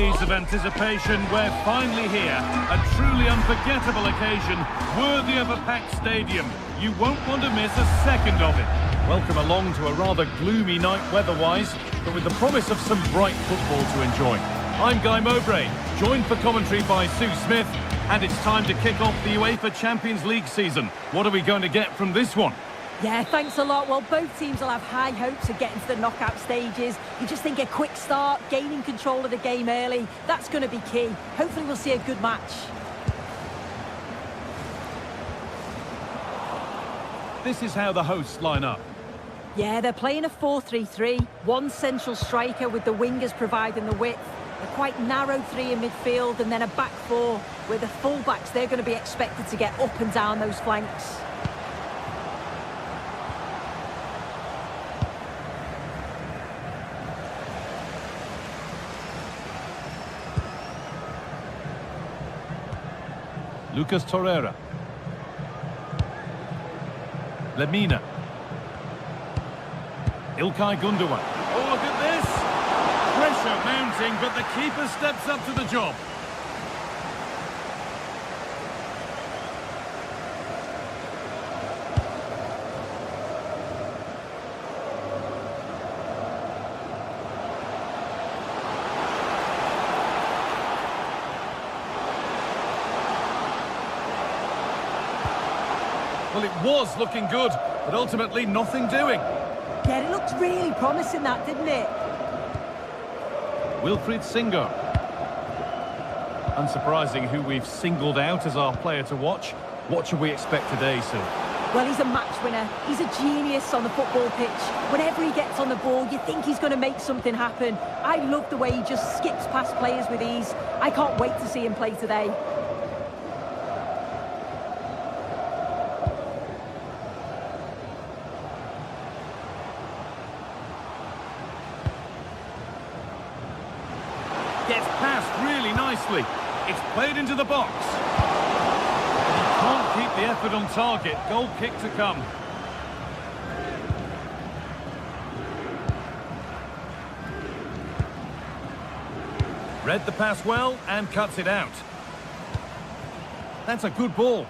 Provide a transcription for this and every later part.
days of anticipation, we're finally here. A truly unforgettable occasion, worthy of a packed stadium. You won't want to miss a second of it. Welcome along to a rather gloomy night weather-wise, but with the promise of some bright football to enjoy. I'm Guy Mowbray, joined for commentary by Sue Smith, and it's time to kick off the UEFA Champions League season. What are we going to get from this one? Yeah, thanks a lot. Well, both teams will have high hopes of getting to the knockout stages. You just think a quick start, gaining control of the game early, that's going to be key. Hopefully we'll see a good match. This is how the hosts line up. Yeah, they're playing a 4-3-3. One central striker with the wingers providing the width. A quite narrow three in midfield and then a back four where the full-backs, they're going to be expected to get up and down those flanks. Lucas Torreira. Lemina. Ilkay Gundogan. Oh, look at this! Pressure mounting, but the keeper steps up to the job. Well, it was looking good, but ultimately nothing doing. Yeah, it looked really promising, that, didn't it? Wilfried Singer. Unsurprising who we've singled out as our player to watch. What should we expect today, Sue? Well, he's a match winner. He's a genius on the football pitch. Whenever he gets on the ball, you think he's going to make something happen. I love the way he just skips past players with ease. I can't wait to see him play today. Gets passed really nicely. It's played into the box. He can't keep the effort on target. Goal kick to come. Read the pass well and cuts it out. That's a good ball.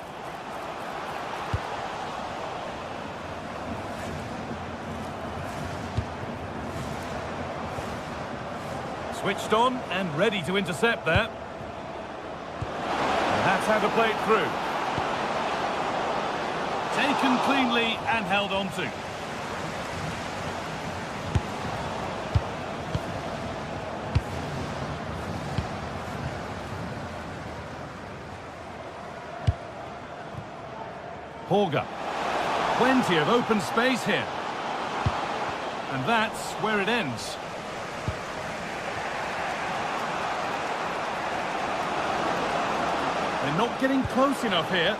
Switched on and ready to intercept there. That's how to play it through. Taken cleanly and held on to. Holger. Plenty of open space here. And that's where it ends. They're not getting close enough here.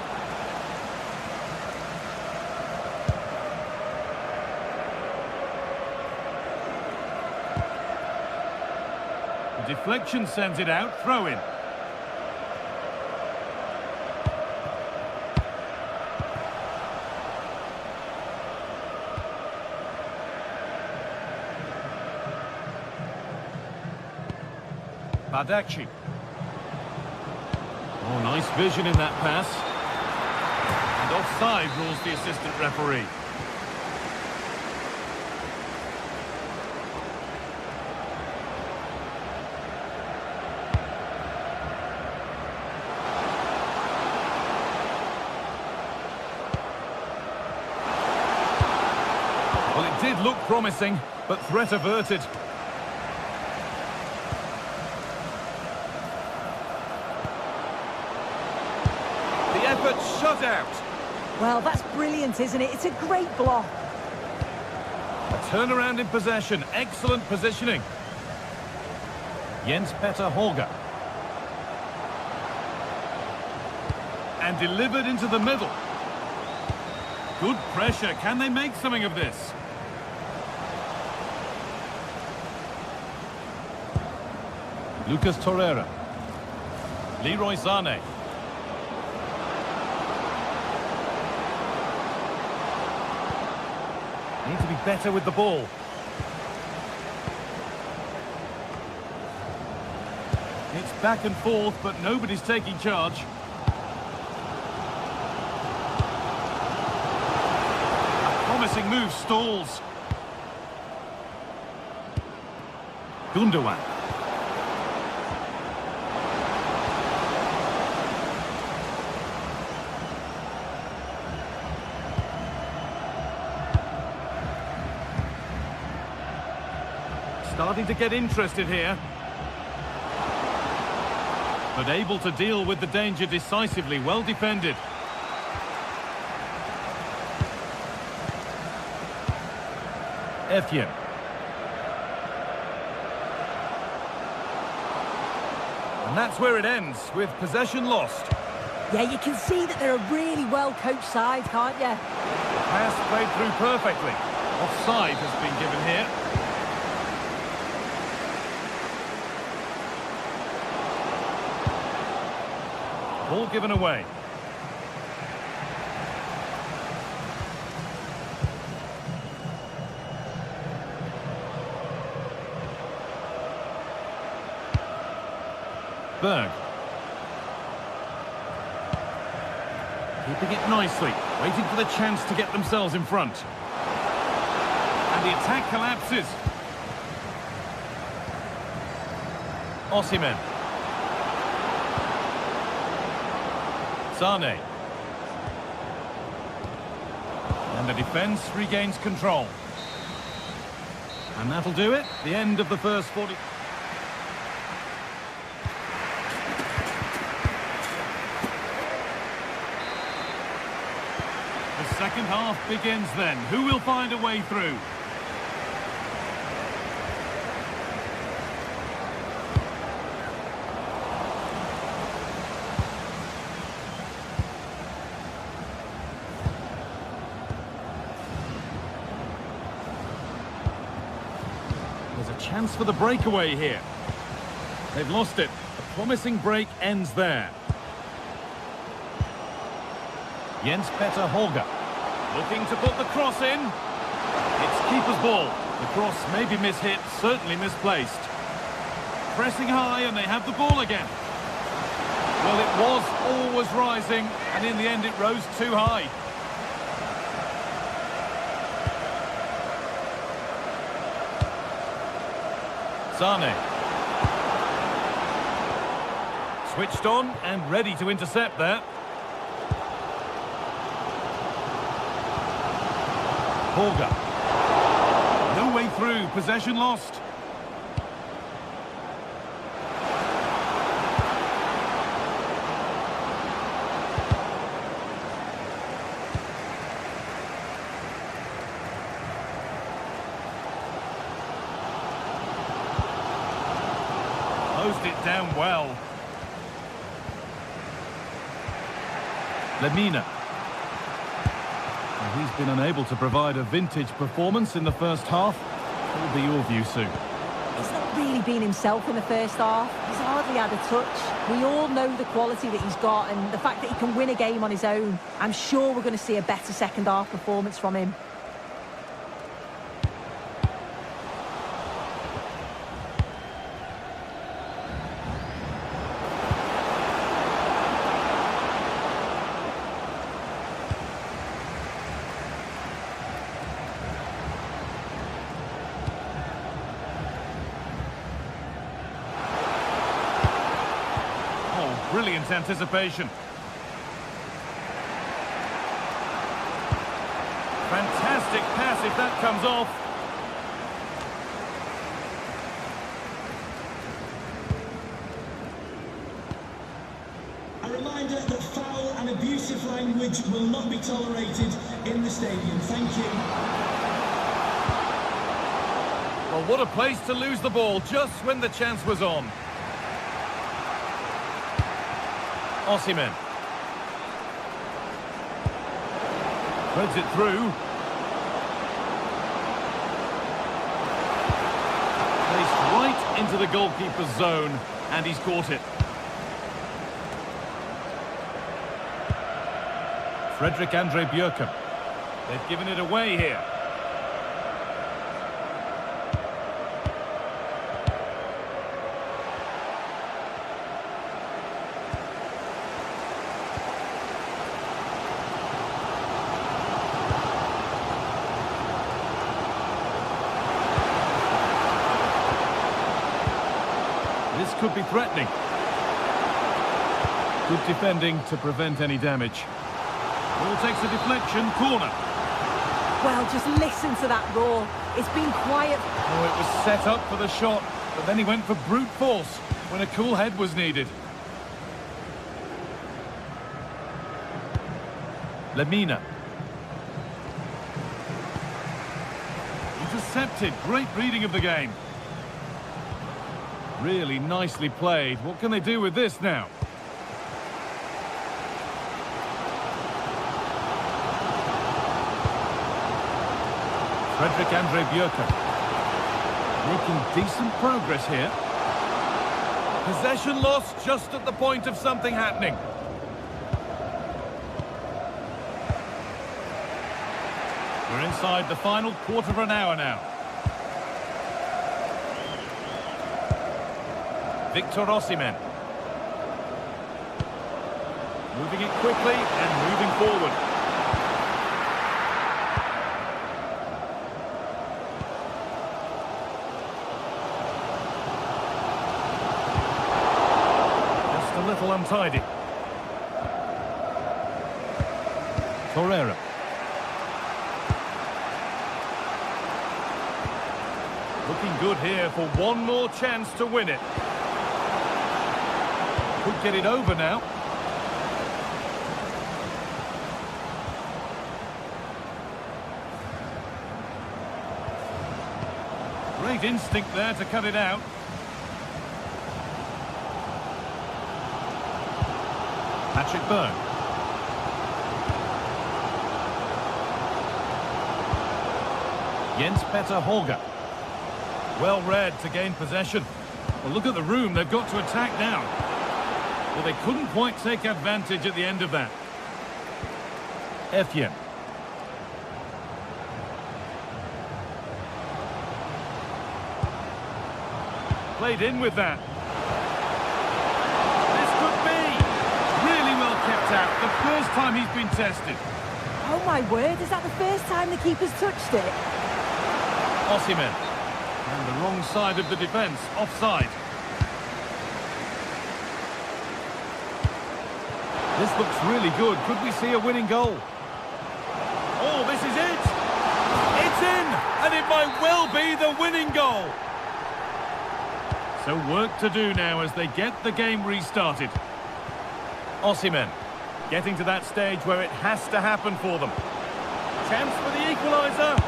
The deflection sends it out, throw in. Badaci. Oh, nice vision in that pass. And offside rules the assistant referee. Well, it did look promising, but threat averted. Effort shut out. Well, that's brilliant, isn't it? It's a great block. A turnaround in possession. Excellent positioning. Jens-Peter Holger. And delivered into the middle. Good pressure. Can they make something of this? Lucas Torreira. Leroy Sané. Need to be better with the ball. back and forth, but nobody's taking charge. A promising move stalls. Gundogan. Starting to get interested here. But able to deal with the danger decisively, well defended. Etienne. And that's where it ends, with possession lost. Yeah, you can see that they're a really well-coached side, can't you? Pass played through perfectly. Offside has been given here. Ball given away. Berg. Keeping it nicely, waiting for the chance to get themselves in front. And the attack collapses. Osimhen. Sane. And the defence regains control. And that'll do it. The end of the first 40... The second half begins then. Who will find a way through? There's a chance for the breakaway here. They've lost it. A promising break ends there. Jens Petter Holger. Looking to put the cross in. It's keeper's ball. The cross may be mishit, certainly misplaced. Pressing high and they have the ball again. Well, it was always rising, and in the end it rose too high. Sane. Switched on and ready to intercept there. Holger. No way through, possession lost. Closed it down well. Lemina. He's been unable to provide a vintage performance in the first half. What will be your view, Sue? He's not really been himself in the first half. He's hardly had a touch. We all know the quality that he's got and the fact that he can win a game on his own. I'm sure we're going to see a better second half performance from him. Brilliant anticipation. Fantastic pass if that comes off. A reminder that foul and abusive language will not be tolerated in the stadium. Thank you. Well, what a place to lose the ball just when the chance was on. Osimhen. Threads it through. Placed right into the goalkeeper's zone, and he's caught it. Frederick Andre Bjørkum. They've given it away here. could be threatening. Good defending to prevent any damage. Ball takes a deflection, corner. Well, just listen to that roar. It's been quiet. Oh, it was set up for the shot, but then he went for brute force when a cool head was needed. Lemina. Intercepted. Great reading of the game. Really nicely played. What can they do with this now? Frederick Andre Bjerke. Making decent progress here. Possession lost just at the point of something happening. We're inside the final quarter of an hour now. Victor Osimhen. Moving it quickly and moving forward. Just a little untidy. Torreira. Looking good here for one more chance to win it. Could get it over now. Great instinct there to cut it out. Patrick Byrne. Jens Petter Holger. Well read to gain possession. Well, look at the room they've got to attack now. Well, they couldn't quite take advantage at the end of that. Etienne. Played in with that. This could be. Really well kept out. The first time he's been tested. Oh my word, is that the first time the keeper's touched it? Osimhen. And the wrong side of the defence, offside. This looks really good. Could we see a winning goal? Oh, this is it! It's in! And it might well be the winning goal! So work to do now as they get the game restarted. Osimhen, getting to that stage where it has to happen for them. Chance for the equaliser.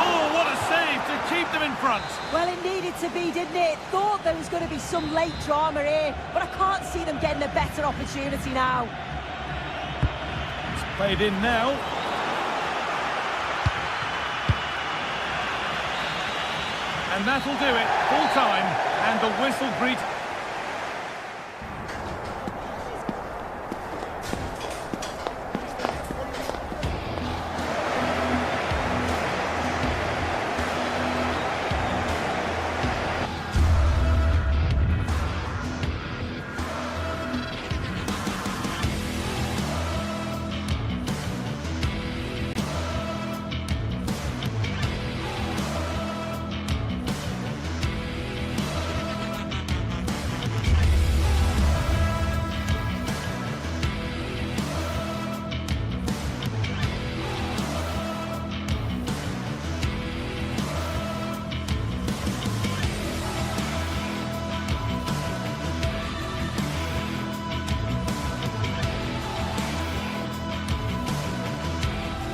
Oh, what a save to keep them in front. Well, it needed to be, didn't it? Thought there was going to be some late drama here, but I can't see them getting a better opportunity now. It's played in now. And that'll do it. Full time, and the whistle greets.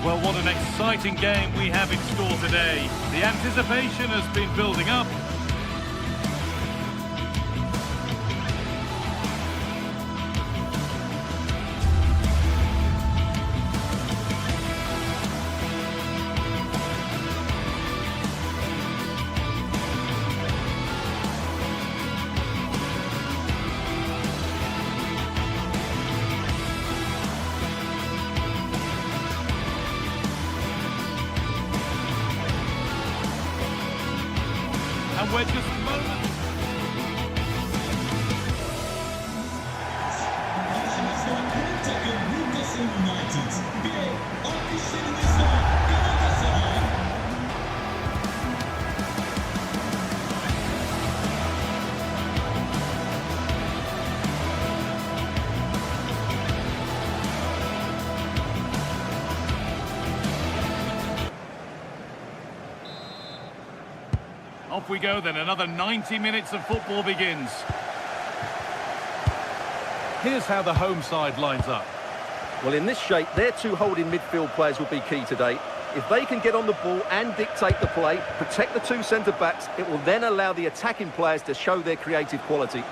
Well, what an exciting game we have in store today. The anticipation has been building up. And we're just moments. Off we go then, another 90 minutes of football begins. Here's how the home side lines up. Well, in this shape, their two holding midfield players will be key today. If they can get on the ball and dictate the play, protect the two centre-backs, it will then allow the attacking players to show their creative quality.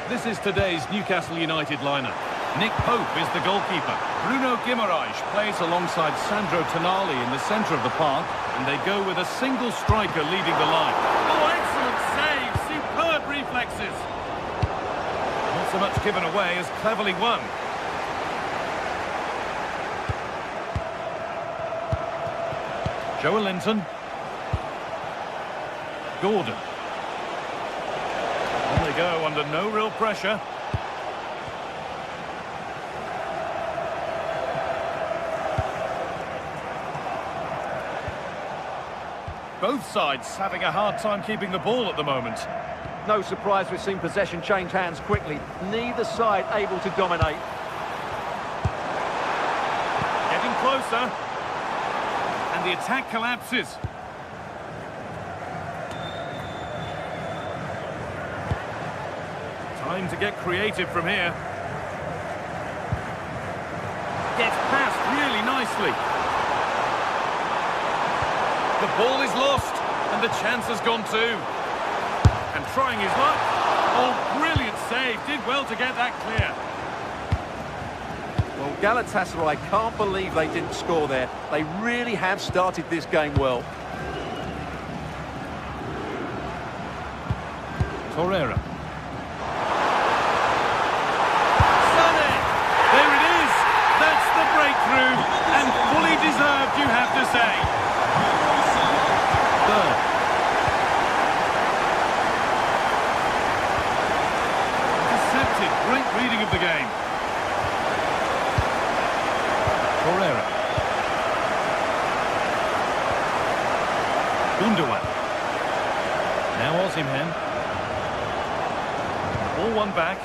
This is today's Newcastle United lineup. Nick Pope is the goalkeeper. Bruno Guimaraes plays alongside Sandro Tonali in the centre of the park, and they go with a single striker leading the line. Oh, excellent save! Superb reflexes! Not so much given away as cleverly won. Joelinton. Gordon. On they go under no real pressure. Both sides having a hard time keeping the ball at the moment. No surprise we've seen possession change hands quickly. Neither side able to dominate. Getting closer. And the attack collapses. Time to get creative from here. Gets past really nicely. The ball is lost, and the chance has gone too. And trying his luck. Oh, brilliant save. Did well to get that clear. Well, Galatasaray can't believe they didn't score there. They really have started this game well. Torreira. Sané! There it is! That's the breakthrough, and fully deserved, you have to say. Intercepted. Great reading of the game. Torreira. Gundogan. Now Osimhen. Ball one back.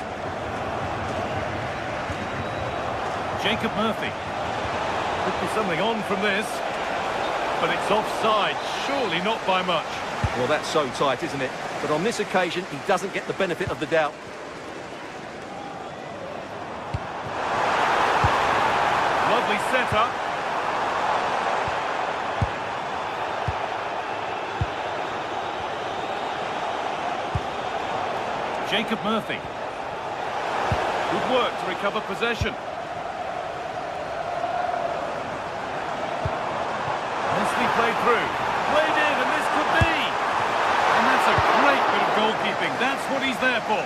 Jacob Murphy. Could be something on from this. But it's offside, surely not by much. Well, that's so tight, isn't it? But on this occasion, he doesn't get the benefit of the doubt. Lovely setup. Jacob Murphy. Good work to recover possession. Played through, played in, and this could be. And that's a great bit of goalkeeping. That's what he's there for.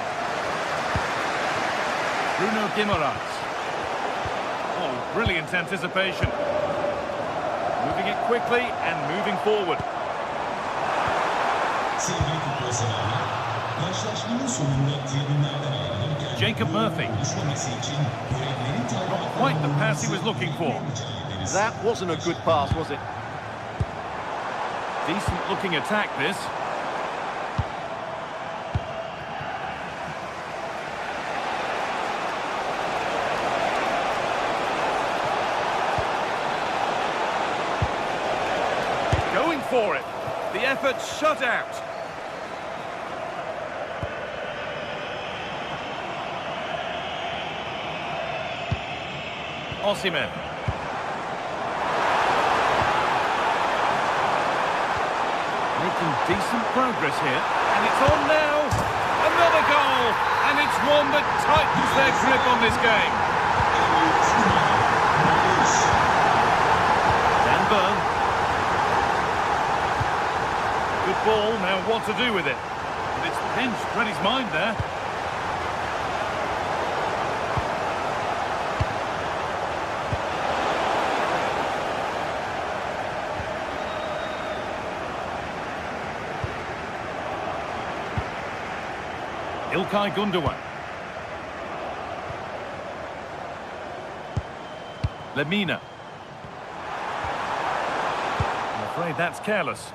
Bruno Guimaraes. Oh, brilliant anticipation. Moving it quickly and moving forward. Jacob Murphy. Not quite the pass he was looking for. That wasn't a good pass, was it? Decent looking attack, this. Going for it. The effort shut out. Osimhen. Making decent progress here, and it's on now. Another goal, and it's one that tightens their grip on this game. Dan Burn. Good ball, now what to do with it? But it's pinched, read his mind there. İlkay Gundogan. Lemina. I'm afraid that's careless.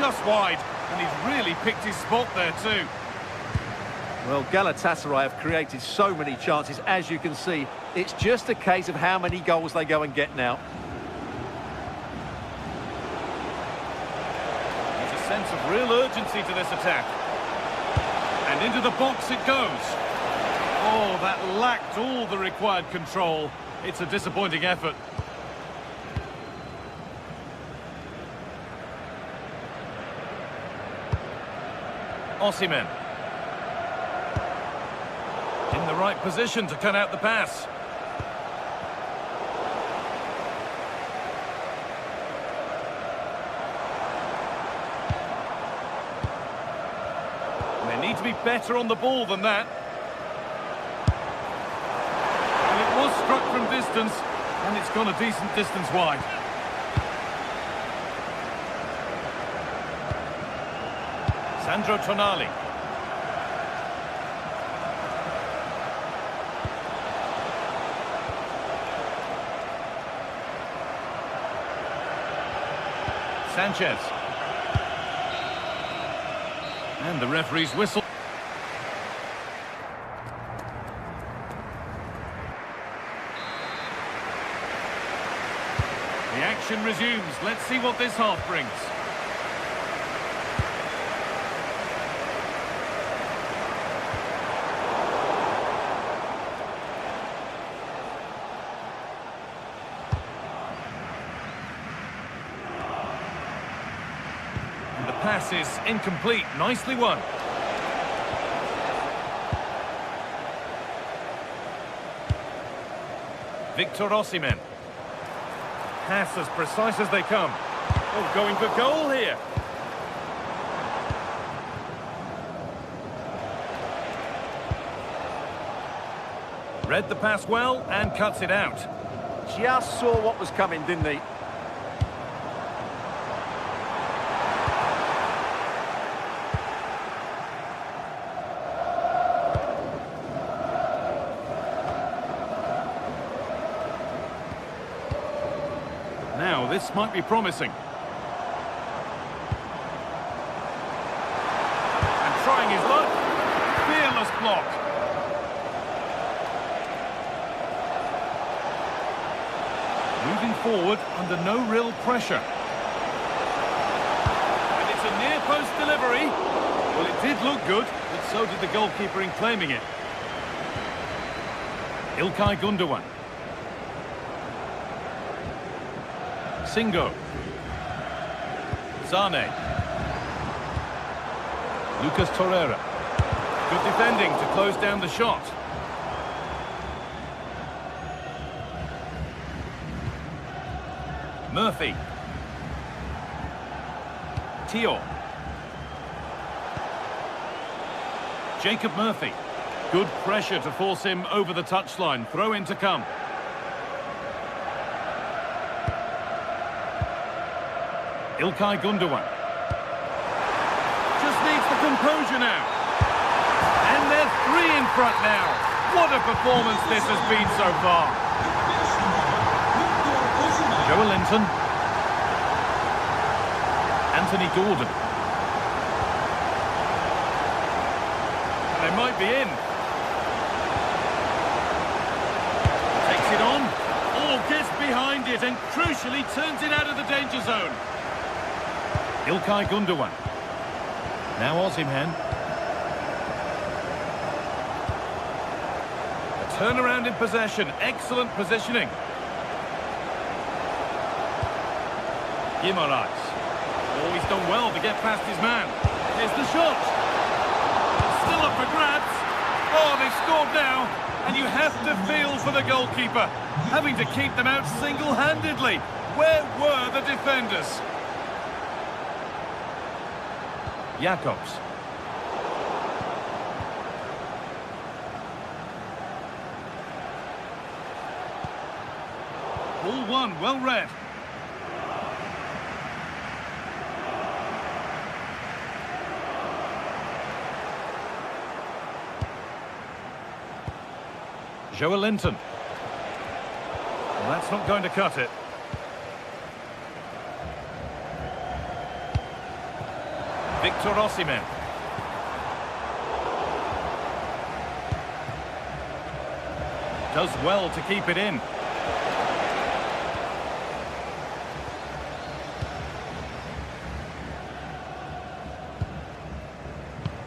just wide, and he's really picked his spot there too. Well, Galatasaray have created so many chances, as you can see. It's just a case of how many goals they go and get now. There's a sense of real urgency to this attack. And into the box it goes. Oh, that lacked all the required control. It's a disappointing effort. Osimhen. In the right position to cut out the pass. They need to be better on the ball than that. And it was struck from distance, and it's gone a decent distance wide. Sandro Tonali. Sanchez. And the referee's whistle. The action resumes. Let's see what this half brings. Pass is incomplete. Nicely won. Victor Osimhen. Pass as precise as they come. Oh, going for goal here. Read the pass well and cuts it out. Just saw what was coming, didn't he? Now, this might be promising. And trying his luck. Fearless block. Moving forward under no real pressure. And it's a near-post delivery. Well, it did look good, but so did the goalkeeper in claiming it. İlkay Gündoğan. Singo. Zane. Lucas Torreira. Good defending to close down the shot. Murphy. Tio. Jacob Murphy. Good pressure to force him over the touchline. Throw in to come. İlkay Gündoğan. Just needs the composure now. And they're 3 in front now. What a performance this has been so far. Joelinton. Anthony Gordon. They might be in. Takes it on. Oh, gets behind it and crucially turns it out of the danger zone. İlkay Gündoğan. Now Osimhen. A turnaround in possession. Excellent positioning. Guimaraes. Oh, he's done well to get past his man. Here's the shot. Still up for grabs. Oh, they've scored now. And you have to feel for the goalkeeper. Having to keep them out single-handedly. Where were the defenders? Jacobs. Ball one, well read. Joelinton. Well, that's not going to cut it. Victor Osimhen. Does well to keep it in.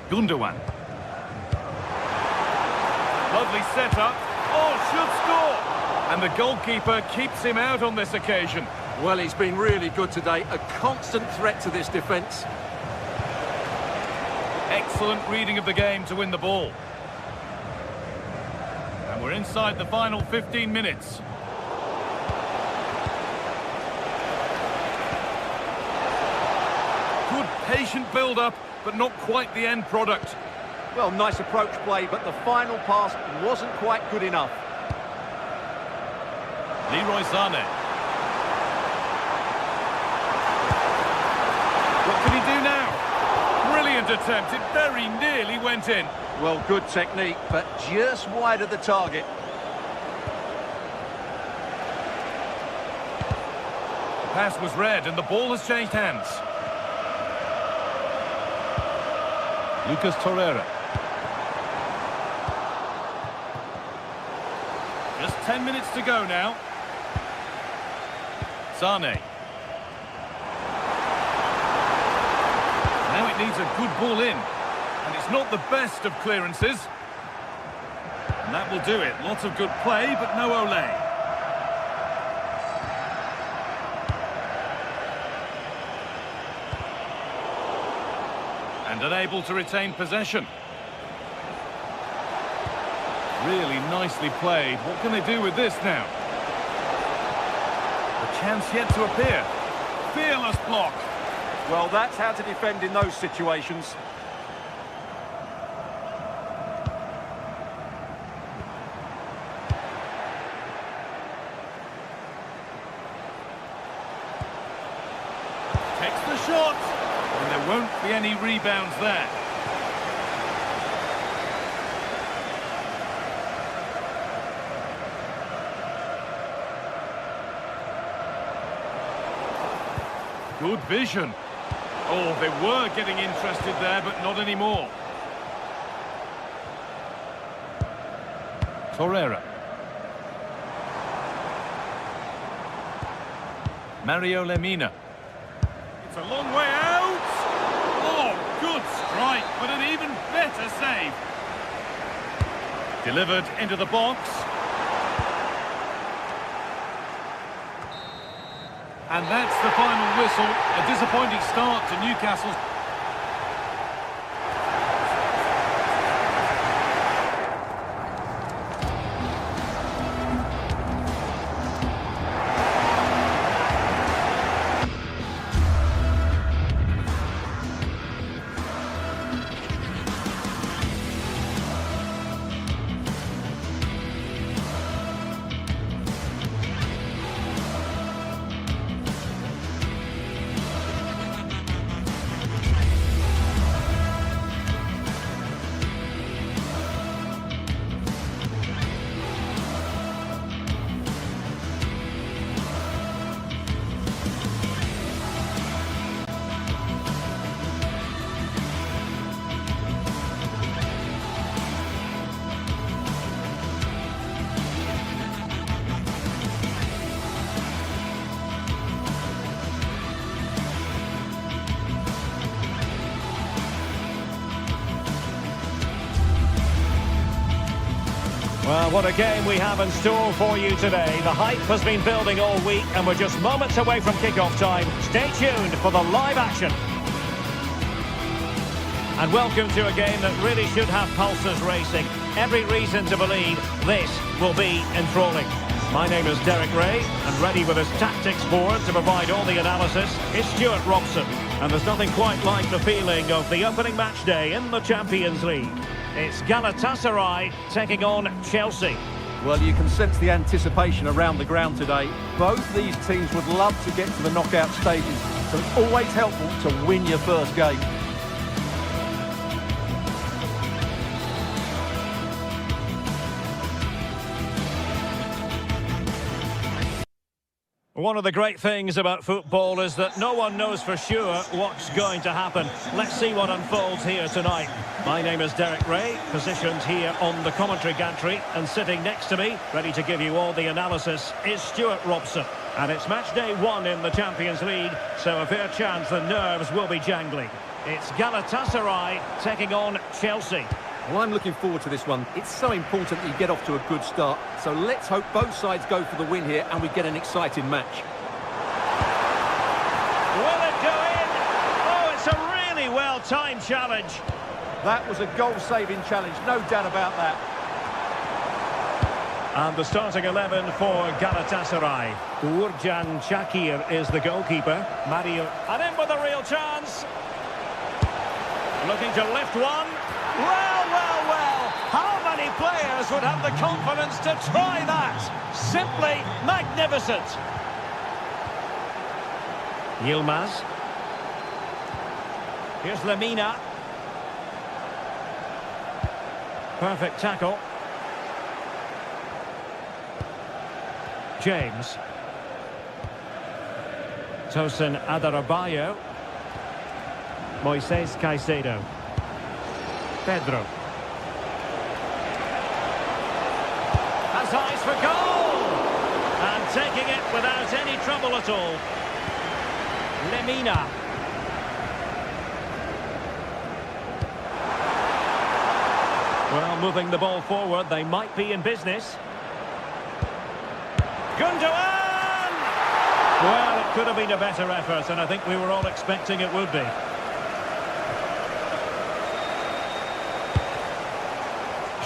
Gundogan. Lovely setup. Oh, should score! And the goalkeeper keeps him out on this occasion. Well, he's been really good today. A constant threat to this defence. Excellent reading of the game to win the ball. And we're inside the final 15 minutes. Good patient build-up, but not quite the end product. Well, nice approach play, but the final pass wasn't quite good enough. Leroy Sané. What can he do now? Brilliant attempt. It very nearly went in. Well, good technique, but just wide of the target. The pass was read and the ball has changed hands. Lucas Torreira. Just 10 minutes to go now. Sané. Now it needs a good ball in. And it's not the best of clearances. And that will do it. Lots of good play, but no Olé. And unable to retain possession. Really nicely played. What can they do with this now? A chance yet to appear. Fearless block. Well, that's how to defend in those situations. Takes the shot. And there won't be any rebounds there. Good vision. Oh, they were getting interested there, but not anymore. Torreira. Mario Lemina. It's a long way out. Oh, good strike, but an even better save. Delivered into the box. And that's the final whistle. A disappointing start to Newcastle's. Well, what a game we have in store for you today. The hype has been building all week and we're just moments away from kick-off time. Stay tuned for the live action. And welcome to a game that really should have pulses racing. Every reason to believe this will be enthralling. My name is Derek Ray, and ready with his tactics board to provide all the analysis is Stuart Robson. And there's nothing quite like the feeling of the opening match day in the Champions League. It's Galatasaray taking on Chelsea. Well, you can sense the anticipation around the ground today. Both these teams would love to get to the knockout stages, so it's always helpful to win your first game. One of the great things about football is that no one knows for sure what's going to happen. Let's see what unfolds here tonight. My name is Derek Ray, positioned here on the commentary gantry, and sitting next to me, ready to give you all the analysis, is Stuart Robson. And it's match day 1 in the Champions League, so a fair chance the nerves will be jangling. It's Galatasaray taking on Chelsea. Well, I'm looking forward to this one. It's so important that you get off to a good start. So let's hope both sides go for the win here and we get an exciting match. Will it go in? Oh, it's a really well-timed challenge. That was a goal-saving challenge, no doubt about that. And the starting 11 for Galatasaray. Uğurcan Çakır is the goalkeeper. Mario, and in with a real chance. Looking to lift one. Well, well, well, how many players would have the confidence to try that? Simply magnificent. Yilmaz. Here's Lemina. Perfect tackle. James. Tosin Adarabioyo. Moises Caicedo. Pedro. Has eyes for goal! And taking it without any trouble at all. Lemina. Well, moving the ball forward, they might be in business. Gundogan! Well, it could have been a better effort, and I think we were all expecting it would be.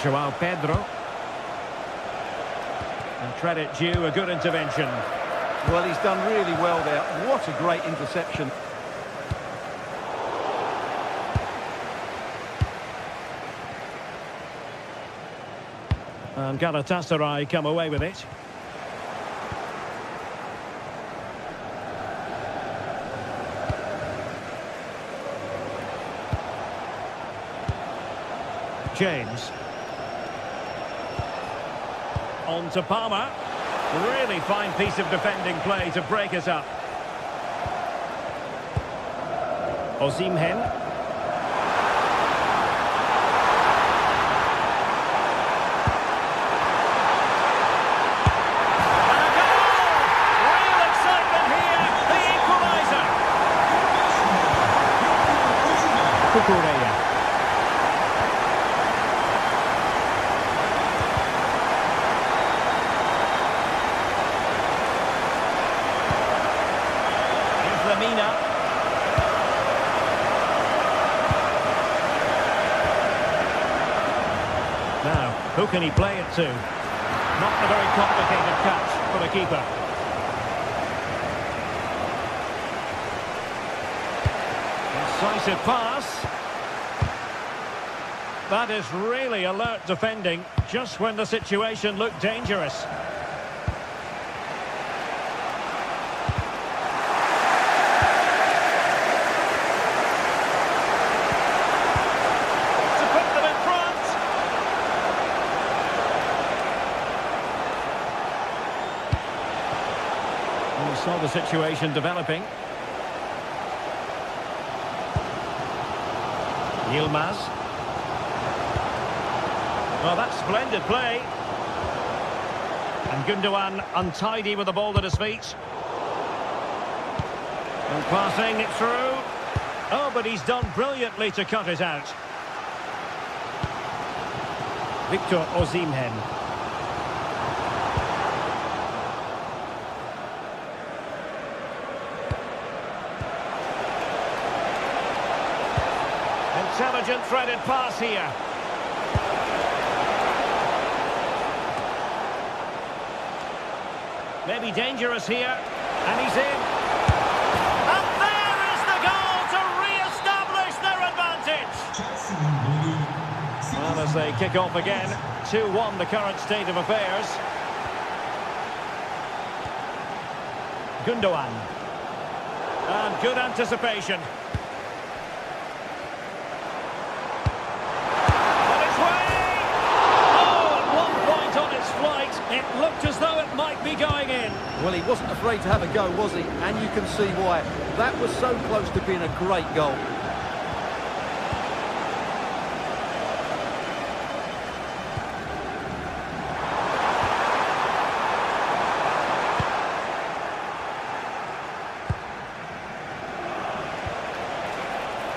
João Pedro. And credit due, a good intervention. Well, he's done really well there. What a great interception. And Galatasaray come away with it. James. On to Palmer. Really fine piece of defending play to break us up. Osimhen. And a goal! Real excitement here. The equaliser. Cucurella. Now, who can he play it to? Not a very complicated catch for the keeper. Incisive pass. That is really alert defending, just when the situation looked dangerous. We saw the situation developing. Yilmaz. Well, that's splendid play. And Gundogan untidy with the ball at his feet. And passing it through. Oh, but he's done brilliantly to cut it out. Victor Osimhen. Intelligent threaded pass here. Maybe dangerous here, and he's in. And there is the goal to re-establish their advantage. Well, as they kick off again, 2-1 the current state of affairs. Gundogan. And good anticipation. It looked as though it might be going in. Well, he wasn't afraid to have a go, was he? And you can see why. That was so close to being a great goal.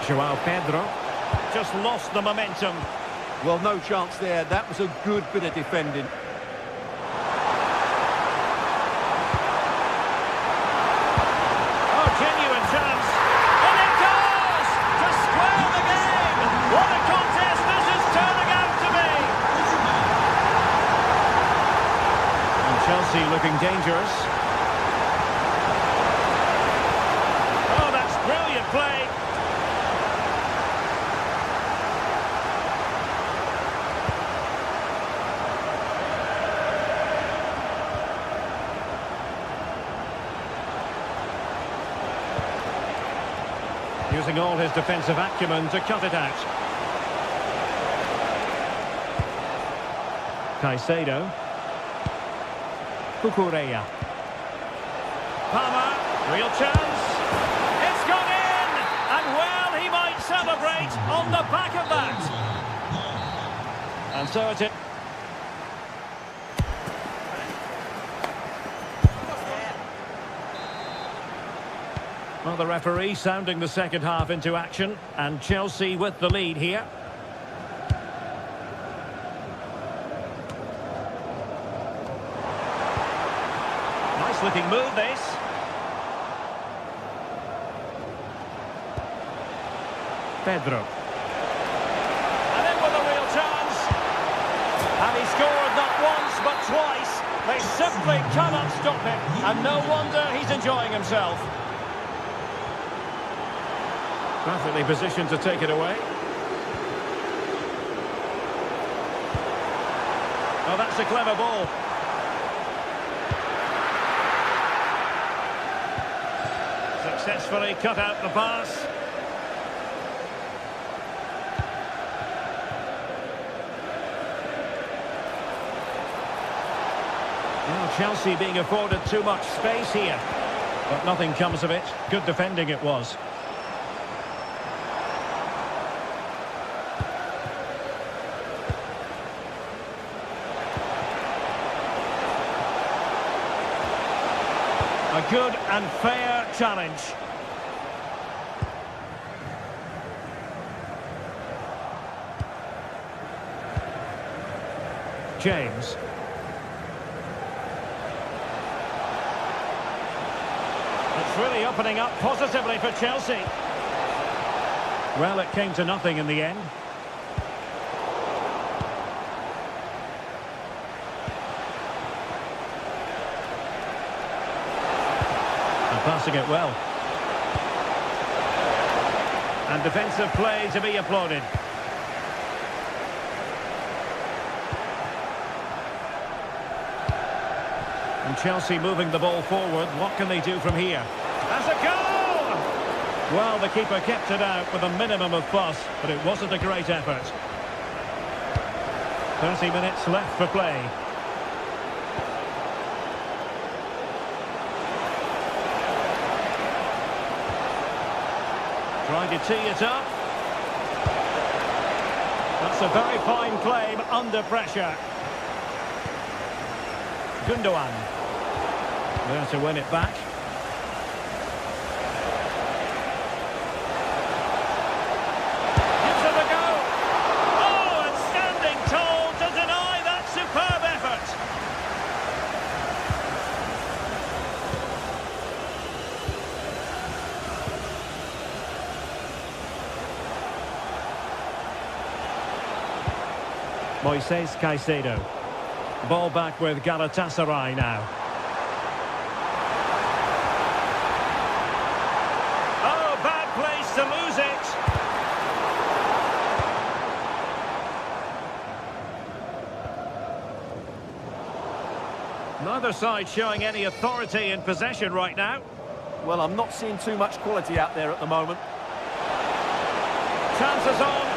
João Pedro just lost the momentum. Well, no chance there. That was a good bit of defending. Oh, genuine chance. And it goes! To square the game! What a contest this is turning out to be! And Chelsea looking dangerous. Oh, that's brilliant play. Using all his defensive acumen to cut it out. Caicedo. Cucurella. Palmer, real chance. It's gone in! And well, he might celebrate on the back of that. And so it's... Well, the referee sounding the second half into action, and Chelsea with the lead here. Nice looking move, this. Pedro. And in with a real chance. And he scored not once, but twice. They simply cannot stop him. And no wonder he's enjoying himself. Perfectly positioned to take it away. Oh, that's a clever ball. Successfully cut out the pass. Well, Chelsea being afforded too much space here. But nothing comes of it. Good defending it was. A good and fair challenge. James. It's really opening up positively for Chelsea. Well, it came to nothing in the end. Passing it well. And defensive play to be applauded. And Chelsea moving the ball forward. What can they do from here? That's a goal! Well, the keeper kept it out with a minimum of fuss, but it wasn't a great effort. 30 minutes left for play. Trying to tee it up. That's a very fine claim under pressure. Gundogan. There to win it back. Gives it a go. Oh, and standing tall to deny that superb effort. Moises Caicedo. Ball back with Galatasaray now. Oh, bad place to lose it. Neither side showing any authority in possession right now. Well, I'm not seeing too much quality out there at the moment. Chances on.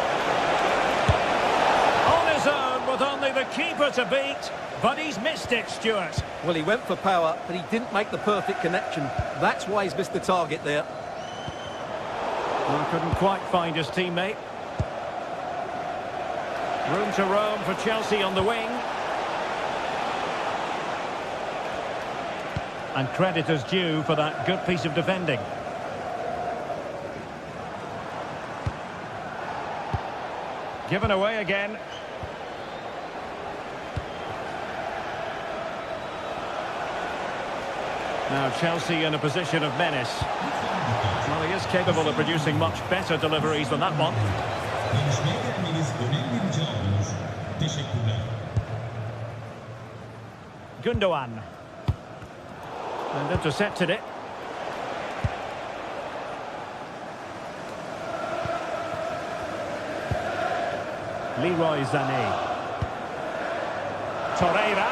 With only the keeper to beat, but he's missed it, Stuart. Well, he went for power, but he didn't make the perfect connection. That's why he's missed the target there. Well, couldn't quite find his teammate. Room to roam for Chelsea on the wing. And credit is due for that good piece of defending. Given away again. Now Chelsea in a position of menace. Well, he is capable of producing much better deliveries than that one. Gundogan. And intercepted it. Leroy Sané. Torreira.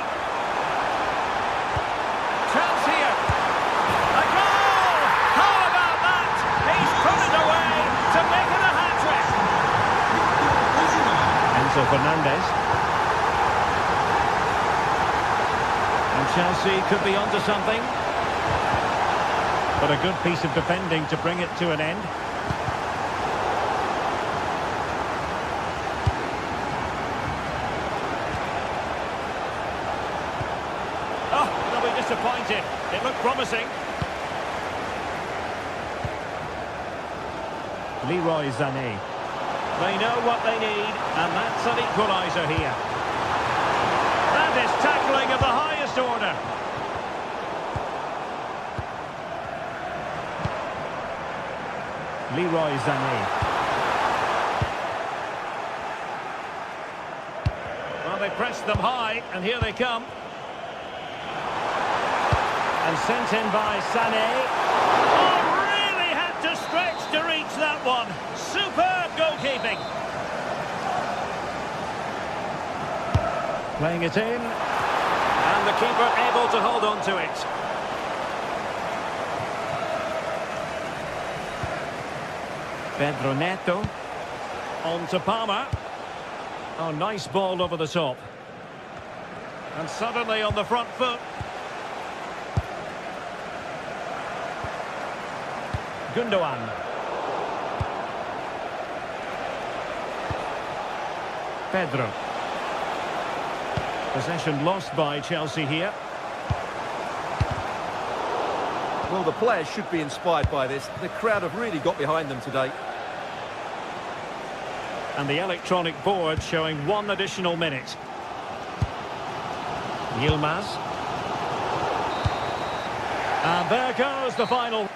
Chance here. A goal! How about that? He's put it away to make it a hat-trick. Enzo Fernandez. And Chelsea could be onto something. But a good piece of defending to bring it to an end. Oh, they'll be disappointed. It looked promising. Leroy Sané. They know what they need, and that's an equaliser here. That is tackling of the highest order. Leroy Sané. Well, they pressed them high, and here they come. And sent in by Sané. Oh, really had to stretch to reach that one. Superb goalkeeping. Playing it in. And the keeper able to hold on to it. Pedro Neto. On to Palmer. Oh, nice ball over the top. And suddenly on the front foot. Gundogan. Pedro. Possession lost by Chelsea here. Well, the players should be inspired by this. The crowd have really got behind them today. And the electronic board showing 1 additional minute. Yilmaz. And there goes the final.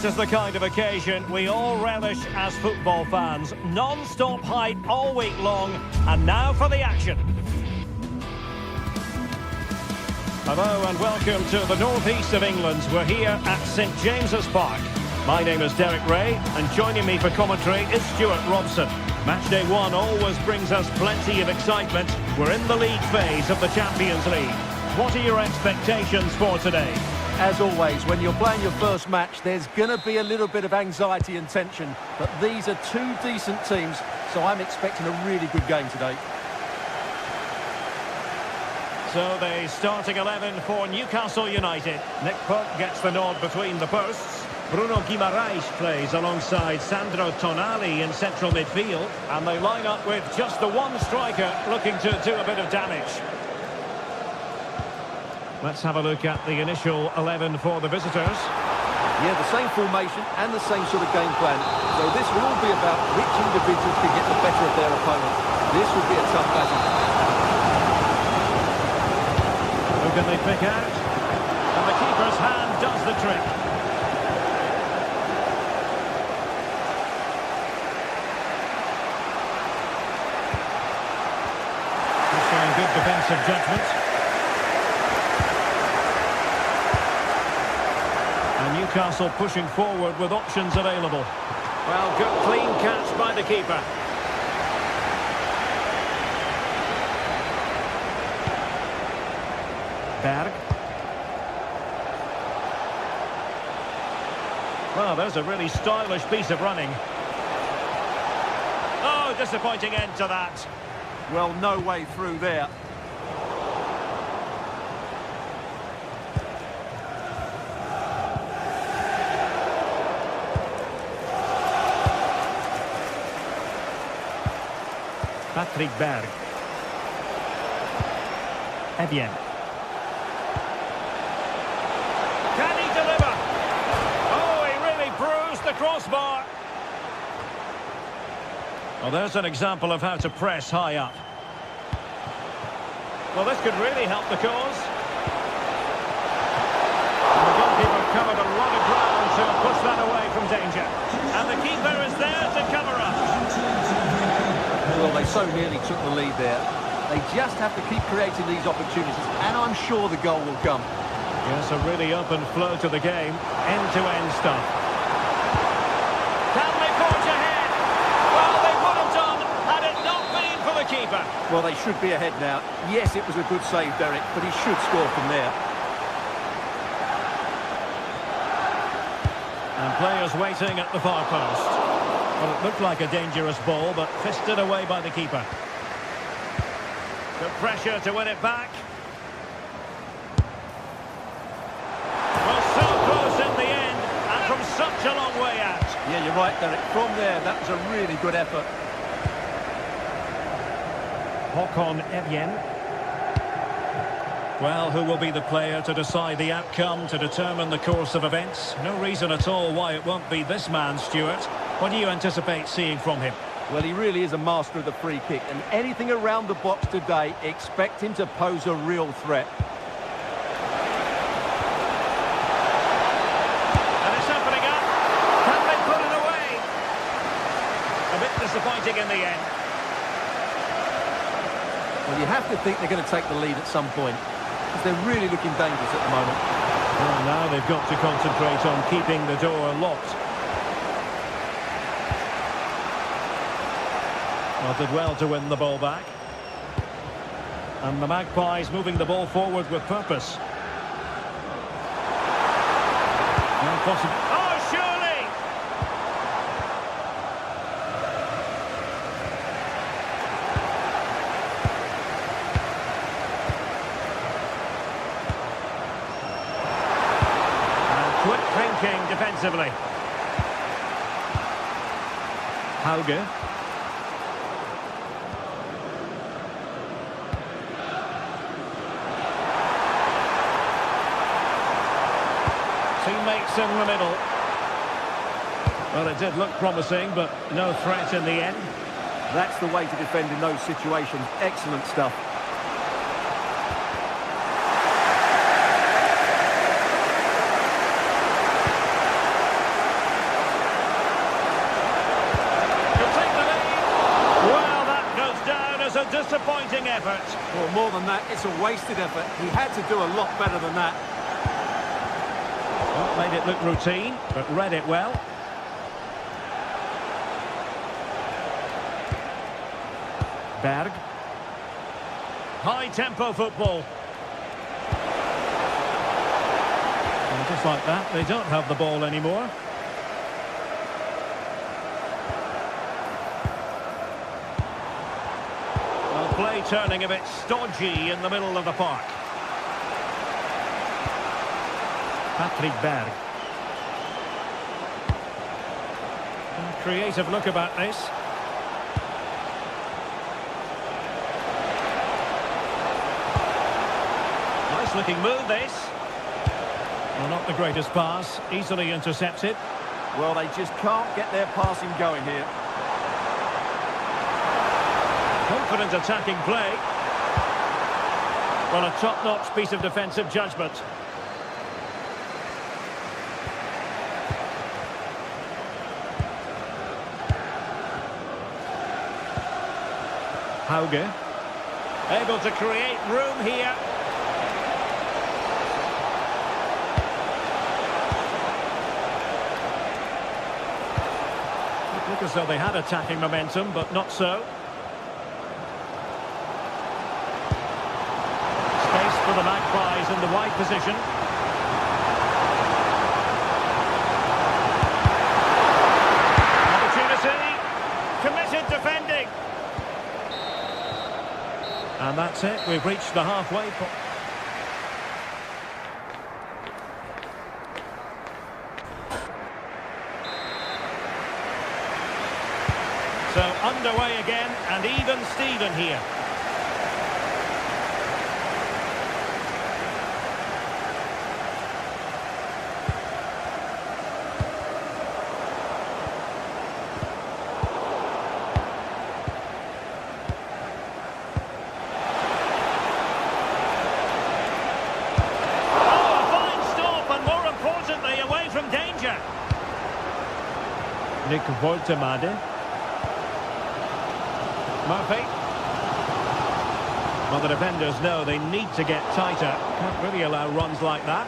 This is the kind of occasion we all relish as football fans. Non-stop hype all week long, and now for the action. Hello and welcome to the northeast of England. We're here at St James's Park. My name is Derek Ray, and joining me for commentary is Stuart Robson. Matchday 1 always brings us plenty of excitement. We're in the league phase of the Champions League. What are your expectations for today? As always, when you're playing your first match, there's going to be a little bit of anxiety and tension. But these are two decent teams, so I'm expecting a really good game today. So the starting 11 for Newcastle United. Nick Pope gets the nod between the posts. Bruno Guimaraes plays alongside Sandro Tonali in central midfield. And they line up with just the one striker looking to do a bit of damage. Let's have a look at the initial 11 for the visitors. Yeah, the same formation and the same sort of game plan. So this will all be about which individuals can get the better of their opponent. This will be a tough battle. Who can they pick out? And the keeper's hand does the trick. He's showing good defensive judgment. And Newcastle pushing forward with options available. Well, good clean catch by the keeper. Berg. Well, there's a really stylish piece of running. Oh, disappointing end to that. Well, no way through there. Patrick Berg. Evian. Can he deliver? Oh, he really bruised the crossbar. Well, there's an example of how to press high up. Well, this could really help the cause. And the goalkeeper covered a lot of ground to push that away from danger. And the keeper is there to cover up. Well, they so nearly took the lead there. They just have to keep creating these opportunities, and I'm sure the goal will come. Yes, a really open flow to the game. End-to-end stuff. Can they forge ahead? Well, they would have done had it not been for the keeper. Well, they should be ahead now. Yes, it was a good save, Derek, but he should score from there. And players waiting at the far post. Well, it looked like a dangerous ball, but fisted away by the keeper. Good pressure to win it back. Well, so close in the end, and from such a long way out. Yeah, you're right, Derek. From there, that was a really good effort. Håkon Evjen. Well, who will be the player to decide the outcome, to determine the course of events? No reason at all why it won't be this man, Stuart. What do you anticipate seeing from him? Well, he really is a master of the free kick, and anything around the box today, expect him to pose a real threat. And it's opening up. Can they put it away? A bit disappointing in the end. Well, you have to think they're going to take the lead at some point, because they're really looking dangerous at the moment. Well, now they've got to concentrate on keeping the door locked. Well, did well to win the ball back. And the Magpies moving the ball forward with purpose. Oh, surely! And quick thinking defensively. Hauge. Teammates in the middle. Well, it did look promising, but no threat in the end. That's the way to defend in those situations. Excellent stuff. Could take the lead. Well, that goes down as a disappointing effort. Well, more than that, it's a wasted effort. He had to do a lot better than that. Well, made it look routine, but read it well. Berg. High-tempo football. And just like that, they don't have the ball anymore. Well, play turning a bit stodgy in the middle of the park. Patrick Berg. A creative look about this. Nice looking move this. Well, not the greatest pass, easily intercepted. Well, they just can't get their passing going here. Confident attacking play. Well, a top-notch piece of defensive judgment. Hauge. Able to create room here. It looked as though they had attacking momentum, but not so. Space for the Magpies in the wide position. Opportunity. Committed defending. And that's it, we've reached the halfway point. So underway again, and even Steven here. Nick Woltemade. Murphy. Well, the defenders know they need to get tighter. Can't really allow runs like that.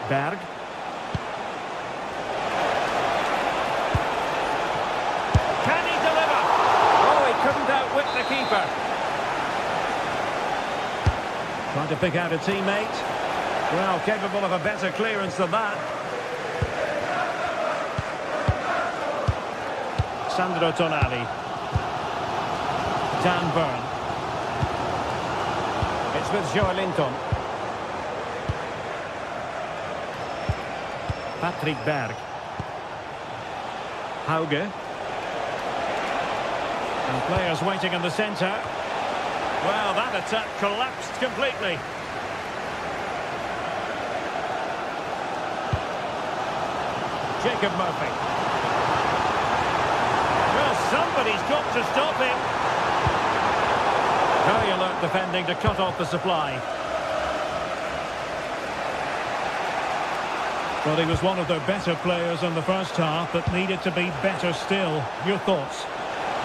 Berg. Can he deliver? Oh, he couldn't outwit the keeper. Trying to pick out a teammate. Well, capable of a better clearance than that. Sandro Tonali. Dan Burn. It's with Joelinton. Patrick Berg. Hauge. And players waiting in the centre. Well, that attack collapsed completely. Jacob Murphy. Well, somebody's got to stop him. Very alert defending to cut off the supply. Well, he was one of their better players in the first half, but needed to be better still. Your thoughts?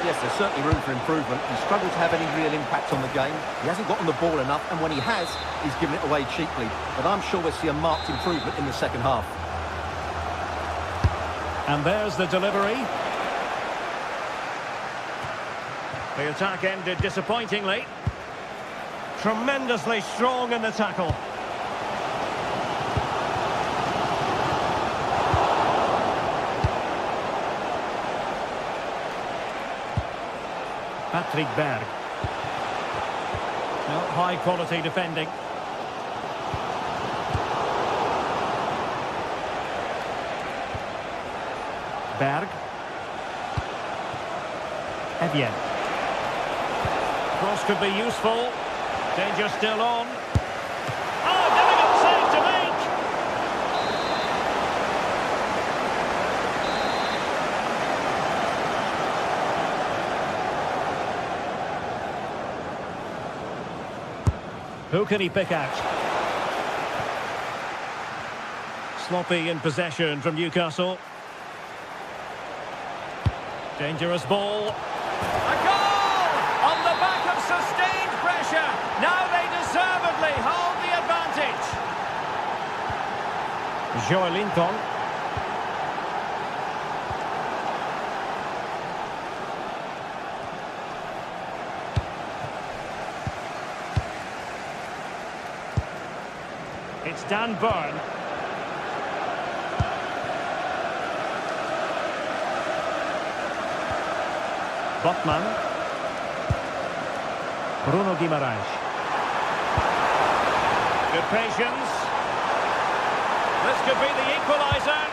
Yes, there's certainly room for improvement. He struggled to have any real impact on the game. He hasn't gotten the ball enough, and when he has, he's given it away cheaply. But I'm sure we'll see a marked improvement in the second half. And there's the delivery. The attack ended disappointingly. Tremendously strong in the tackle. Patrick Berg. Well, high quality defending. Berg. Evian. Cross could be useful. Danger still on. Oh, difficult save to make. Who can he pick out? Sloppy in possession from Newcastle. Dangerous ball. A goal! On the back of sustained pressure. Now they deservedly hold the advantage. Joelinton. It's Dan Burn. Botman. Bruno Guimaraes. Good patience. This could be the equaliser.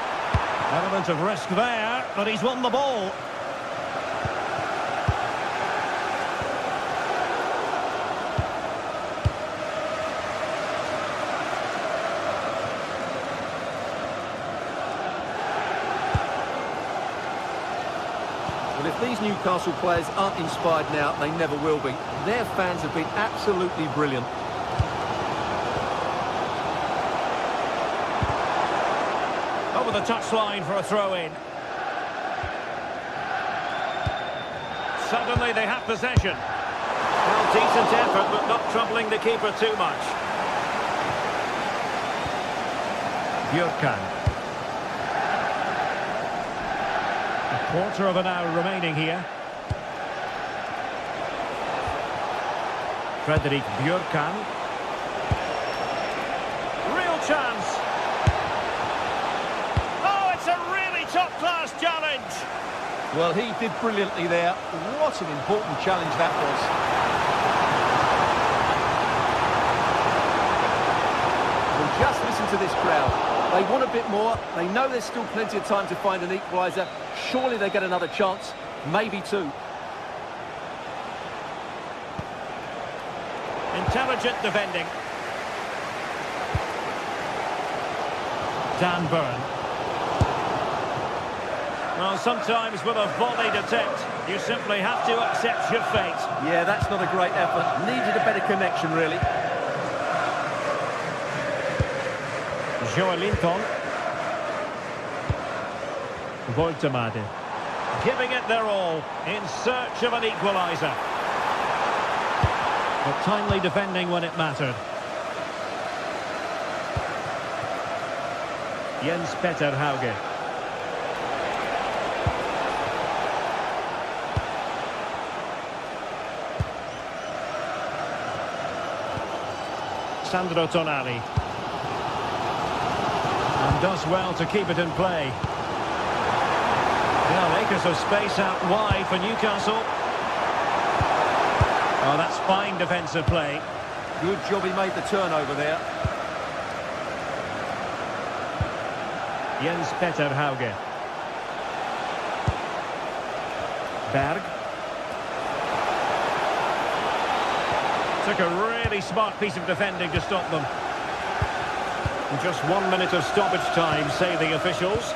Element of risk there, but he's won the ball. Well, if these Newcastle players aren't inspired now, they never will be. Their fans have been absolutely brilliant. Over the touchline for a throw-in. Suddenly they have possession. Well, decent effort, but not troubling the keeper too much. Björkan. A quarter of an hour remaining here. Fredrik Björkan. Real chance. Oh, it's a really top-class challenge. Well, he did brilliantly there. What an important challenge that was. Well, just listen to this crowd. They want a bit more. They know there's still plenty of time to find an equaliser. Surely they get another chance, maybe two. Intelligent defending. Dan Burn. Well, sometimes with a volleyed attempt, you simply have to accept your fate. Yeah, that's not a great effort. Needed a better connection, really. Joelinton. Voltemade. Giving it their all in search of an equaliser. But timely defending when it mattered. Jens Petter Hauge. Sandro Tonali. And does well to keep it in play. Well, acres of space out wide for Newcastle. Oh, that's fine defensive play. Good job he made the turnover there. Jens Petter Hauge. Berg. Took a really smart piece of defending to stop them. And just 1 minute of stoppage time, say the officials.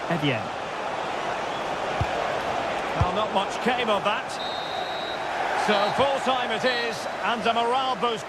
Etienne. Well, not much came of that. So full time it is, and a morale boost.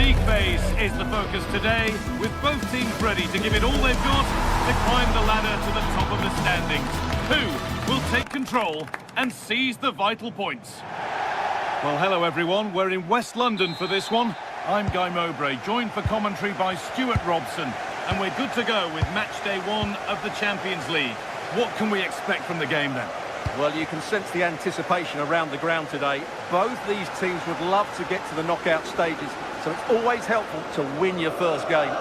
league phase is the focus today, with both teams ready to give it all they've got to climb the ladder to the top of the standings. Who will take control and seize the vital points? Well, hello everyone. We're in West London for this one. I'm Guy Mowbray, joined for commentary by Stuart Robson, and we're good to go with match day 1 of the Champions League. What can we expect from the game then? Well, you can sense the anticipation around the ground today. Both these teams would love to get to the knockout stages, so it's always helpful to win your first game.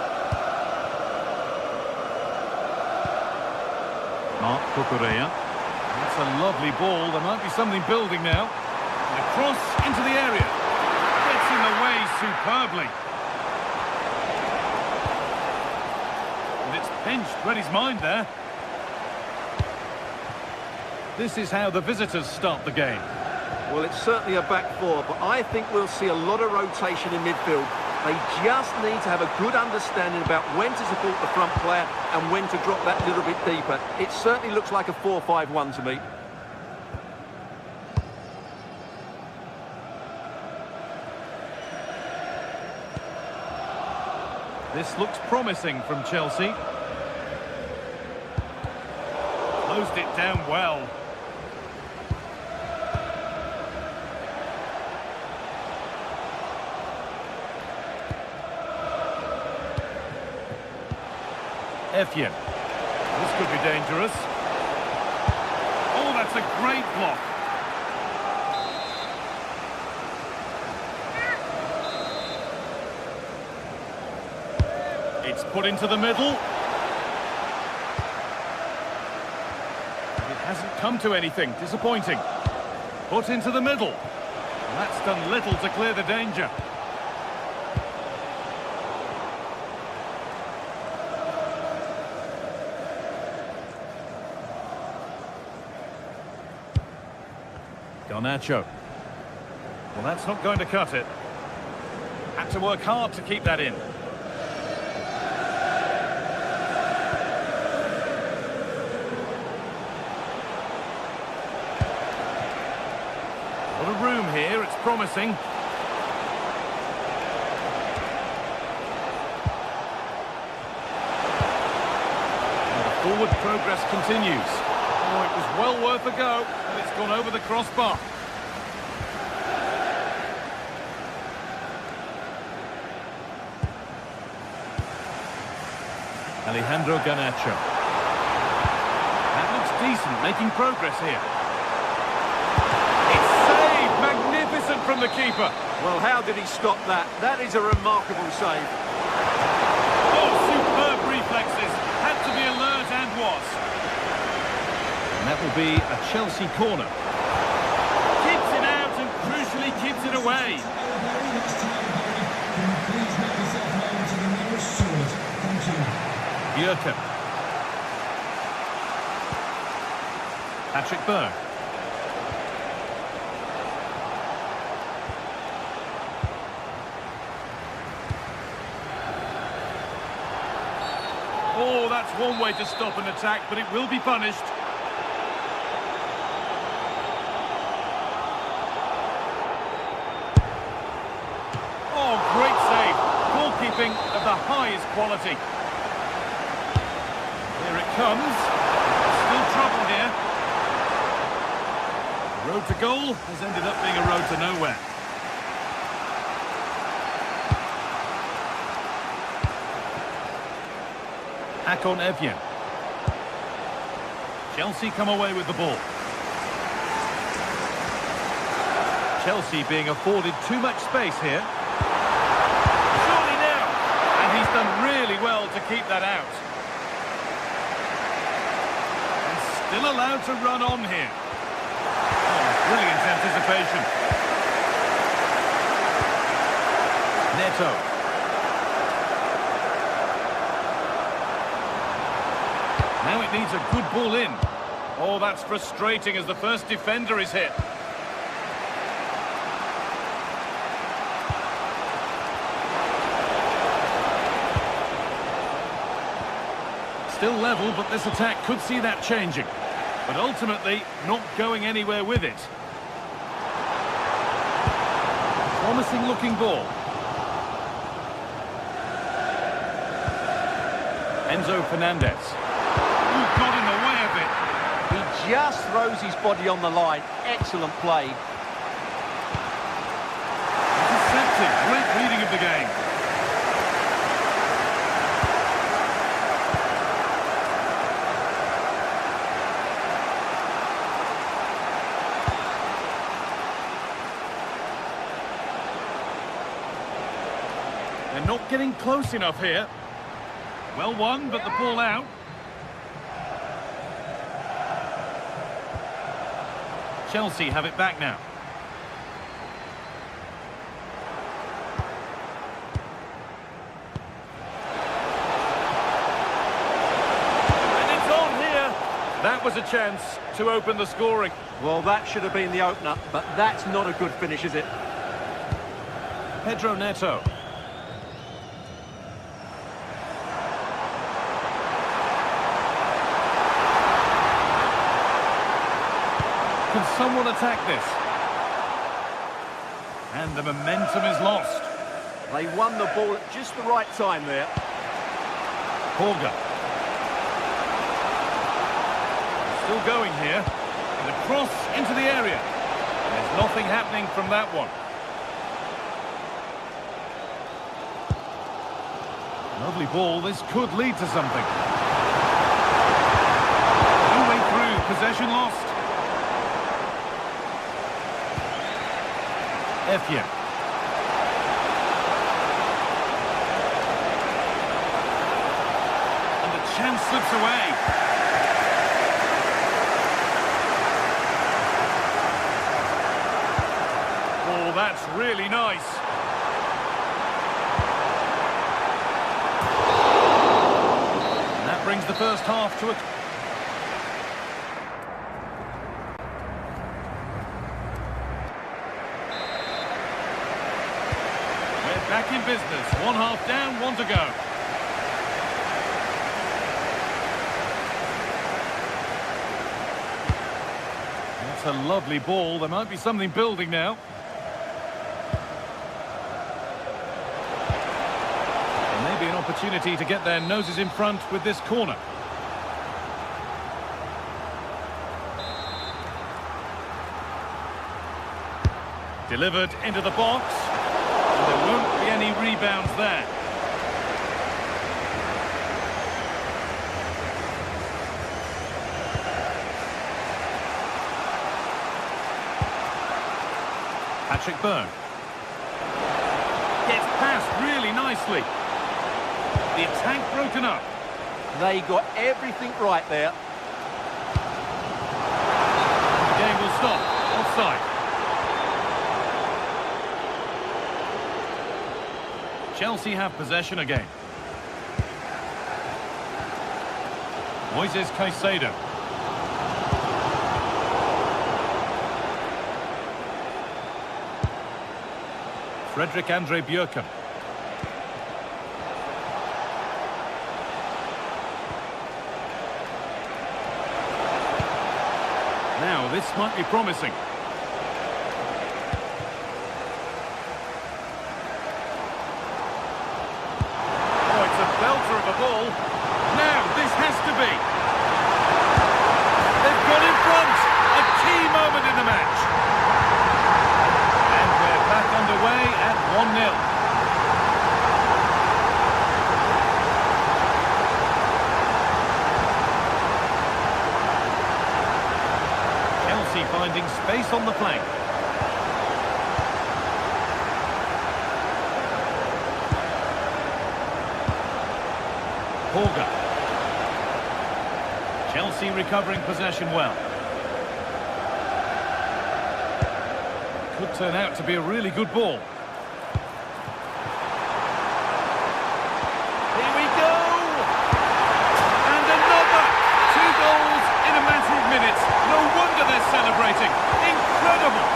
Mark Cucurella. That's a lovely ball. There might be something building now. And a cross into the area. Gets in the way superbly. And it's pinched, read his mind there. This is how the visitors start the game. Well, it's certainly a back four, but I think we'll see a lot of rotation in midfield. They just need to have a good understanding about when to support the front player and when to drop that little bit deeper. It certainly looks like a 4-5-1 to me. This looks promising from Chelsea. Closed it down well. Effian. This could be dangerous. Oh, that's a great block. It's put into the middle. It hasn't come to anything. Disappointing. Put into the middle. And that's done little to clear the danger. Garnacho. Well, that's not going to cut it. Had to work hard to keep that in. What a room here, it's promising. And the forward progress continues. Oh, it was well worth a go, but it's gone over the crossbar. Alejandro Garnacho. That looks decent, making progress here. It's saved! Magnificent from the keeper. Well, how did he stop that? That is a remarkable save. Oh, superb reflexes. Had to be alert and was. And that will be a Chelsea corner. Keeps it out and crucially keeps it away. Jurgen. Patrick Berg. Oh, that's one way to stop an attack, but it will be punished. Oh, great save. Goalkeeping of the highest quality. Here it comes. Still trouble here. The road to goal has ended up being a road to nowhere. Hakon Effian. Chelsea come away with the ball. Chelsea being afforded too much space here. Surely now! And he's done really well to keep that out. Still allowed to run on here. Oh, brilliant anticipation. Neto. Now it needs a good ball in. Oh, that's frustrating as the first defender is hit. Still level, but this attack could see that changing. But ultimately, not going anywhere with it. Promising looking ball. Enzo Fernandez. Ooh, got in the way of it. He just throws his body on the line. Excellent play. Intercepted. Great reading of the game. They're not getting close enough here. Well won, but the ball out. Chelsea have it back now. And it's on here. That was a chance to open the scoring. Well, that should have been the opener, but that's not a good finish, is it? Pedro Neto. Can someone attack this? And the momentum is lost. They won the ball at just the right time there. Holger. Still going here. And a cross into the area. There's nothing happening from that one. Lovely ball. This could lead to something. No way through. Possession lost. Effian. And the chance slips away. Oh, that's really nice. And that brings the first half to a... Back in business. One half down, one to go. That's a lovely ball. There might be something building now. And maybe an opportunity to get their noses in front with this corner. Delivered into the box. There won't be any rebounds there. Patrick Byrne. Gets past really nicely. The attack broken up. They got everything right there. The game will stop. Offside. Chelsea have possession again. Moises Caicedo. Frederick Andre Björken. Now, this might be promising. Belter of a ball. Now, this has to be. They've got in front. A key moment in the match. And we're back underway at 1-0. Chelsea finding space on the flank. Holger. Chelsea recovering possession well. Could turn out to be a really good ball. Here we go! And another! 2 goals in a matter of minutes. No wonder they're celebrating. Incredible!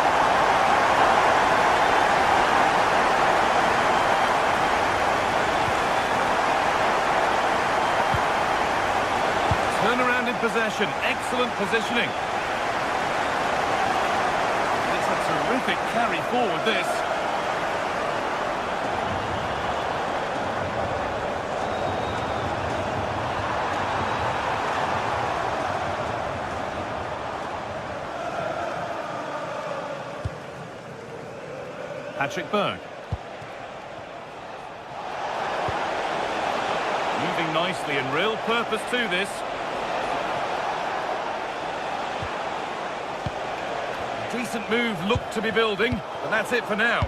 Turnaround in possession, excellent positioning. It's a terrific carry forward, this. Patrick Berg. Moving nicely and real purpose to this. Decent move looked to be building, but that's it for now.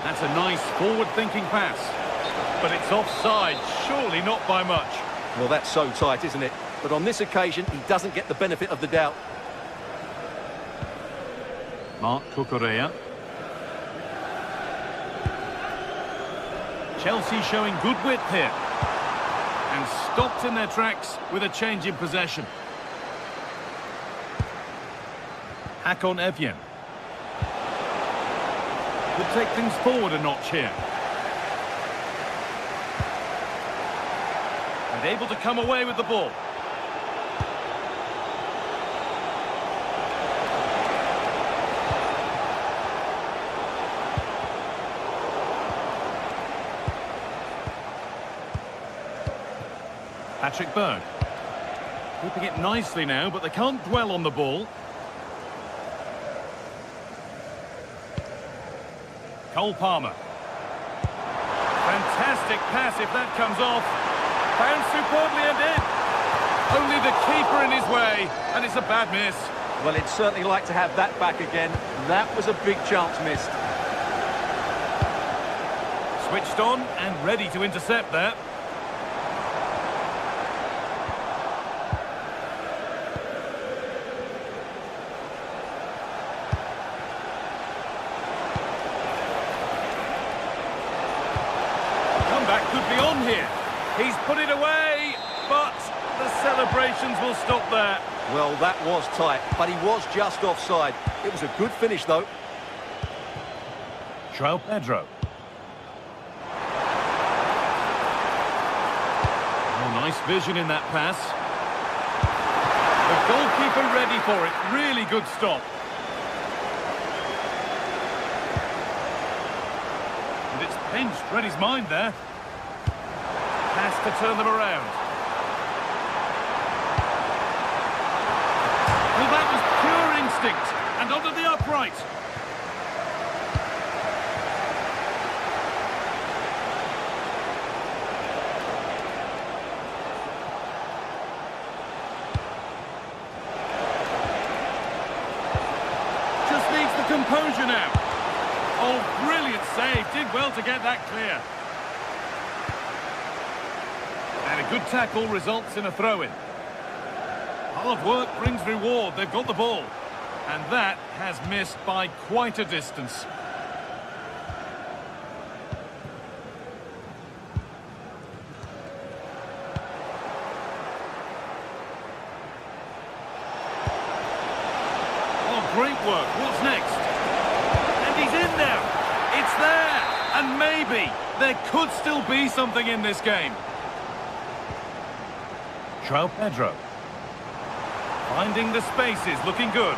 That's a nice forward-thinking pass. But it's offside, surely not by much. Well, that's so tight, isn't it? But on this occasion, he doesn't get the benefit of the doubt. Marc Cucurella. Chelsea showing good width here. And stopped in their tracks with a change in possession. Hakon Evjen. Could take things forward a notch here. And able to come away with the ball. Patrick Berg. Keeping it nicely now, but they can't dwell on the ball. Cole Palmer. Fantastic pass if that comes off. Found superbly and in. Only the keeper in his way, and it's a bad miss. Well, he'd certainly like to have that back again. That was a big chance missed. Switched on and ready to intercept there. Comeback could be on here. He's put it away, but the celebrations will stop there. Well, that was tight, but he was just offside. It was a good finish, though. João Pedro. Oh, nice vision in that pass. The goalkeeper ready for it. Really good stop. And it's pinched. Ready's mind there. Has to turn them around. Well, that was pure instinct. And onto the upright. Just needs the composure now. Oh, brilliant save. Did well to get that clear. And a good tackle results in a throw-in. Hard work brings reward. They've got the ball. And that has missed by quite a distance. Oh, great work. What's next? And he's in now. It's there. And maybe there could still be something in this game. João Pedro. Finding the spaces, looking good.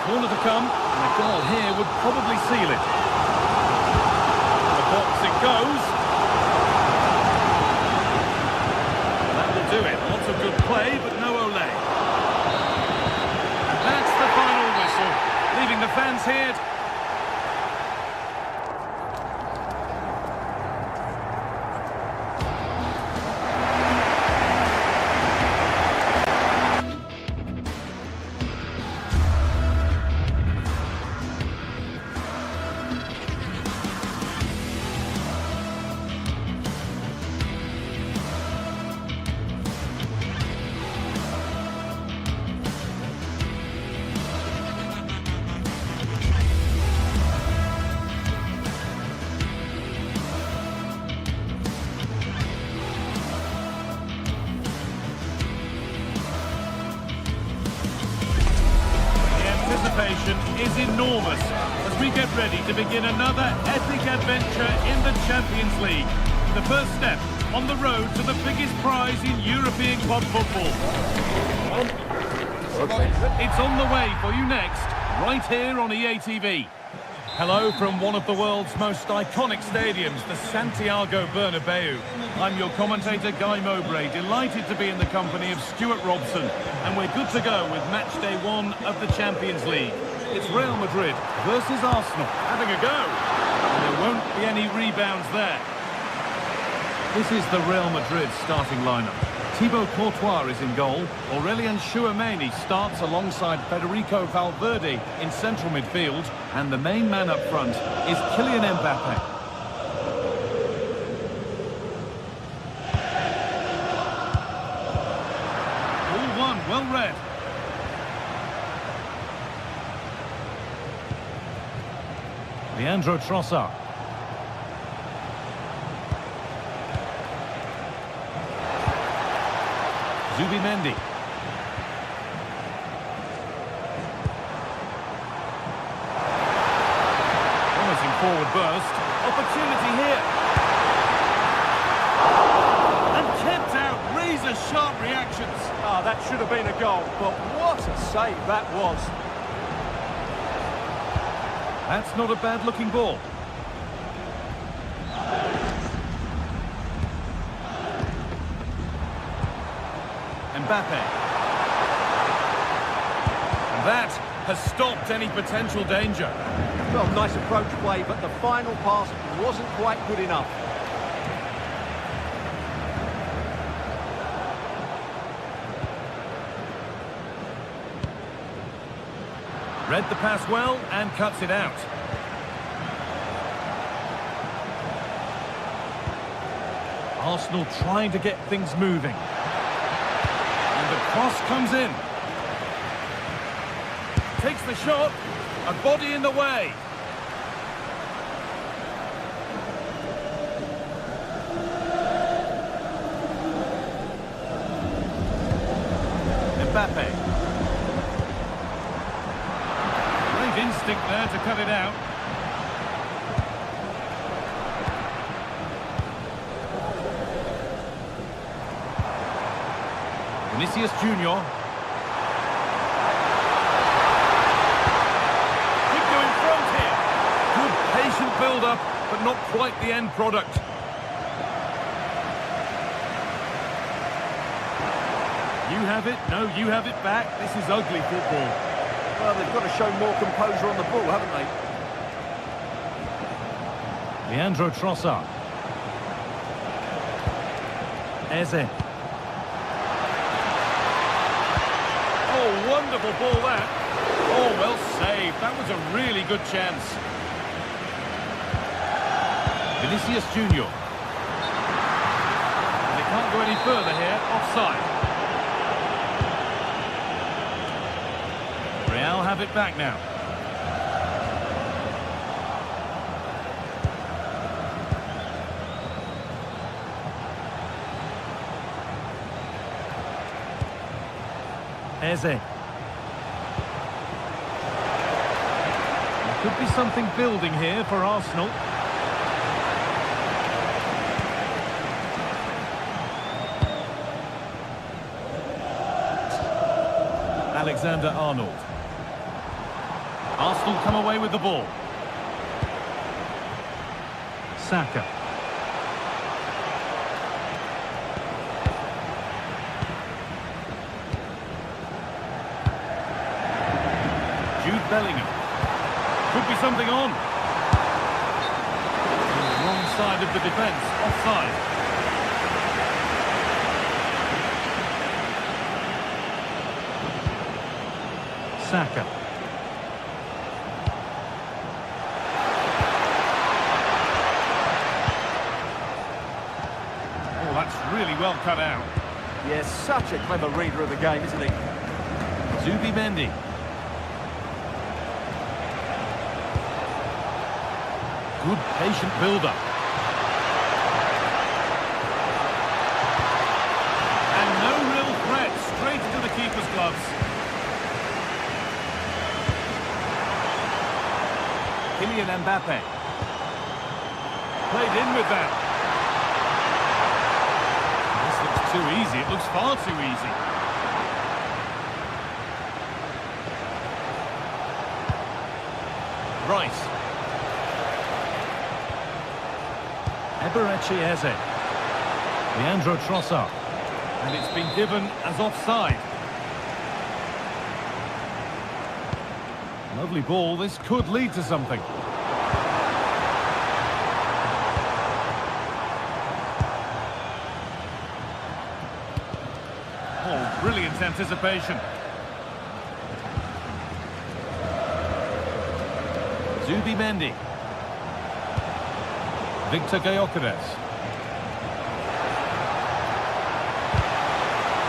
Corner to come, and a goal here would probably seal it. The box it goes. That will do it. Lots of good play, but no Olé. And that's the final whistle, leaving the fans here. Is enormous as we get ready to begin another epic adventure in the Champions League. The first step on the road to the biggest prize in European club football. It's on the way for you next, right here on EA TV. Hello from one of the world's most iconic stadiums, the Santiago Bernabeu. I'm your commentator, Guy Mowbray, delighted to be in the company of Stuart Robson. And we're good to go with match day 1 of the Champions League. It's Real Madrid versus Arsenal, having a go. And there won't be any rebounds there. This is the Real Madrid starting lineup. Thibaut Courtois is in goal. Aurelien Tchouameni starts alongside Federico Valverde in central midfield. And the main man up front is Kylian Mbappe. Ball one, well read. Leandro Trossard. Zubimendi. Promising forward burst. Opportunity here. And kept out. Razor-sharp reactions. Ah, that should have been a goal, but what a save that was. That's not a bad-looking ball. Mbappe. And that has stopped any potential danger. Well, nice approach play, but the final pass wasn't quite good enough. Read the pass well and cuts it out. Arsenal trying to get things moving. And the cross comes in. Takes the shot. A body in the way. Mbappe. Great instinct there to cut it out. Vinicius Junior. Could go in front here. Good patient build-up, but not quite the end product. You have it, no, you have it back. This is ugly football. Well, they've got to show more composure on the ball, haven't they? Leandro Trossard. Eze. Oh, wonderful ball that. Oh, well saved. That was a really good chance. Vinicius Junior. They can't go any further here. Offside. Real have it back now. Eze. There could be something building here for Arsenal. Alexander-Arnold. Arsenal come away with the ball. Saka. Jude Bellingham. Could be something on. Wrong side of the defence. Offside. Saka. Oh, that's really well cut out. Yes, such a clever reader of the game, isn't he? Zubimendi. Good patient build-up. And no real threat, straight into the keeper's gloves. Kylian Mbappe. Played in with that. This looks too easy. It looks far too easy. Rice. Eze. Leandro Trossard. And it's been given as offside. Lovely ball, this could lead to something. Oh, brilliant anticipation. Zubimendi. Victor Gyökeres.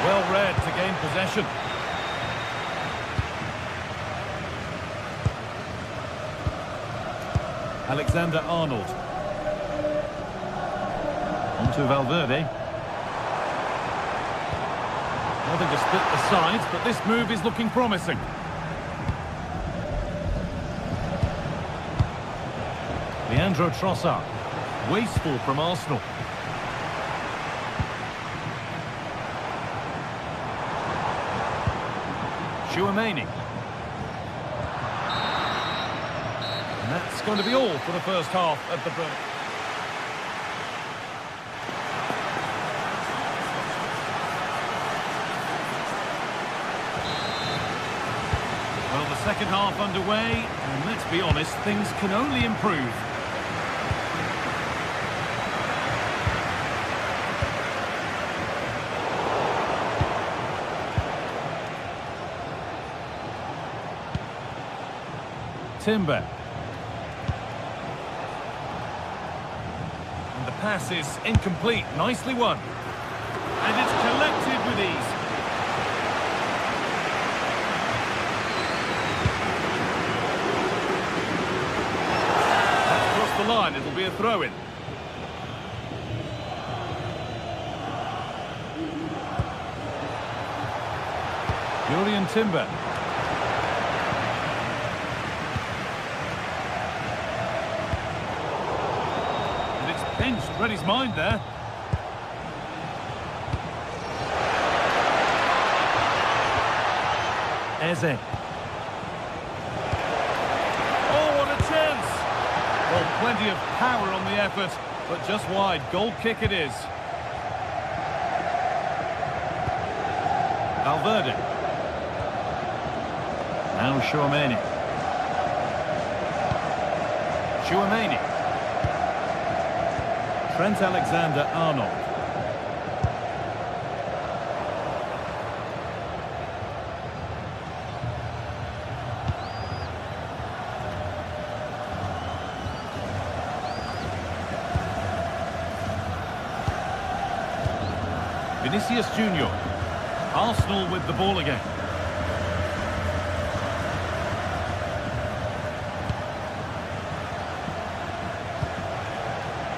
Well read to gain possession. Alexander-Arnold. On to Valverde. Nothing to split the sides, but this move is looking promising. Leandro Trossard. Wasteful from Arsenal. Chouameni. And that's going to be all for the first half of the break. Well, the second half underway, and let's be honest, things can only improve. Timber. And the pass is incomplete. Nicely won. And it's collected with ease. That's crossed the line. It'll be a throw-in. Julian Timber. Pinched, read his mind there. Eze. Oh, what a chance! Well, plenty of power on the effort, but just wide. Goal kick it is. Valverde. Now Chouameni. Chouameni. Trent Alexander-Arnold. Vinicius Junior. Arsenal with the ball again.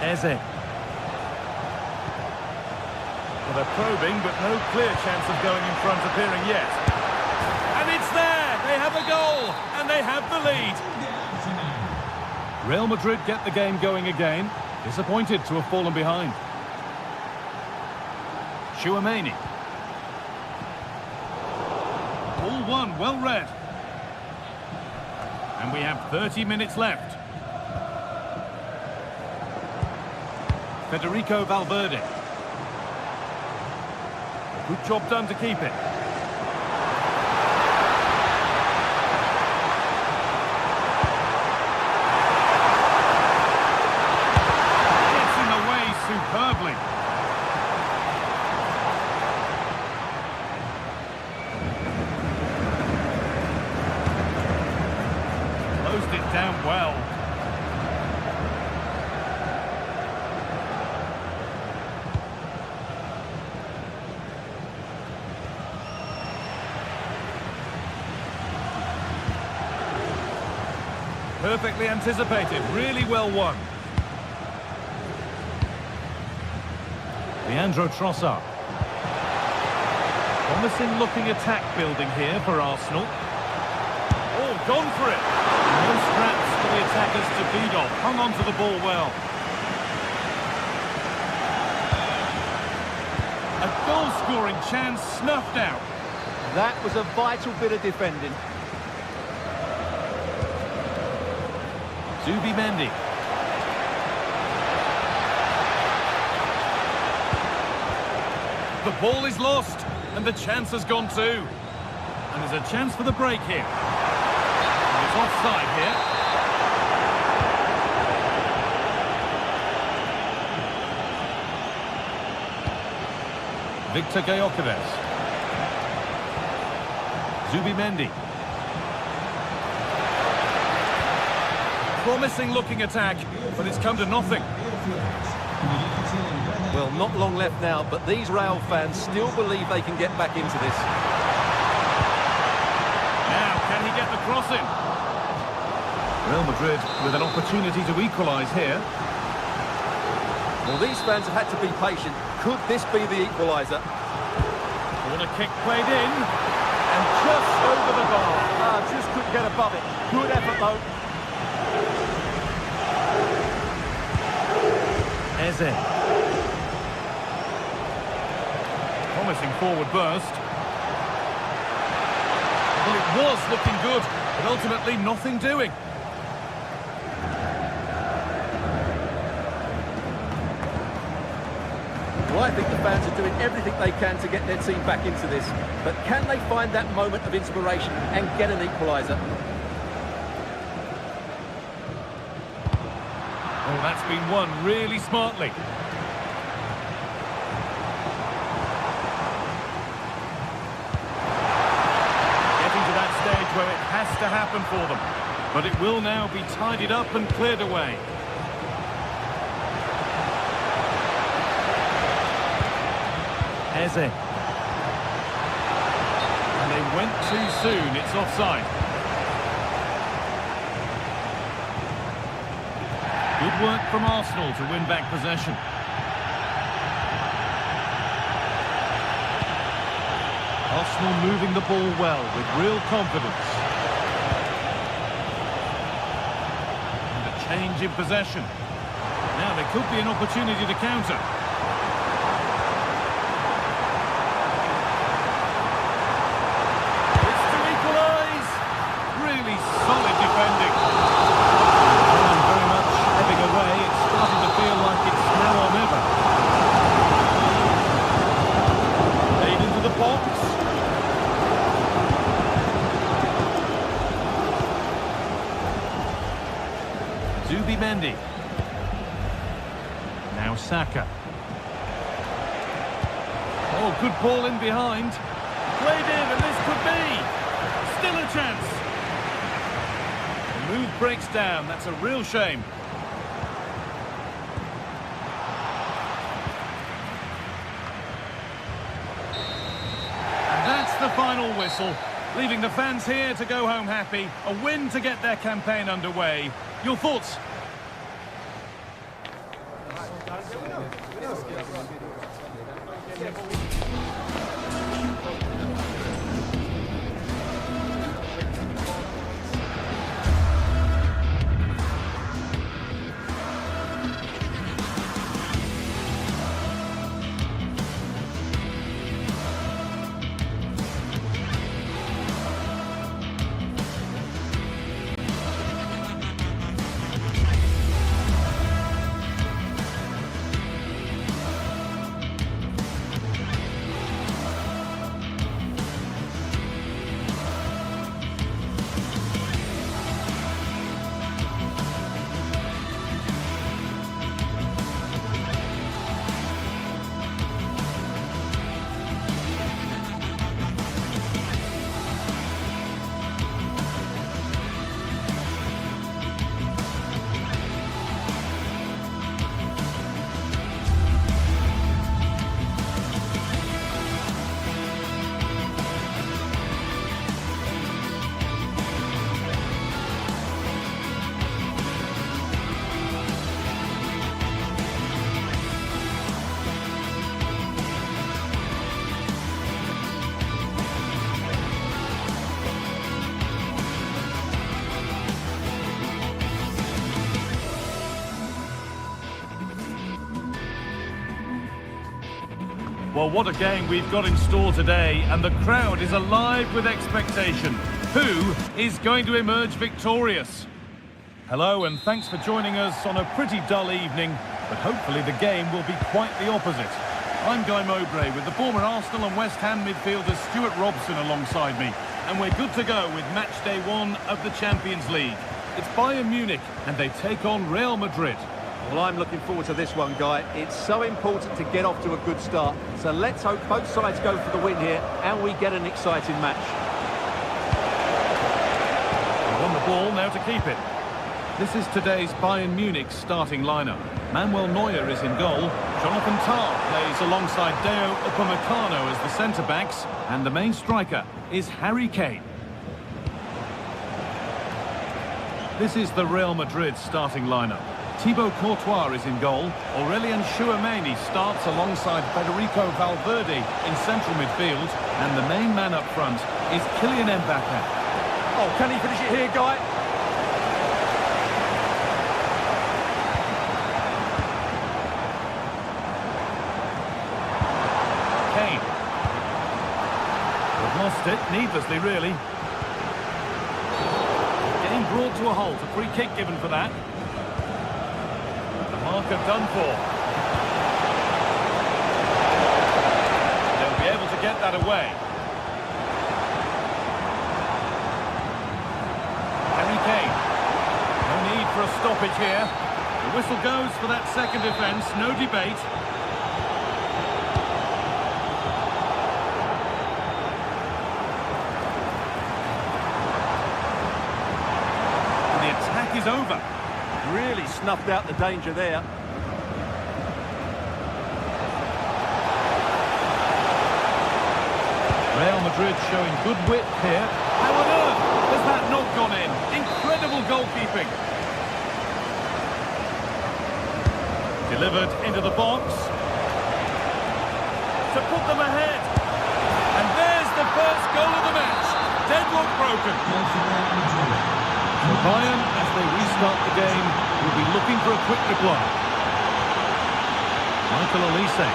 Eze. Well, they're probing, but no clear chance of going in front appearing yet. And it's there! They have a goal, and they have the lead. Real Madrid get the game going again. Disappointed to have fallen behind. Chouameni. All one, well read. And we have 30 minutes left. Federico Valverde. Good job done to keep it. Gets in the way superbly. Closed it down well. Perfectly anticipated, really well won. Leandro Trossard. Promising looking attack building here for Arsenal. Oh, gone for it. No scraps for the attackers to feed off. Hung on to the ball well. A goal-scoring chance snuffed out. That was a vital bit of defending. Zubimendi. The ball is lost, and the chance has gone too. And there's a chance for the break here. And it's offside here. Victor Gyökeres. Zubimendi. Promising looking attack, but it's come to nothing. Well, not long left now, but these Real fans still believe they can get back into this. Now, can he get the cross in? Real Madrid with an opportunity to equalise here. Well, these fans have had to be patient. Could this be the equaliser? Corner kick played in, and just over the bar. Just couldn't get above it. Good effort, though. Eze. Promising forward burst. Well, it was looking good, but ultimately nothing doing. Well, I think the fans are doing everything they can to get their team back into this. But can they find that moment of inspiration and get an equaliser? Oh, that's been won really smartly. Getting to that stage where it has to happen for them. But it will now be tidied up and cleared away. Eze. And they went too soon, it's offside. Good work from Arsenal to win back possession. Arsenal moving the ball well with real confidence. And a change in possession. Now there could be an opportunity to counter. Solid defending. And very much ebbing away. It's starting to feel like it's now or never. Played into the box. Zubimendi. Now Saka. Oh, good ball in behind. Played in, and this could be. Still a chance. Move breaks down, that's a real shame. And that's the final whistle, leaving the fans here to go home happy. A win to get their campaign underway. Your thoughts? Well, what a game we've got in store today, and the crowd is alive with expectation. Who is going to emerge victorious? Hello, and thanks for joining us on a pretty dull evening, but hopefully the game will be quite the opposite. I'm Guy Mowbray with the former Arsenal and West Ham midfielder Stuart Robson alongside me. And we're good to go with match day 1 of the Champions League. It's Bayern Munich and they take on Real Madrid. Well, I'm looking forward to this one, Guy. It's so important to get off to a good start. So let's hope both sides go for the win here and we get an exciting match. They've won the ball, now to keep it. This is today's Bayern Munich starting lineup. Manuel Neuer is in goal. Jonathan Tah plays alongside Deo Upamecano as the centre-backs. And the main striker is Harry Kane. This is the Real Madrid starting lineup. Thibaut Courtois is in goal. Aurelien Tchouameni starts alongside Federico Valverde in central midfield. And the main man up front is Kylian Mbappe. Oh, can he finish it here, Guy? Kane. They've lost it, needlessly really. Getting brought to a halt, a free kick given for that. The marker done for. They'll be able to get that away. Harry Kane. No need for a stoppage here. The whistle goes for that second defence, no debate. Is over. Really snuffed out the danger there. Real Madrid showing good wit here. How on earth has that not gone in? Incredible goalkeeping. Delivered into the box. To put them ahead. And there's the first goal of the match. Deadlock broken. So Bayern, as they restart the game, will be looking for a quick reply. Michael Olise.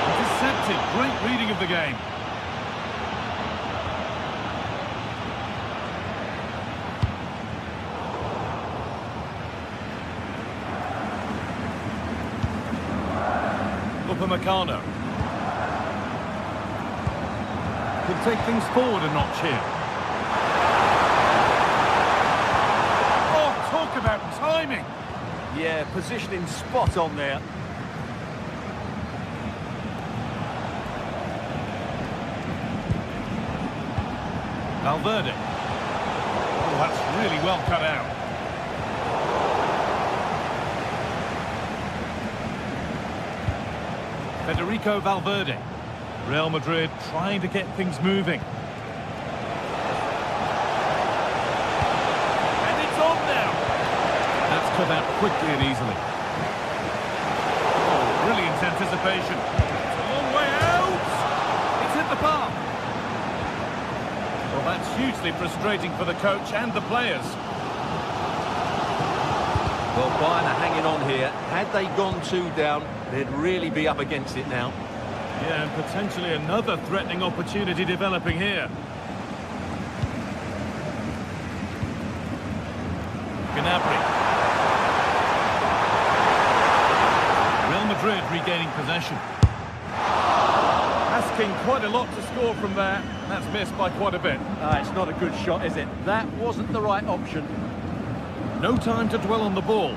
Intercepted, great reading of the game. Upamecano. Could take things forward a notch here. Talk about timing. Yeah, positioning spot on there. Valverde. Oh, that's really well cut out. Federico Valverde. Real Madrid trying to get things moving. Cut out quickly and easily. Oh, brilliant anticipation. It's a long way out. It's hit the bar. Well, that's hugely frustrating for the coach and the players. Well, Bayern are hanging on here. Had they gone 2 down, they'd really be up against it now. Yeah, and potentially another threatening opportunity developing here. Gnabry. Madrid regaining possession. Asking quite a lot to score from there. That's missed by quite a bit. It's not a good shot, is it? That wasn't the right option. No time to dwell on the ball.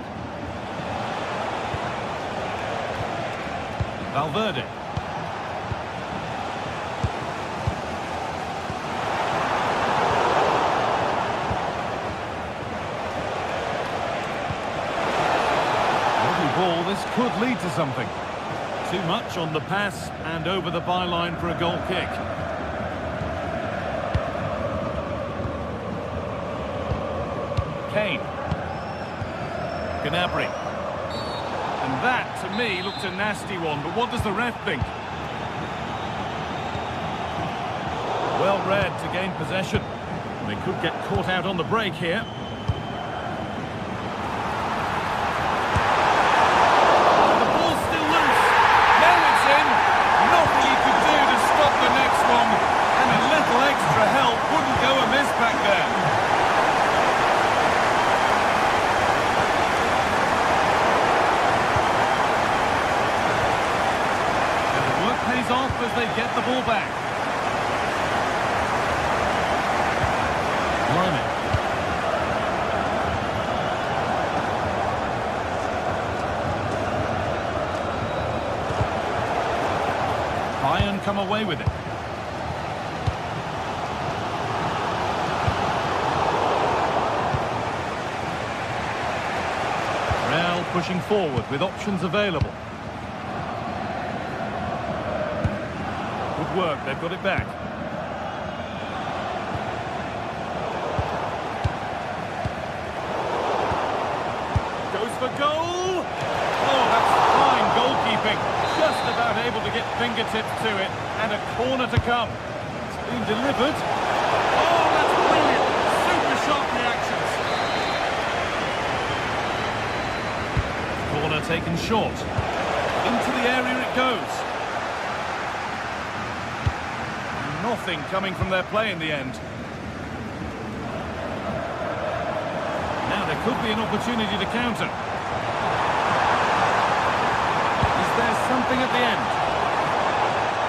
Valverde. Ball, this could lead to something. Too much on the pass and over the byline for a goal kick. Kane. Gnabry. And that, to me, looked a nasty one, but what does the ref think? Well read to gain possession. They could get caught out on the break here. come away with it. Real pushing forward with options available. Good work, they've got it back. Goes for goal! Oh, that's fine goalkeeping. Just about able to get fingertips to it, and a corner to come. It's been delivered. Oh, that's brilliant! Super sharp reactions. Corner taken short. Into the area it goes. Nothing coming from their play in the end. Now there could be an opportunity to counter. Is there something at the end?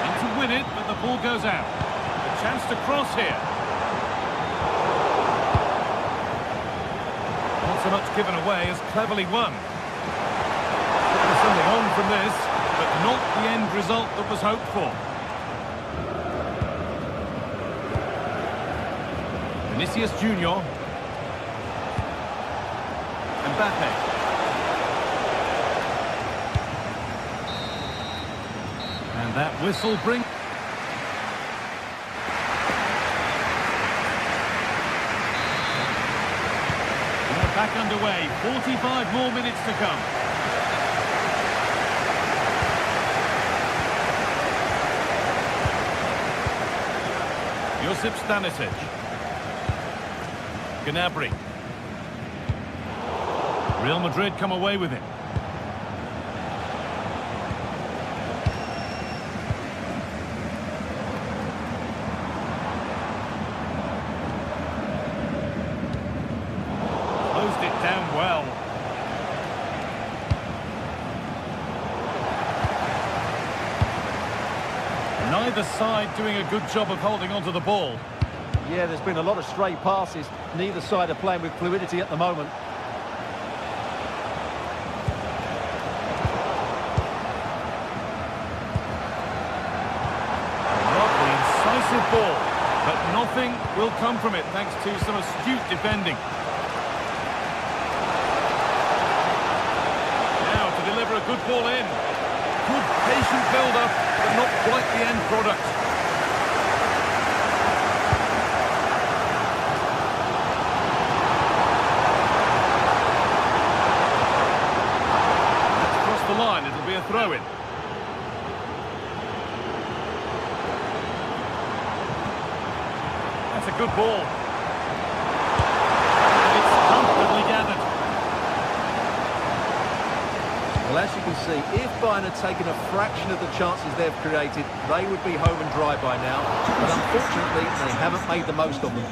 In to win it, but the ball goes out. A chance to cross here. Not so much given away as cleverly won. Could be something on from this, but not the end result that was hoped for. Vinicius Junior. Mbappe. And that whistle brings... We're back underway. 45 more minutes to come. Josip Stanisic. Gnabry. Real Madrid come away with it. Closed it down well. Neither side doing a good job of holding onto the ball. Yeah, there's been a lot of stray passes. Neither side are playing with fluidity at the moment. Lovely, incisive ball, but nothing will come from it thanks to some astute defending. Now to deliver a good ball in. Good patient build-up, but not quite the end product. The line, it'll be a throw-in. That's a good ball. And it's comfortably gathered. Well, as you can see, if Bayern had taken a fraction of the chances they've created, they would be home and dry by now. But unfortunately, they haven't made the most of them.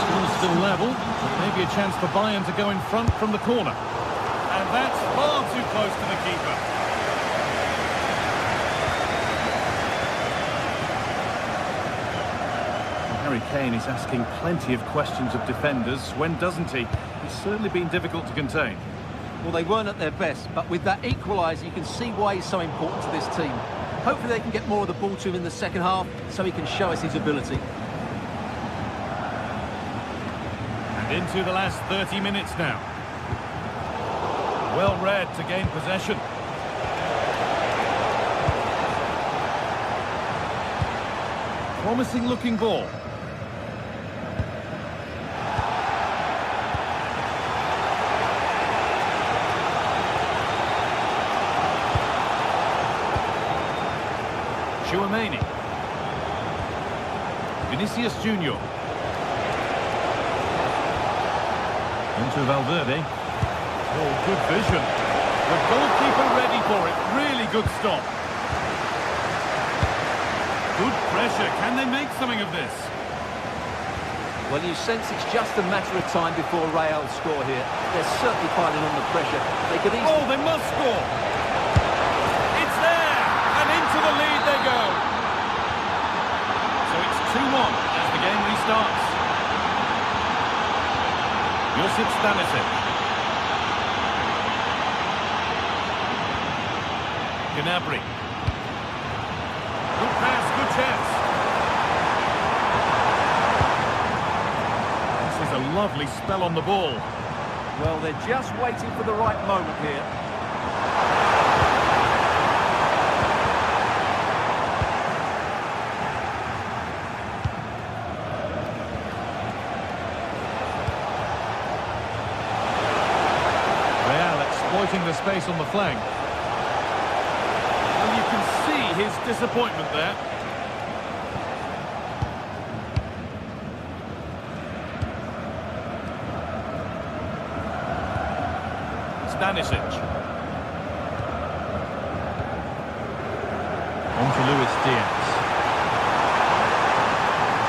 Score's still level, but maybe a chance for Bayern to go in front from the corner. And that's far too close to the keeper. Harry Kane is asking plenty of questions of defenders. When doesn't he? He's certainly been difficult to contain. Well, they weren't at their best, but with that equaliser, you can see why he's so important to this team. Hopefully they can get more of the ball to him in the second half, so he can show us his ability. And into the last 30 minutes now. Well read to gain possession. Promising looking ball. Chouameni. Vinicius Junior. Into Valverde. Oh, good vision. The goalkeeper ready for it. Really good stop. Good pressure. Can they make something of this? Well, you sense it's just a matter of time before Real score here. They're certainly piling on the pressure. They could easily... Oh, they must score. It's there. And into the lead they go. So it's 2-1 as the game restarts. Josip Stanisic. Gnabry. lovely spell on the ball. Well, they're just waiting for the right moment here. Real exploiting the space on the flank. Well, you can see his disappointment there. Stanisic. On to Luis Diaz.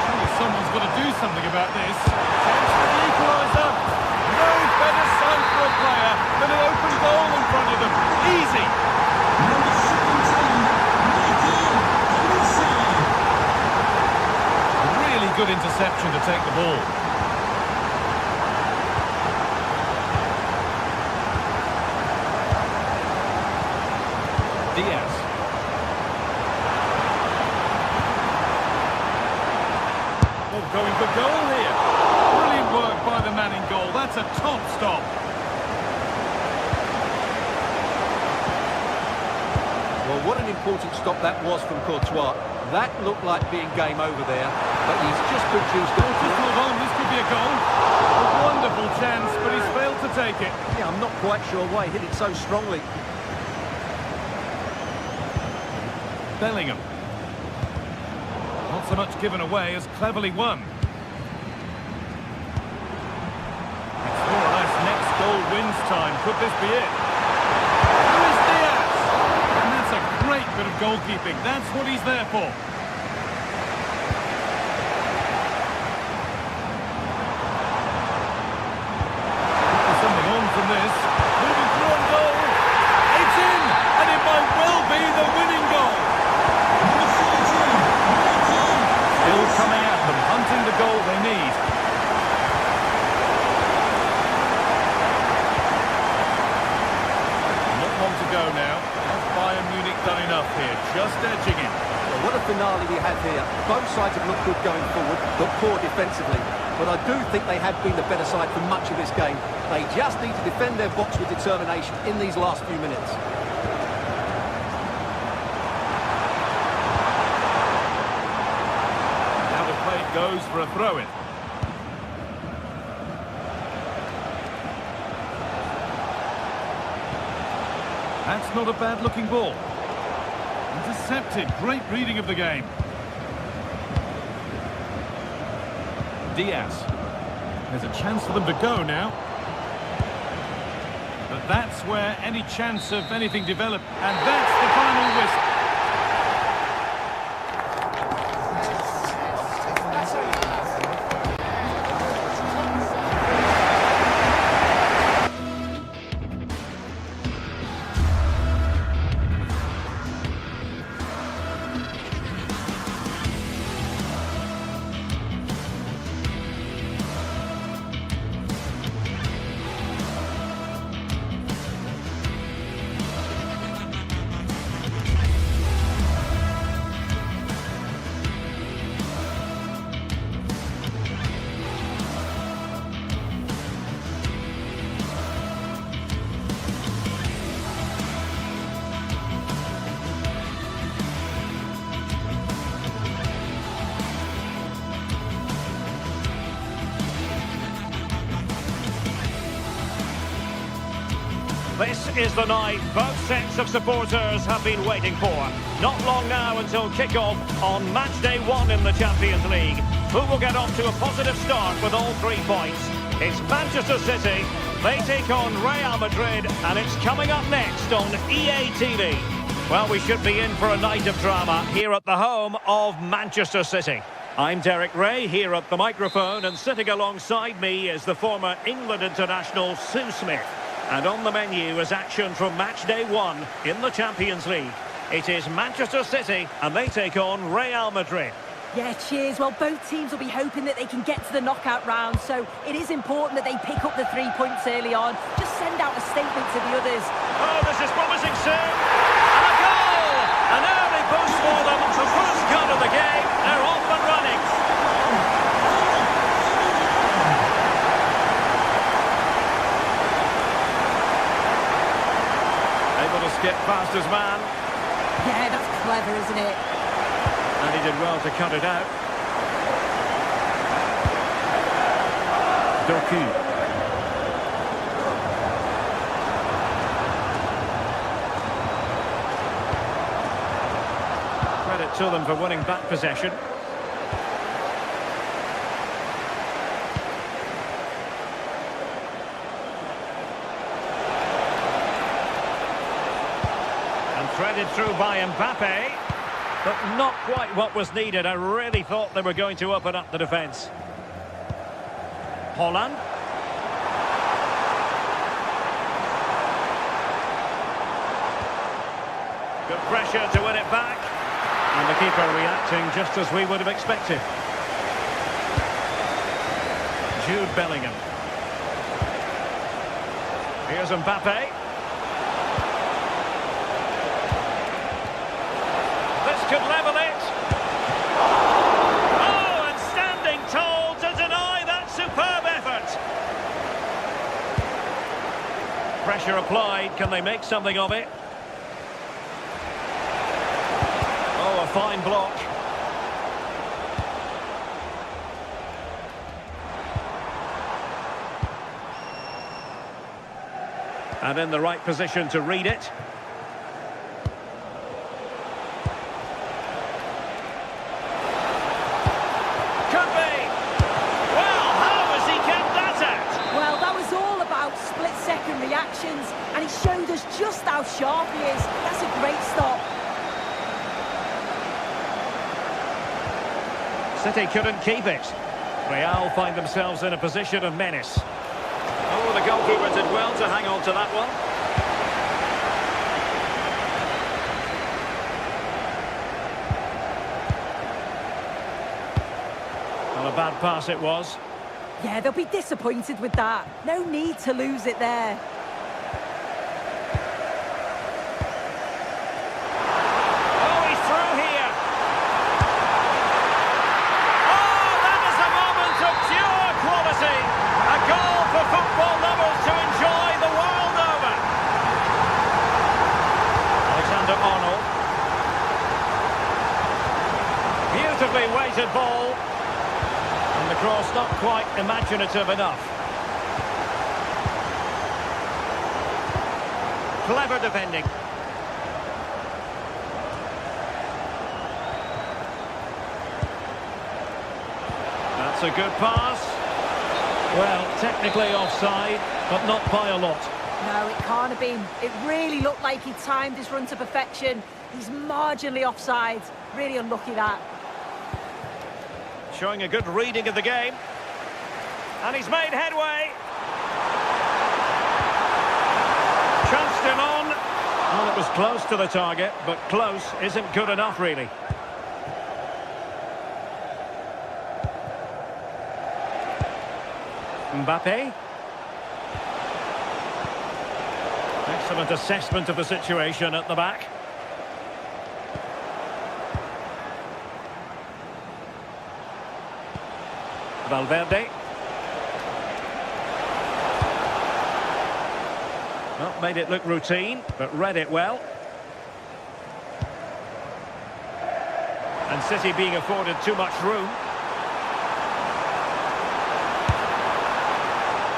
Surely someone's got to do something about this. Chance for the equaliser. No better sign for a player than an open goal in front of them. Easy. Number 17, Really good interception to take the ball. Diaz. Oh, going for goal here. Brilliant work by the man in goal. That's a top stop. Well, what an important stop that was from Courtois. That looked like being game over there, but he's just produced it. Just hold on, this could be a goal. A wonderful chance, but he's failed to take it. Yeah, I'm not quite sure why he hit it so strongly. Bellingham. Not so much given away as cleverly won. It's more or less next goal wins time. Could this be it? Luis Diaz! And that's a great bit of goalkeeping. That's what he's there for. There's something on from this. Moving through on goal. It's in! And it might well be the winning goal. Still coming at them, hunting the goal they need. Not long to go now. Has Bayern Munich done enough here? Just edging it. Well, what a finale we have here. Both sides have looked good going forward, but poor defensively. But I do think they have been the better side for much of this game. They just need to defend their box with determination in these last few minutes. Goes for a throw-in. That's not a bad-looking ball. Intercepted. Great reading of the game. Diaz. There's a chance for them to go now. But that's where any chance of anything developed. And that's the final whistle. This is the night both sets of supporters have been waiting for. Not long now until kick-off on match day 1 in the Champions League. Who will get off to a positive start with all 3 points? It's Manchester City. They take on Real Madrid, and it's coming up next on EA TV. Well, we should be in for a night of drama here at the home of Manchester City. I'm Derek Ray here at the microphone, and sitting alongside me is the former England international Sue Smith. And on the menu is action from match day 1 in the Champions League. It is Manchester City and they take on Real Madrid. Yeah, cheers. Well, both teams will be hoping that they can get to the knockout round, so it is important that they pick up the 3 points early on. Just send out a statement to the others. Oh, this is promising soon. And a goal! An early boost for them. The first goal of the game. They're off and running. past his man. Yeah, that's clever, isn't it? And he did well to cut it out. Doku. Credit to them for winning back possession. Threaded through by Mbappe, but not quite what was needed. I really thought they were going to open up the defence. Holland. Good pressure to win it back. And the keeper reacting just as we would have expected. Jude Bellingham. Here's Mbappe. Could level it. Oh, and standing tall to deny that superb effort. Pressure applied. Can they make something of it? Oh, a fine block. And in the right position to read it. Split-second reactions, and he showed us just how sharp he is. That's a great stop. City couldn't keep it. Real find themselves in a position of menace. Oh, the goalkeeper did well to hang on to that one. Well, a bad pass it was. Yeah, they'll be disappointed with that. No need to lose it there. Oh, he's through here. Oh, that is a moment of pure quality. A goal for football lovers to enjoy the world over. Alexander-Arnold. Beautifully weighted ball. The cross not quite imaginative enough. Clever defending. That's a good pass. Well, technically offside, but not by a lot. No, it can't have been. It really looked like he timed his run to perfection. He's marginally offside. Really unlucky that. Showing a good reading of the game. And he's made headway. Chanced him on. Well, it was close to the target, but close isn't good enough, really. Mbappe. Excellent assessment of the situation at the back. Valverde. Well, made it look routine, but read it well. And City being afforded too much room.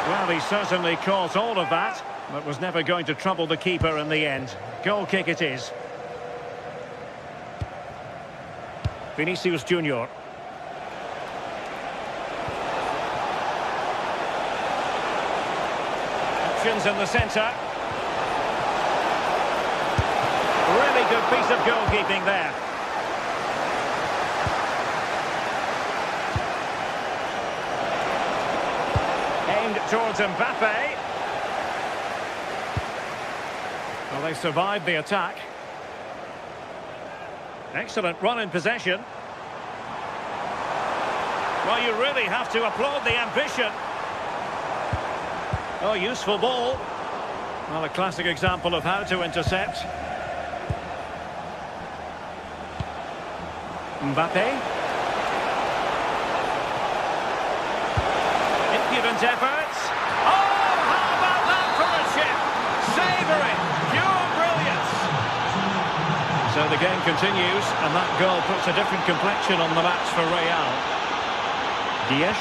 Well, he certainly caught all of that, but was never going to trouble the keeper in the end. Goal kick it is. Vinicius Junior. Options in the centre. Really good piece of goalkeeping there. Aimed towards Mbappe. Well, they survived the attack. Excellent run in possession. Well, you really have to applaud the ambition. Oh, useful ball. Well, a classic example of how to intercept. Mbappe. Impudent efforts. Oh, how about that for a chip? Savouring, pure brilliance. the game continues, and that goal puts a different complexion on the match for Real. Diaz.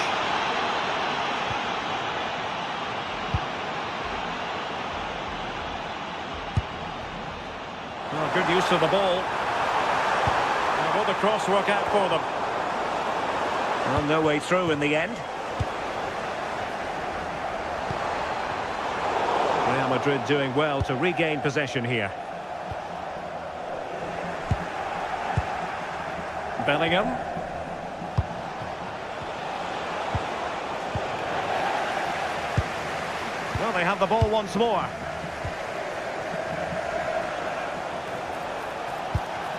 Oh, good use of the ball. And will the cross work out for them? Well, no way through in the end. Real Madrid doing well to regain possession here. Bellingham. Well, they have the ball once more.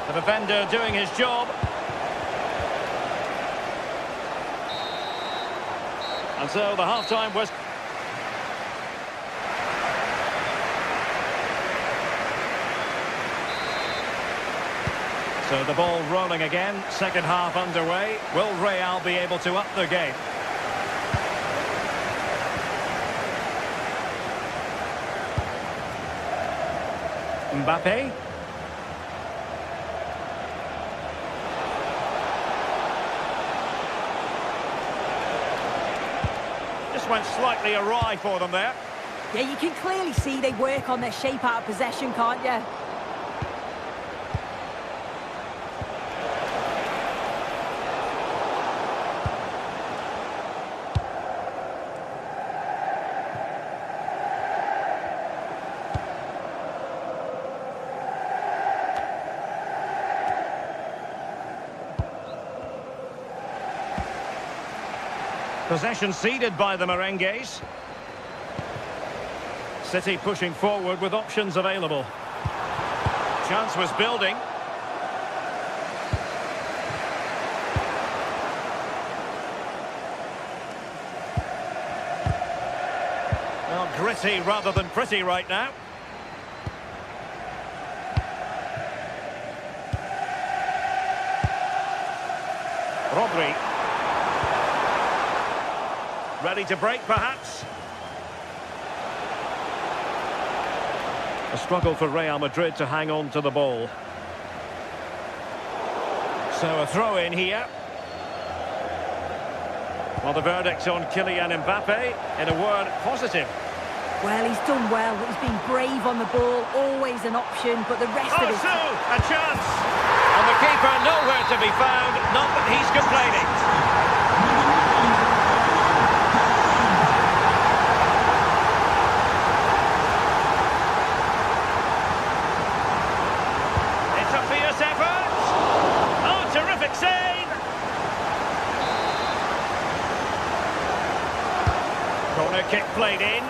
The defender doing his job. And so the half-time was... So the ball rolling again, second half underway. Will Real be able to up the game? Mbappe. Just went slightly awry for them there. Yeah, you can clearly see they work on their shape out of possession, can't you? Possession ceded by the Merengues. City pushing forward with options available. Chance was building. Well, gritty rather than pretty right now. Rodri. Ready to break, perhaps. A struggle for Real Madrid to hang on to the ball. So a throw in here. Well, the verdict's on Kylian Mbappe. In a word, positive. Well, he's done well. He's been brave on the ball, always an option, but the rest of it... A chance! And the keeper nowhere to be found, not that he's complaining. Corner kick played in.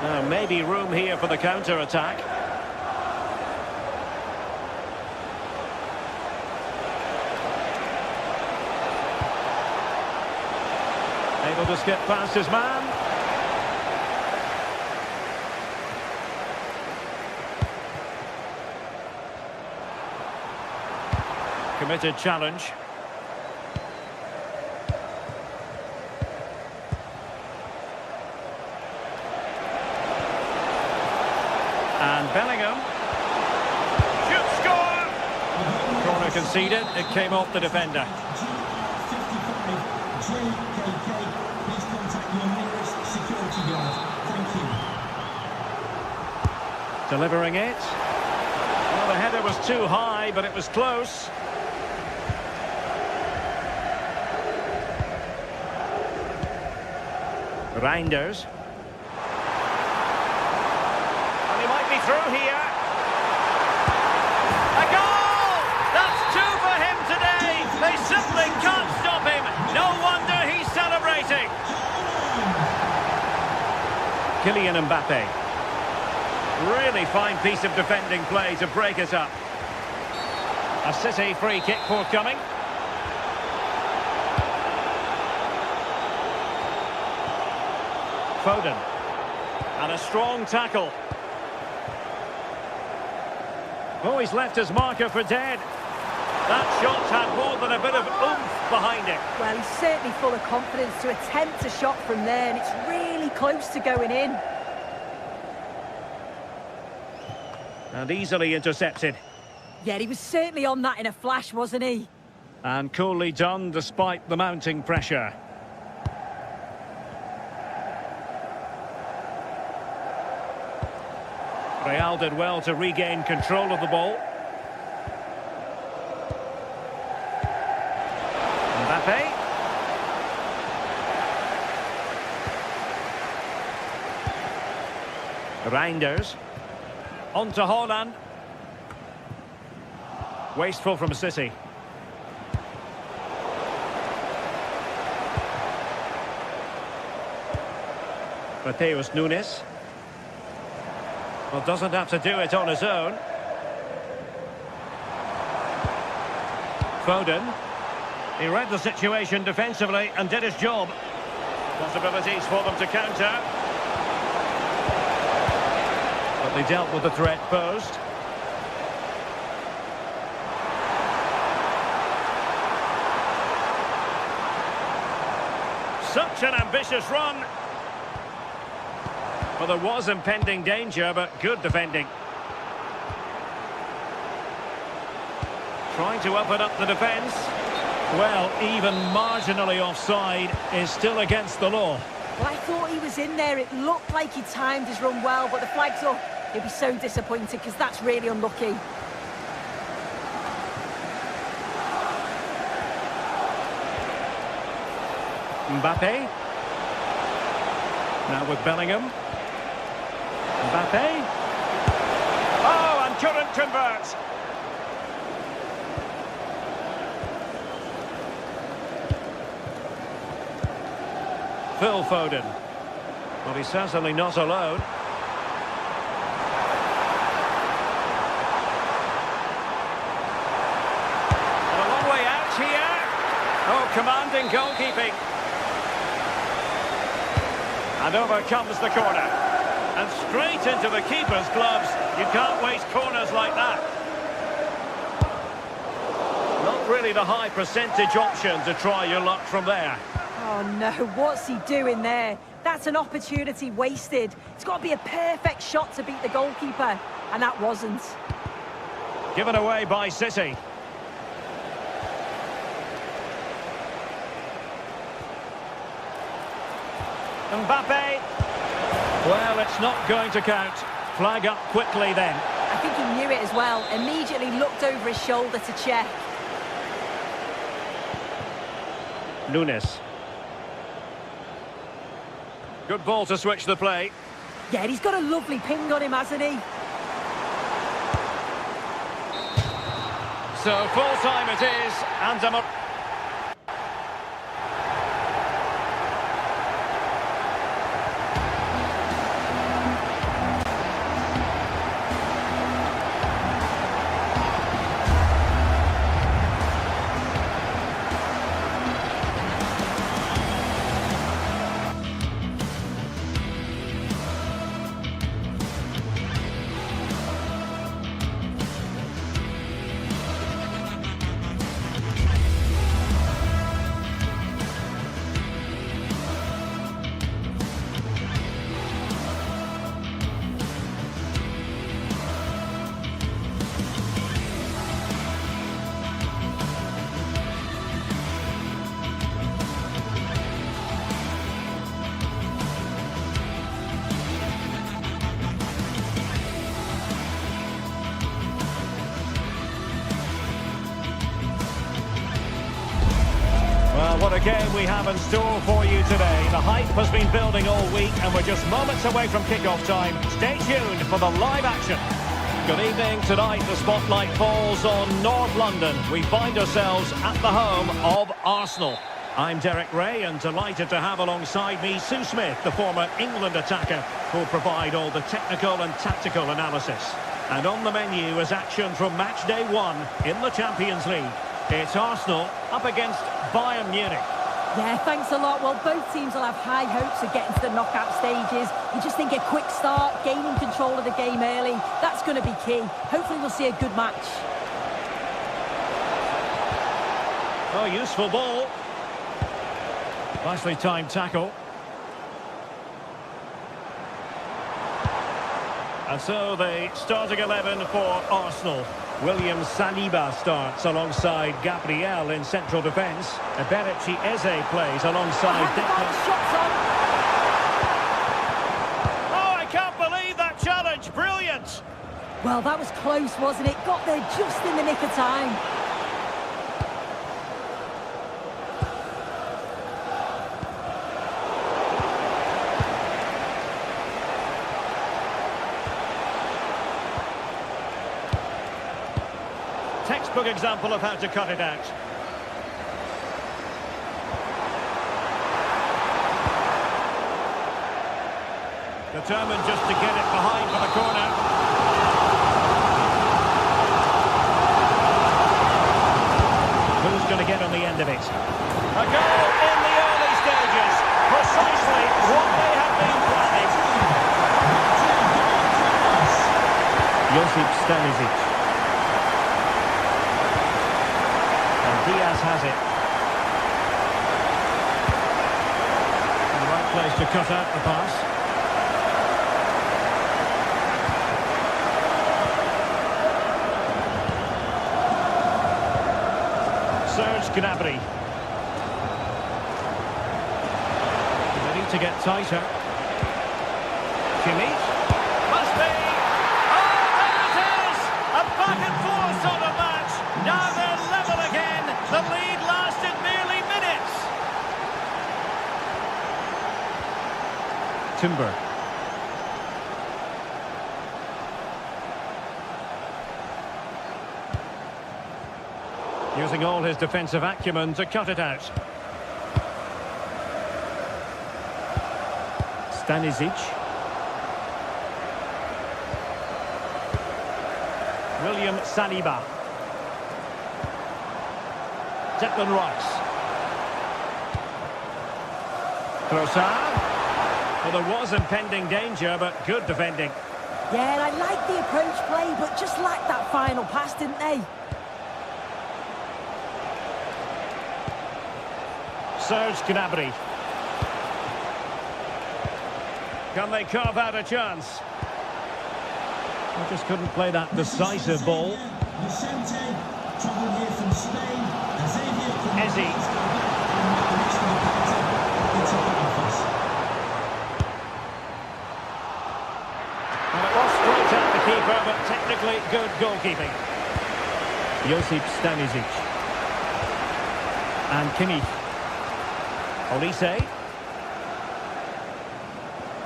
Now maybe room here for the counter-attack. Able to skip past his man. Committed challenge. And Bellingham. Should score! Corner conceded. It came off the defender. Please contact your nearest security guard. Thank you. Delivering it. Well, the header was too high, but it was close. Reinders. And he might be through here. A goal! That's two for him today. They simply can't stop him. No wonder he's celebrating. Kylian Mbappe. Really fine piece of defending play to break it up. A City free kick forthcoming. Foden. And a strong tackle. Oh, he's left his marker for dead. That shot had more than a bit of oomph behind it. Well, he's certainly full of confidence to attempt a shot from there, and it's really close to going in. And easily intercepted. Yeah, he was certainly on that in a flash, wasn't he? And coolly done despite the mounting pressure. Real did well to regain control of the ball. Mbappe. Reinders. On to Haaland. Wasteful from City. Mateus Nunes. Well, doesn't have to do it on his own. Foden. He read the situation defensively and did his job. Possibilities for them to counter. But they dealt with the threat posed. Such an ambitious run. Well, there was impending danger, but good defending. Trying to open up the defence. Well, even marginally offside is still against the law. Well, I thought he was in there. It looked like he timed his run well, but the flag's up. He'll be so disappointed because that's really unlucky. Mbappe. Now with Bellingham. Mbappe. Oh, and couldn't convert. Phil Foden. Well, he's certainly not alone. And a long way out here. Oh, commanding goalkeeping. And over comes the corner. And straight into the keeper's gloves. You can't waste corners like that. Not really the high percentage option to try your luck from there. Oh no, what's he doing there? That's an opportunity wasted. It's got to be a perfect shot to beat the goalkeeper, and that wasn't. Given away by City. Mbappe. Well, it's not going to count. Flag up quickly then. I think he knew it as well. Immediately looked over his shoulder to check. Nunes. Good ball to switch the play. Yeah, he's got a lovely ping on him, hasn't he? So full time it is, and what a game we have in store for you today. The hype has been building all week and we're just moments away from kick-off time. Stay tuned for the live action. Good evening. Tonight the spotlight falls on North London. We find ourselves at the home of Arsenal. I'm Derek Ray and delighted to have alongside me Sue Smith, the former England attacker, who'll provide all the technical and tactical analysis. And on the menu is action from match day 1 in the Champions League. It's Arsenal up against Bayern Munich. Yeah, thanks a lot. Well, both teams will have high hopes of getting to the knockout stages. You just think a quick start, gaining control of the game early, that's going to be key. Hopefully we'll see a good match. Oh, useful ball. Nicely timed tackle. And so the starting 11 for Arsenal. William Saliba starts alongside Gabriel in central defence. Eberici Eze plays alongside Declan. Shots on. Oh, I can't believe that challenge. Brilliant. Well, that was close, wasn't it? Got there just in the nick of time. Textbook example of how to cut it out. Determined just to get it behind for the corner. Who's going to get on the end of it? A goal in the early stages. Precisely what they have been planning. Josip Stanisic. Diaz has it. The right place to cut out the pass. Serge Gnabry. They need to get tighter. Kimmich. Must be. Oh, there it is! A back and forth sort of match. Now they're level again. The lead lasted merely minutes. Timber. Using all his defensive acumen to cut it out. Stanisic. William Saliba. Declan Rice. Trossard. Well, there was impending danger, but good defending. Yeah, I like the approach play, but just lacked that final pass, didn't they? Serge Gnabry. Can they carve out a chance? They just couldn't play that decisive ball. Eze. Well, it was straight at the keeper, but technically good goalkeeping. Josip Stanisic. And Kimmich. Olise.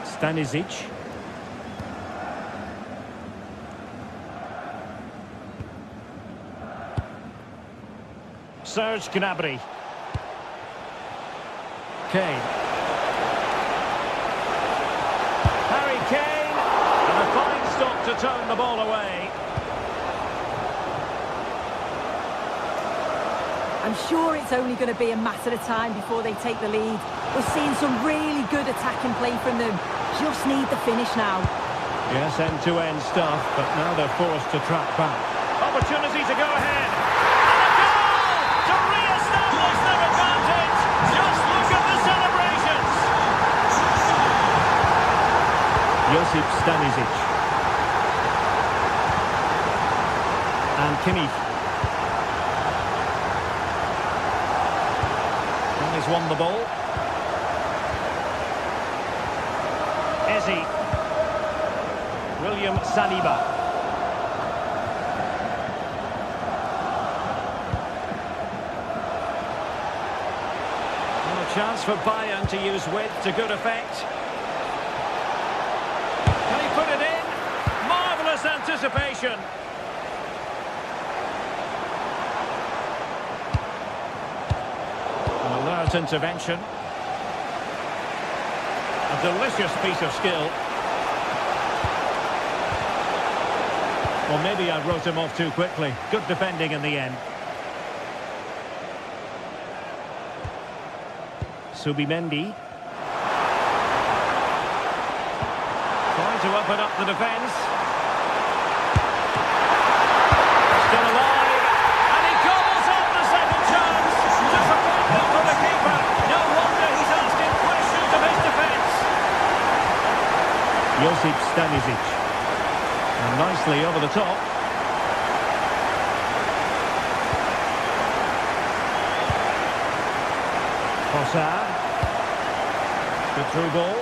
Stanisic. Serge Gnabry. Kane. Harry Kane. And a fine stop to turn the ball away. I'm sure it's only going to be a matter of time before they take the lead. We're seeing some really good attacking play from them. Just need the finish now. Yes, end-to-end stuff, but now they're forced to track back. Opportunity to go ahead. And a goal to re-establish their advantage. Just look at the celebrations. Josip Stanisic. And Kimmich. And he's won the ball. Eze. William Saliba. And a chance for Bayern to use width to good effect. Can he put it in? Marvellous anticipation. An alert intervention. A delicious piece of skill. Well, maybe I wrote him off too quickly. Good defending in the end. Subimendi. Trying to open up the defence. Still alive. And he gobbles up the second chance. Disappointment for the keeper. No wonder he's asking questions of his defence. Josip Stanisic. Nicely over the top. Trossard. Good through ball.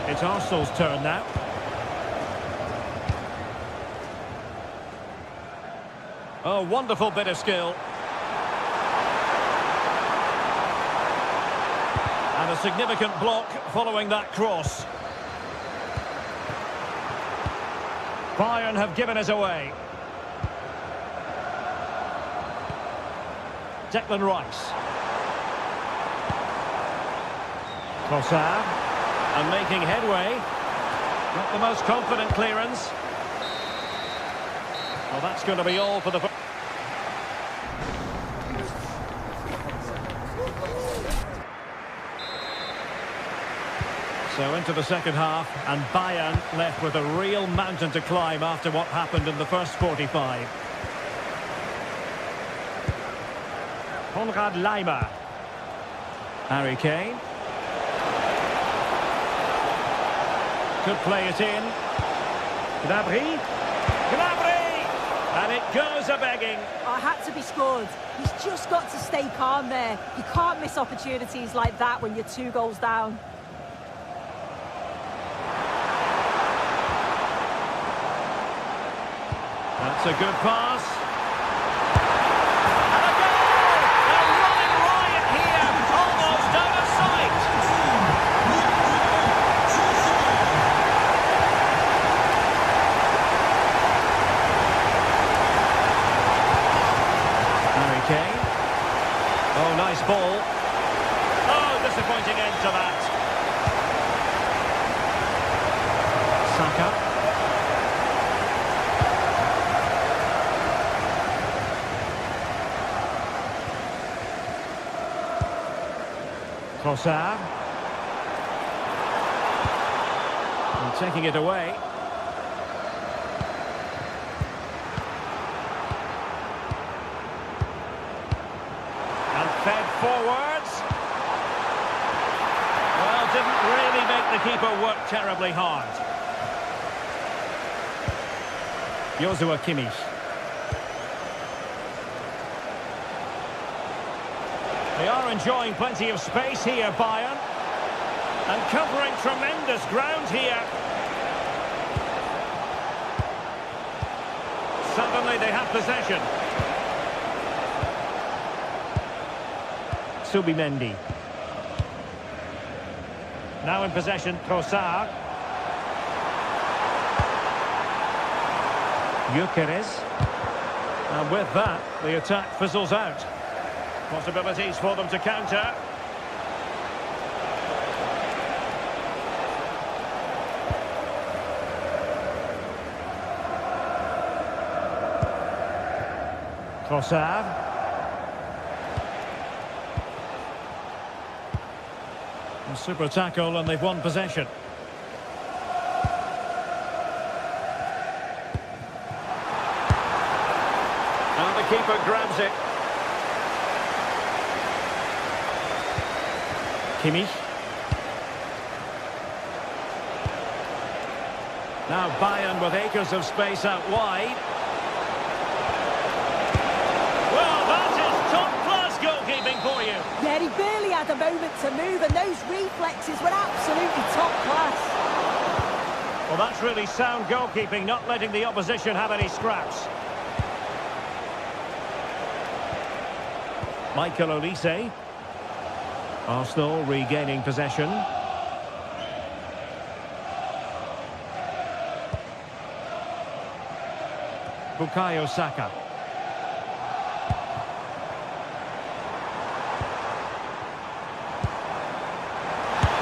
It's Arsenal's turn now. Oh, wonderful bit of skill. And a significant block following that cross. Bayern have given us away. Declan Rice. Trossard. And making headway. Not the most confident clearance. Well, that's going to be all for the... So into the second half, and Bayern left with a real mountain to climb after what happened in the first 45. Konrad Laimer. Harry Kane. Could play it in. Gnabry. Gnabry! And it goes a-begging. Oh, had to be scored. He's just got to stay calm there. You can't miss opportunities like that when you're 2 goals down. That's a good pass. And a goal! A running riot here, almost out of sight. Harry Kane. Oh, nice ball. Oh, disappointing end to that. Saka. Trossard. And taking it away. And fed forwards. Well, didn't really make the keeper work terribly hard. Joshua Kimmich. They are enjoying plenty of space here, Bayern. And covering tremendous ground here. Suddenly they have possession. Subimendi. Now in possession, Trossard. Gyökeres. And with that, the attack fizzles out. Possibilities for them to counter. Trossard. A super tackle and they've won possession. And the keeper grabs it. Kimmich. Now Bayern with acres of space out wide. Well, that is top-class goalkeeping for you. Yeah, he barely had a moment to move, and those reflexes were absolutely top class. Well, that's really sound goalkeeping, not letting the opposition have any scraps. Michael Olise. Arsenal regaining possession. Bukayo Saka.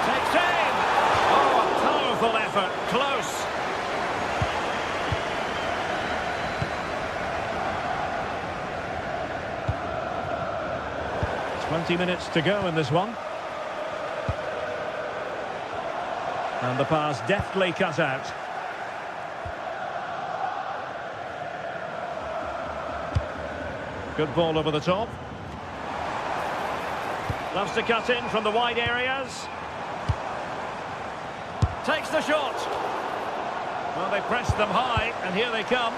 Takes aim! Oh, a powerful effort. Close. "20 minutes to go in this one. And the pass deftly cut out. Good ball over the top. Loves to cut in from the wide areas. Takes the shot. Well, they pressed them high, and here they come.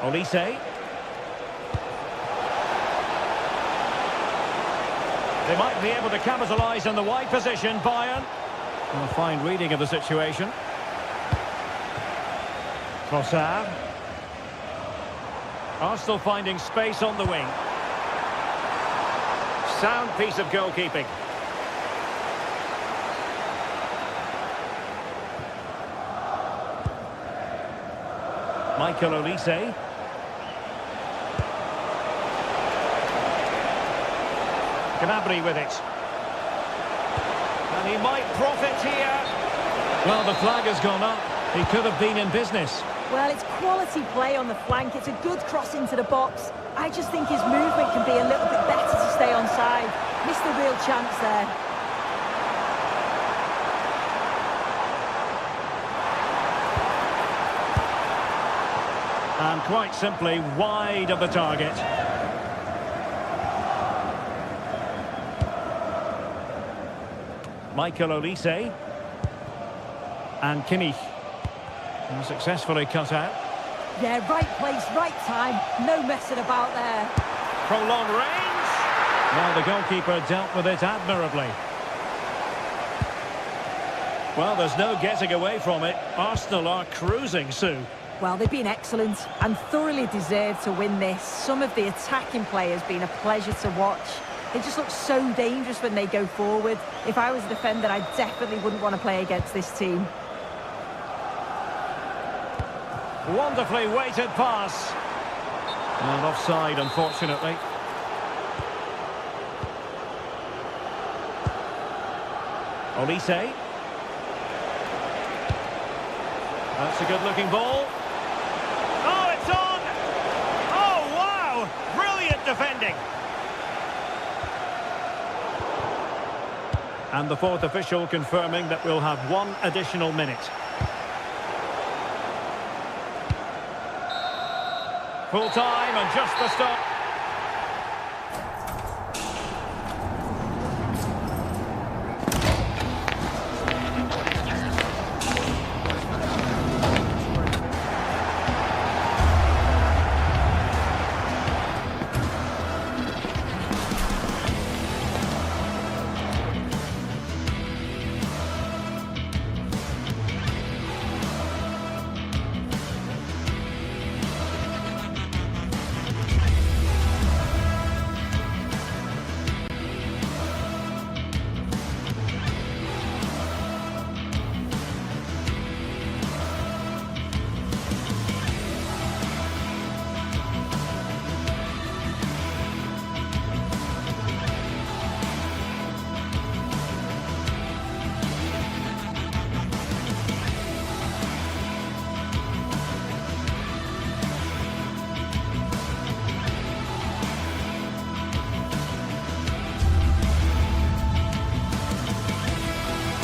Olise. They might be able to capitalise on the wide position, Bayern. And a fine reading of the situation. Trossard. Arsenal finding space on the wing. Sound piece of goalkeeping. Michael Olise. Gnabry with it. And he might profit here. Well, the flag has gone up. He could have been in business. Well, it's quality play on the flank. It's a good cross into the box. I just think his movement can be a little bit better to stay onside. Missed a real chance there. And quite simply wide of the target. Michael Olise. And Kimmich. And successfully cut out. Yeah, right place, right time. No messing about there. Prolonged range. Well, the goalkeeper dealt with it admirably. Well, there's no getting away from it. Arsenal are cruising, Sue. Well, they've been excellent and thoroughly deserved to win this. Some of the attacking play has been a pleasure to watch. They just look so dangerous when they go forward. If I was a defender, I definitely wouldn't want to play against this team. Wonderfully weighted pass. And offside, unfortunately. Olise. That's a good-looking ball. Oh, it's on! Oh, wow! Brilliant defending. And the fourth official confirming that we'll have one additional minute. Full time and just the stop.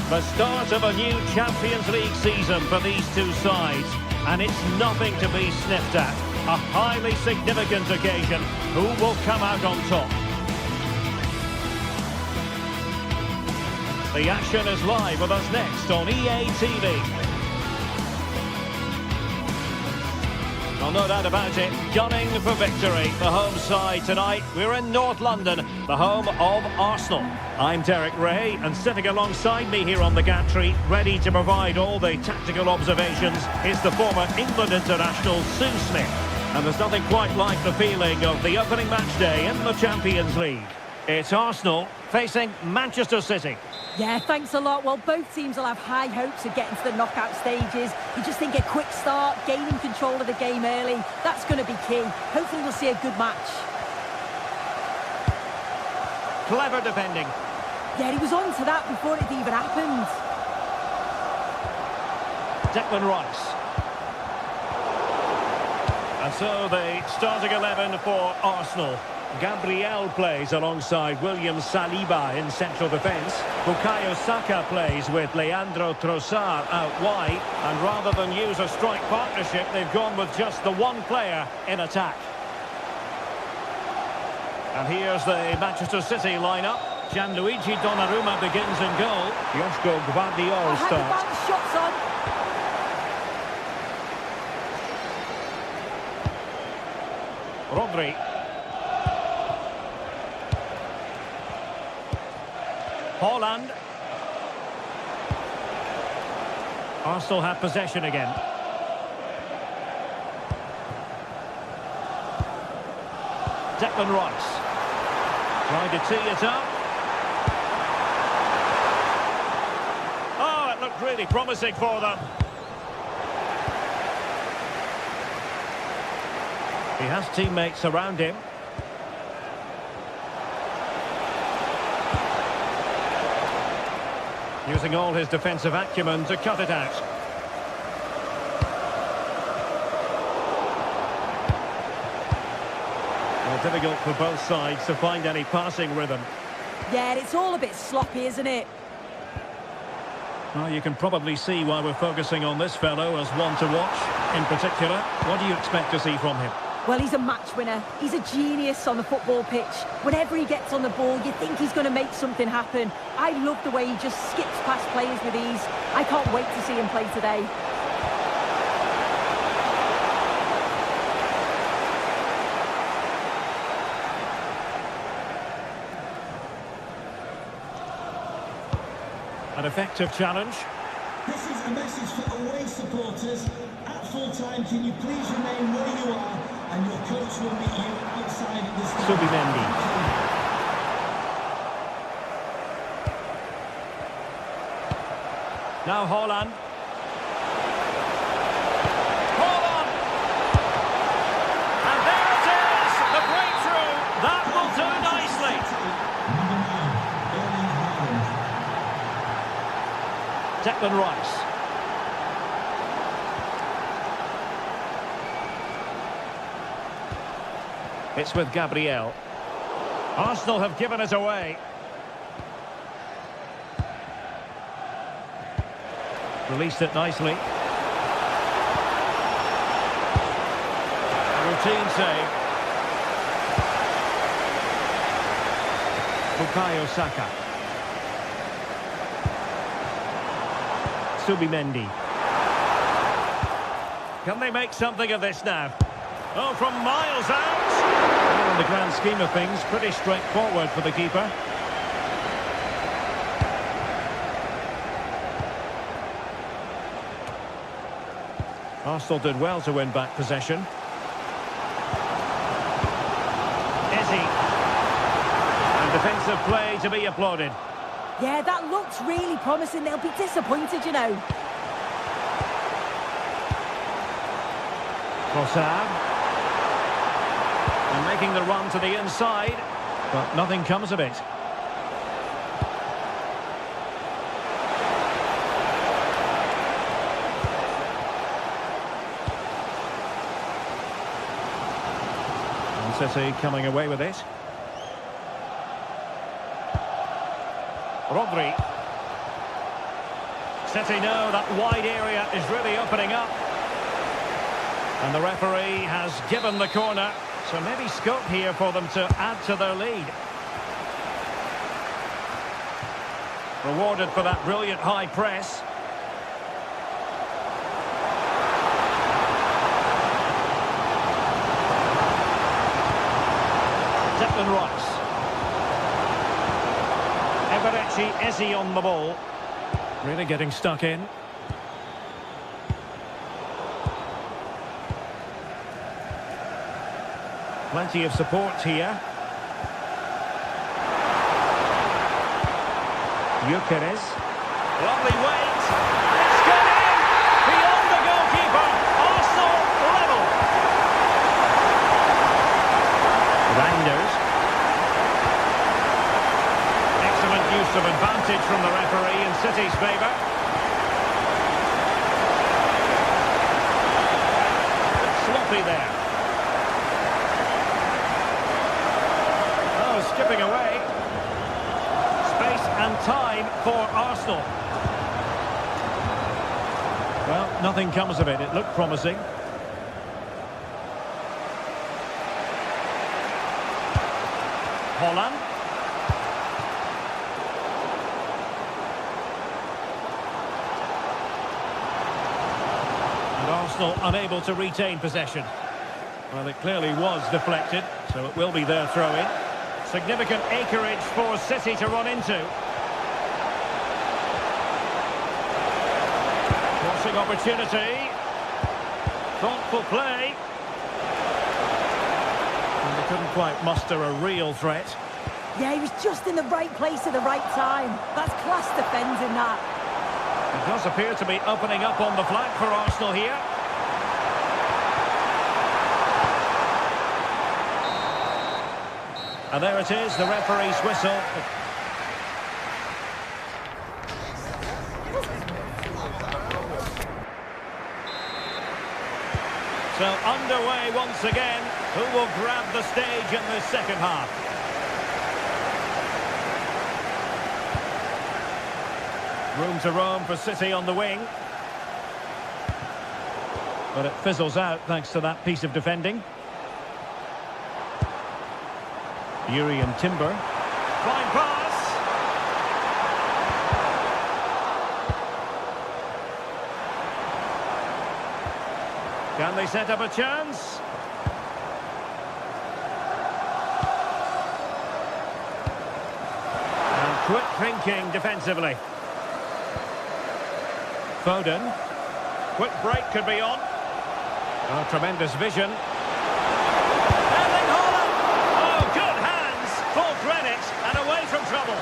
The start of a new Champions League season for these two sides, and it's nothing to be sniffed at. A highly significant occasion. Who will come out on top? The action is live with us next on EA TV. Well, no doubt about it, gunning for victory. The home side tonight. We're in North London, the home of Arsenal. I'm Derek Ray, and sitting alongside me here on the gantry, ready to provide all the tactical observations, is the former England international Sue Smith. And there's nothing quite like the feeling of the opening match day in the Champions League. It's Arsenal facing Manchester City. Yeah, thanks a lot. Well, both teams will have high hopes of getting to the knockout stages. You just think a quick start, gaining control of the game early, that's going to be key. Hopefully we'll see a good match. Clever defending. Yeah, he was on to that before it even happened. Declan Rice. And so the starting 11 for Arsenal. Gabriel plays alongside William Saliba in central defence. Bukayo Saka plays with Leandro Trossard out wide. And rather than use a strike partnership, they've gone with just the one player in attack. And here's the Manchester City lineup. Gianluigi Donnarumma begins in goal. Josko Gvardiol starts. The shots on. Rodri. Haaland. Arsenal have possession again. Declan Rice. Trying to tee it up. Oh, it looked really promising for them. He has teammates around him. Using all his defensive acumen to cut it out. Well, difficult for both sides to find any passing rhythm. Yeah, it's all a bit sloppy, isn't it? Well, you can probably see why we're focusing on this fellow as one to watch. In particular, what do you expect to see from him? Well, he's a match winner. He's a genius on the football pitch. Whenever he gets on the ball, you think he's going to make something happen. I love the way he just skips past players with ease. I can't wait to see him play today. An effective challenge. This is a message for away supporters. At full time, can you please remain where you are, and your coach will meet you outside of the stadium. Subimendi. Now Haaland. Haaland! And there it is! The breakthrough! That will do nicely! Declan Rice. It's with Gabriel. Arsenal have given it away. Released it nicely. Routine save. Bukayo Saka. Subimendi. Can they make something of this now? Oh, from miles out! Well, in the grand scheme of things, pretty straightforward for the keeper. Arsenal did well to win back possession. Eze. And defensive play to be applauded. Yeah, that looks really promising. They'll be disappointed, you know. Trossard. And making the run to the inside, but nothing comes of it. City coming away with it. Rodri. City know that wide area is really opening up. And the referee has given the corner, so maybe scope here for them to add to their lead. Rewarded for that brilliant high press. Declan Rice. Eberechi Eze on the ball. Really getting stuck in. Plenty of support here. Gyökeres. Lovely weight. It's gone in! Beyond the goalkeeper. Arsenal level. Reinders. Excellent use of advantage from the referee in City's favour. Sloppy there. Oh, skipping away. Space and time for Arsenal. Well, nothing comes of it. It looked promising. Holland. And Arsenal unable to retain possession. Well, it clearly was deflected, so it will be their throw-in. Significant acreage for City to run into. Crossing opportunity. Thoughtful play. And they couldn't quite muster a real threat. Yeah, he was just in the right place at the right time. That's class defending, that. It does appear to be opening up on the flank for Arsenal here. And there it is, the referee's whistle. So underway once again. Who will grab the stage in the second half? Room to roam for City on the wing. But it fizzles out thanks to that piece of defending. Urian Timber. Fine pass. Can they set up a chance? And quick thinking defensively. Foden. Quick break could be on. Oh, tremendous vision. Erling Haaland. Oh, good hands. Full credit and away from trouble.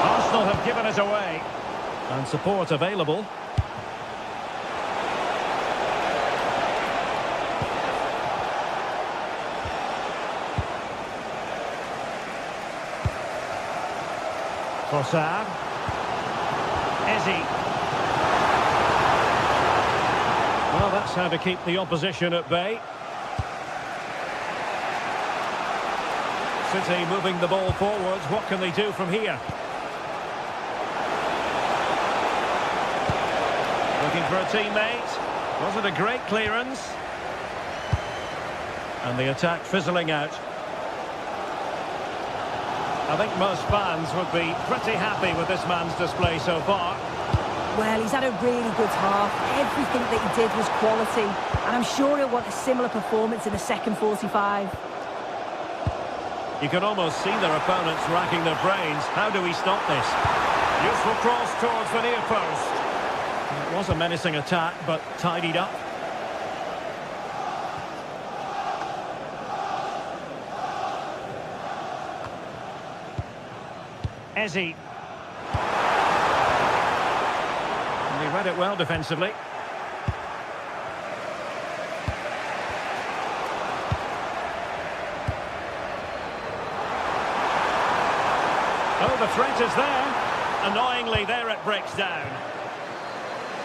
Arsenal have given it away. And support available. Trossard. Eze. Well, that's how to keep the opposition at bay. City moving the ball forwards. What can they do from here? Looking for a teammate. Wasn't a great clearance. And the attack fizzling out. I think most fans would be pretty happy with this man's display so far. Well, he's had a really good half. Everything that he did was quality. And I'm sure he'll want a similar performance in the second 45. You can almost see their opponents racking their brains. How do we stop this? Useful cross towards the near post. It was a menacing attack, but tidied up. Eze. And he read it well defensively. Oh, the threat is there. Annoyingly, there it breaks down.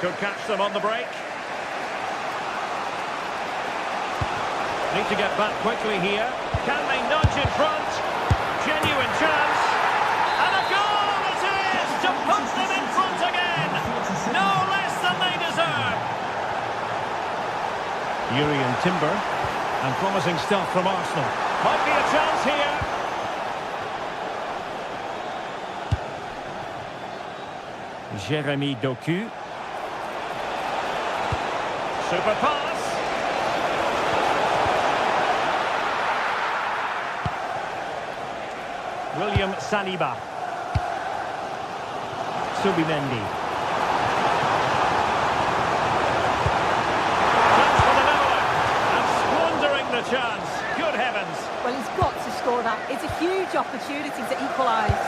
Could catch them on the break. Need to get back quickly here. Can they nudge in front? Genuine chance. And a goal it is to put them in front again. No less than they deserve. Urian Timber. And promising stuff from Arsenal. Might be a chance here. Jeremy Doku. Super pass. William Saliba. Subimendi. Chance for the leveller. And squandering the chance. Good heavens. Well, he's got to score that. It's a huge opportunity to equalise.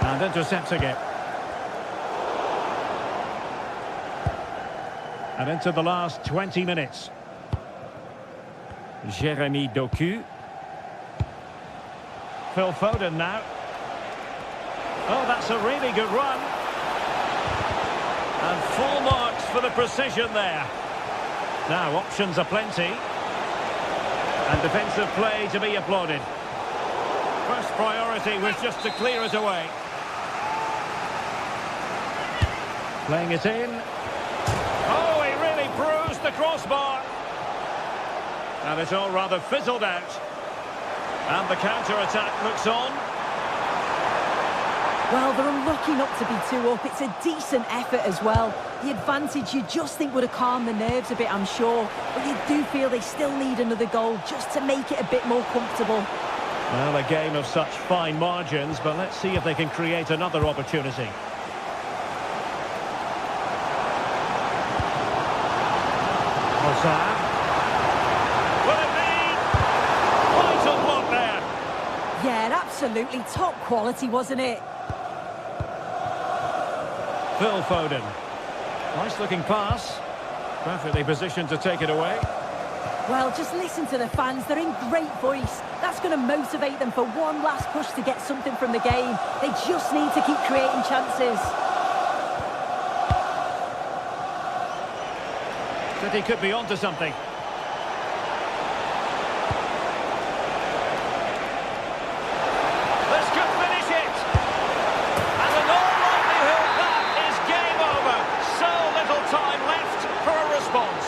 And intercepting it. And into the last 20 minutes. Jeremy Doku. Phil Foden now. Oh, that's a really good run. And full marks for the precision there. Now, options are plenty. And defensive play to be applauded. First priority was just to clear it away. Playing it in. Oh, he really bruised the cross. And it's all rather fizzled out. And the counter-attack looks on. Well, they're unlucky not to be 2 up. It's a decent effort as well. The advantage you just think would have calmed the nerves a bit, I'm sure. But you do feel they still need another goal just to make it a bit more comfortable. Well, a game of such fine margins, but let's see if they can create another opportunity. Mossad. Will it be? Quite a block there. Yeah, absolutely top quality, wasn't it? Phil Foden. Nice looking pass. Perfectly positioned to take it away. Well, just listen to the fans. They're in great voice. That's going to motivate them for one last push to get something from the game. They just need to keep creating chances. City could be onto something. This could finish it. And in all likelihood, that is game over. So little time left for a response.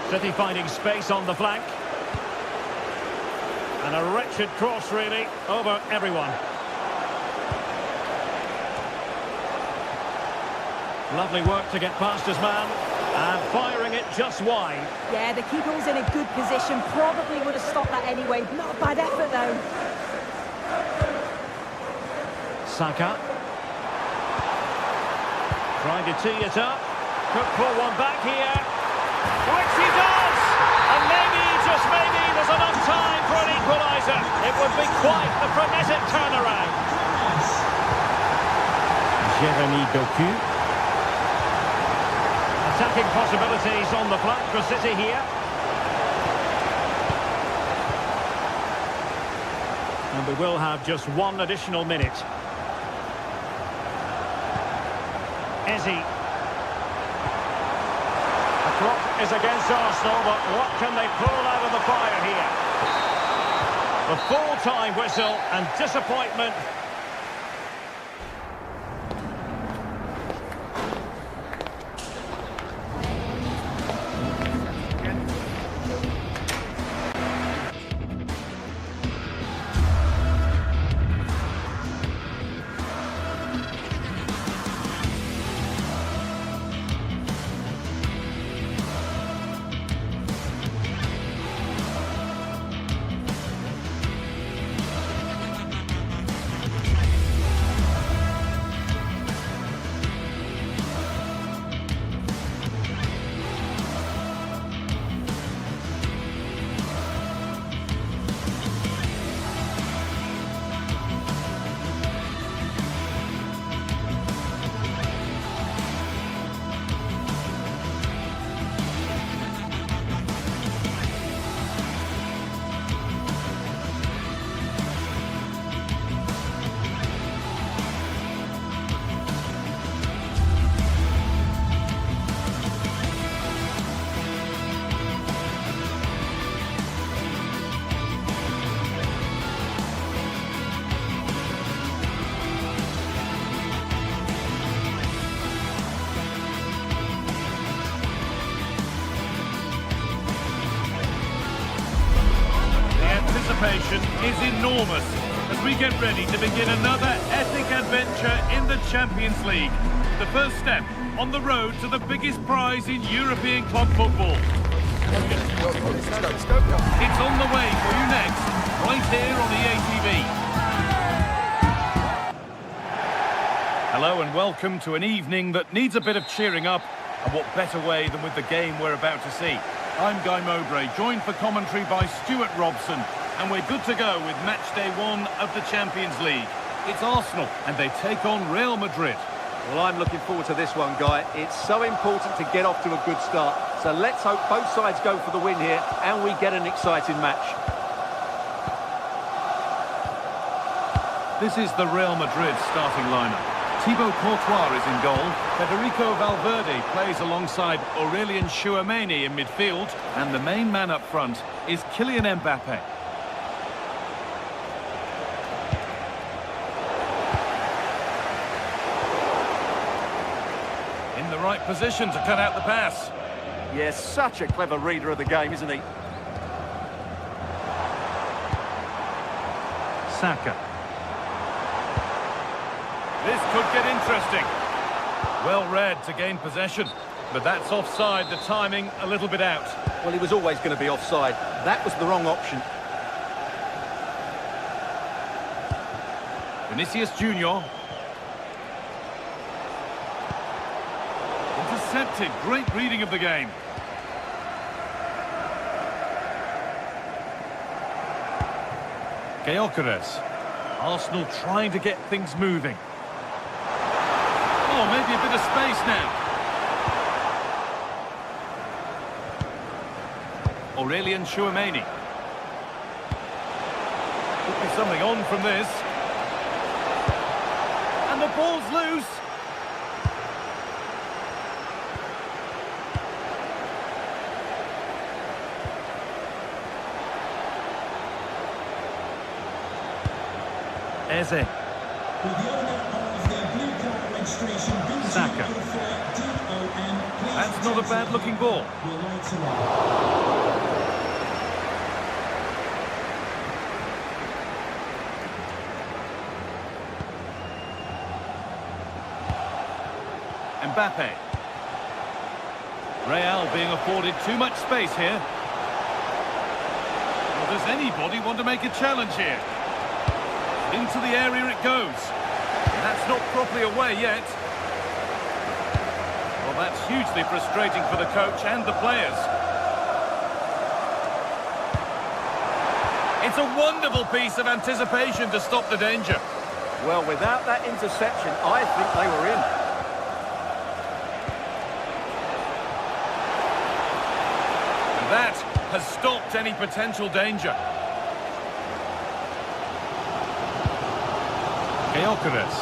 City finding space on the flank. And a wretched cross, really, over everyone. Lovely work to get past his man. And firing it just wide. Yeah, the keeper was in a good position. Probably would have stopped that anyway. Not a bad effort, though. Saka. Trying to tee it up. Could pull one back here. Which he does! And maybe, just maybe, there's enough time for an equaliser. It would be quite a frenetic turnaround. Jeremy Doku. Attacking possibilities on the flank for City here. And we will have just one additional minute. Ezzy. The clock is against Arsenal, but what can they pull out of the fire here? The full-time whistle and disappointment. Is enormous as we get ready to begin another epic adventure in the Champions League. The first step on the road to the biggest prize in European club football. It's on the way for you next, right here on EA TV. Hello and welcome to an evening that needs a bit of cheering up, and what better way than with the game we're about to see. I'm Guy Mowbray, joined for commentary by Stuart Robson. And we're good to go with match day 1 of the Champions League. It's Arsenal, and they take on Real Madrid. Well, I'm looking forward to this one, Guy. It's so important to get off to a good start. So let's hope both sides go for the win here, and we get an exciting match. This is the Real Madrid starting lineup. Thibaut Courtois is in goal. Federico Valverde plays alongside Aurelien Tchouameni in midfield. And the main man up front is Kylian Mbappe. right position to cut out the pass. Yes, such a clever reader of the game, isn't he? Saka. This could get interesting. Well read to gain possession, but that's offside, the timing a little bit out. Well, he was always going to be offside. That was the wrong option. Vinicius Junior. Intercepted, great reading of the game. Gyökeres. Arsenal trying to get things moving. Oh, maybe a bit of space now. Aurelien Tchouameni. Could be something on from this. And the ball's loose. Eze. With the owner of the blue card registration, Saka. That's not a bad looking ball. Mbappe. Real being afforded too much space here. Well, does anybody want to make a challenge here? Into the area it goes. That's not properly away yet. Well, that's hugely frustrating for the coach and the players. It's a wonderful piece of anticipation to stop the danger. Well, without that interception, I think they were in. And that has stopped any potential danger. Gyökeres.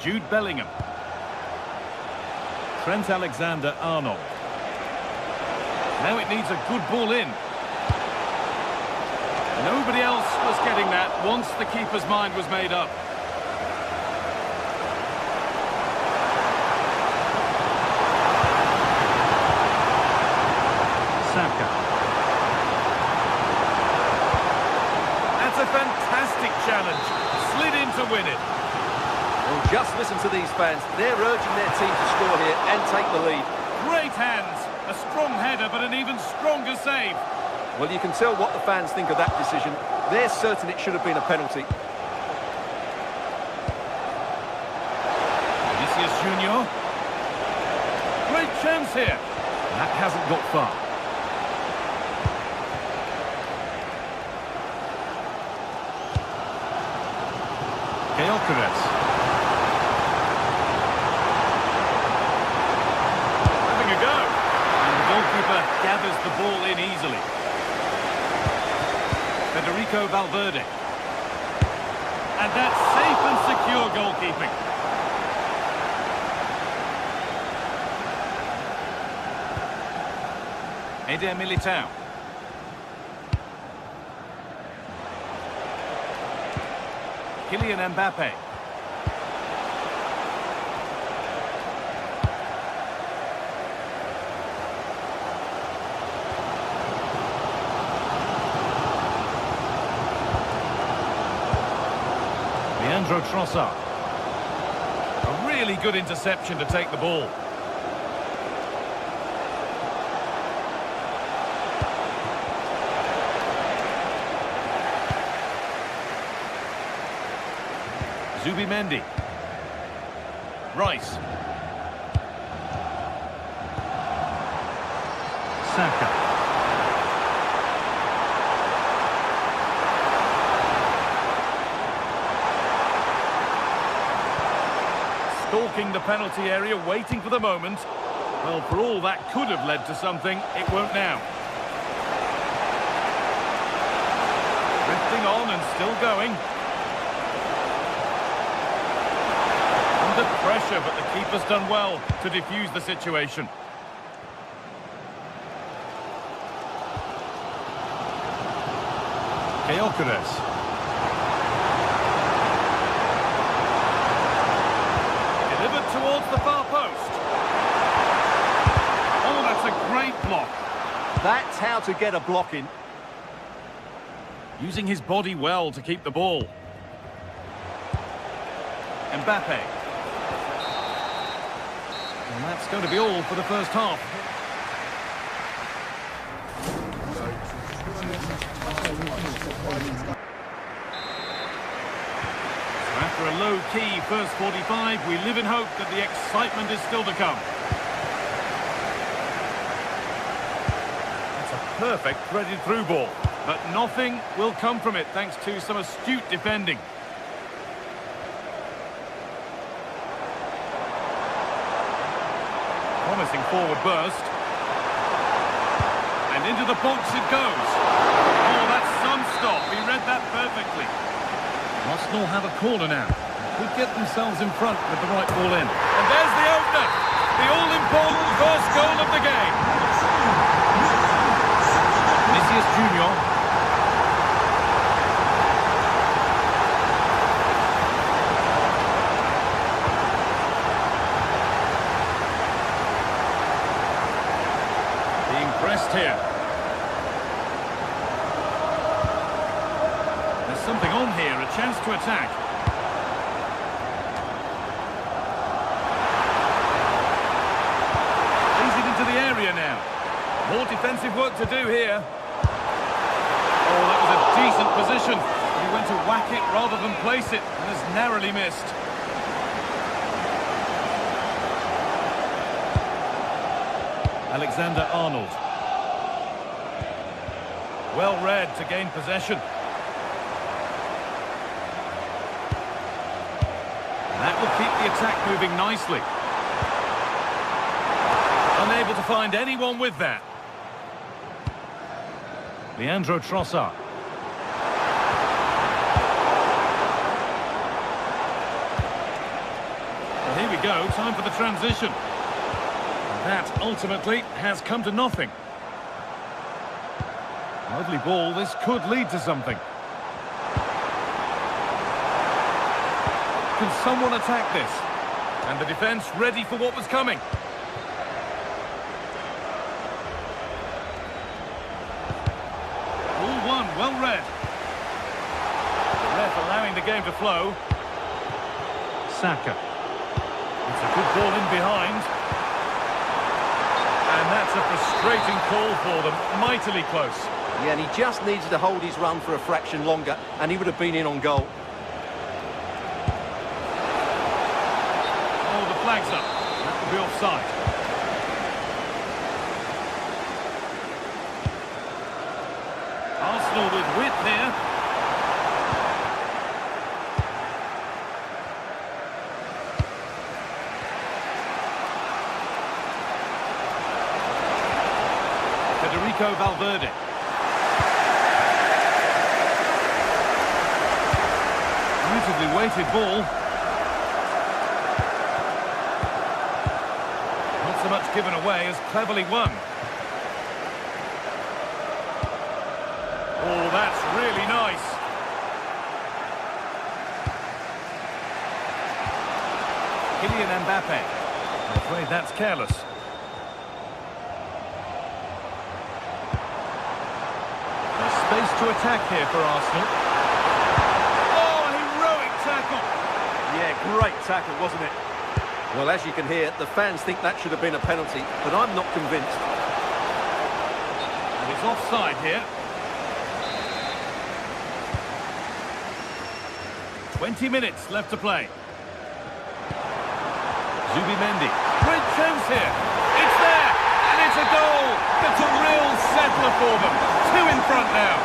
Jude Bellingham. Trent Alexander-Arnold. Now it needs a good ball in. Nobody else was getting that once the keeper's mind was made up. Saka. That's a fantastic challenge. Slid in to win it. Well, just listen to these fans. They're urging their team to score here and take the lead. Great hands. A strong header, but an even stronger save. Well, you can tell what the fans think of that decision. They're certain it should have been a penalty. Vinicius Junior. Great chance here. That hasn't got far. Gyökeres. Having a go. And the goalkeeper gathers the ball in easily. Federico Valverde. And that's safe and secure goalkeeping. Eder Militao. Kylian Mbappe. Leandro Trossard. A really good interception to take the ball. Zubimendi. Rice. Saka. Stalking the penalty area, waiting for the moment. Well, for all that could have led to something, it won't now. Drifting on and still going. Under pressure, but the keeper's done well to defuse the situation. Gyökeres. Delivered towards the far post. Oh, that's a great block. That's how to get a block in. Using his body well to keep the ball. Mbappe. And that's going to be all for the first half. So after a low-key first 45, we live in hope that the excitement is still to come. That's a perfect threaded through ball, but nothing will come from it thanks to some astute defending. Promising forward burst. And into the box it goes. Oh, that's some stop. He read that perfectly. Arsenal have a corner now. Could get themselves in front with the right ball in. And there's the opener. The all-important first goal of the game. Vinicius Junior. Here. There's something on here, a chance to attack. Plays it into the area now. More defensive work to do here. Oh, that was a decent position. He went to whack it rather than place it and has narrowly missed. Alexander-Arnold. Well read to gain possession. That will keep the attack moving nicely. Unable to find anyone with that. Leandro Trossard. Well, here we go, time for the transition. That ultimately has come to nothing. Lovely ball, this could lead to something. Can someone attack this? And the defence ready for what was coming. Ball one, well read. The ref allowing the game to flow. Saka. It's a good ball in behind. And that's a frustrating call for them, mightily close. Yeah, and he just needed to hold his run for a fraction longer, and he would have been in on goal. Oh, the flag's up. That will be offside. Arsenal with width here. Federico Valverde. Beautifully weighted ball. Not so much given away as cleverly won. Oh, that's really nice. Kylian Mbappe. I'm afraid that's careless. There's space to attack here for Arsenal. Yeah, great tackle, wasn't it? Well, as you can hear, the fans think that should have been a penalty, but I'm not convinced. And it's offside here. 20 minutes left to play. Zubimendi. Great chance here. It's there, and it's a goal. That's a real settler for them. Two in front now.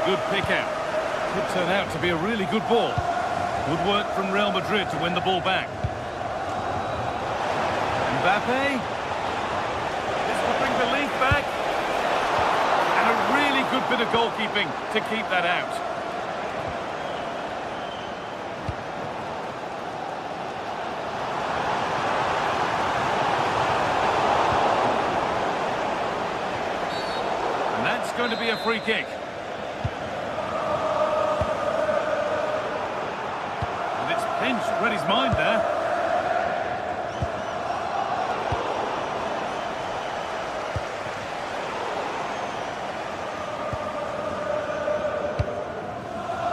Good pick out. Could turn out to be a really good ball. Good work from Real Madrid to win the ball back. Mbappe. This will bring belief back. And a good bit of goalkeeping to keep that out. And that's going to be a free kick. And it's pinched, read his mind there.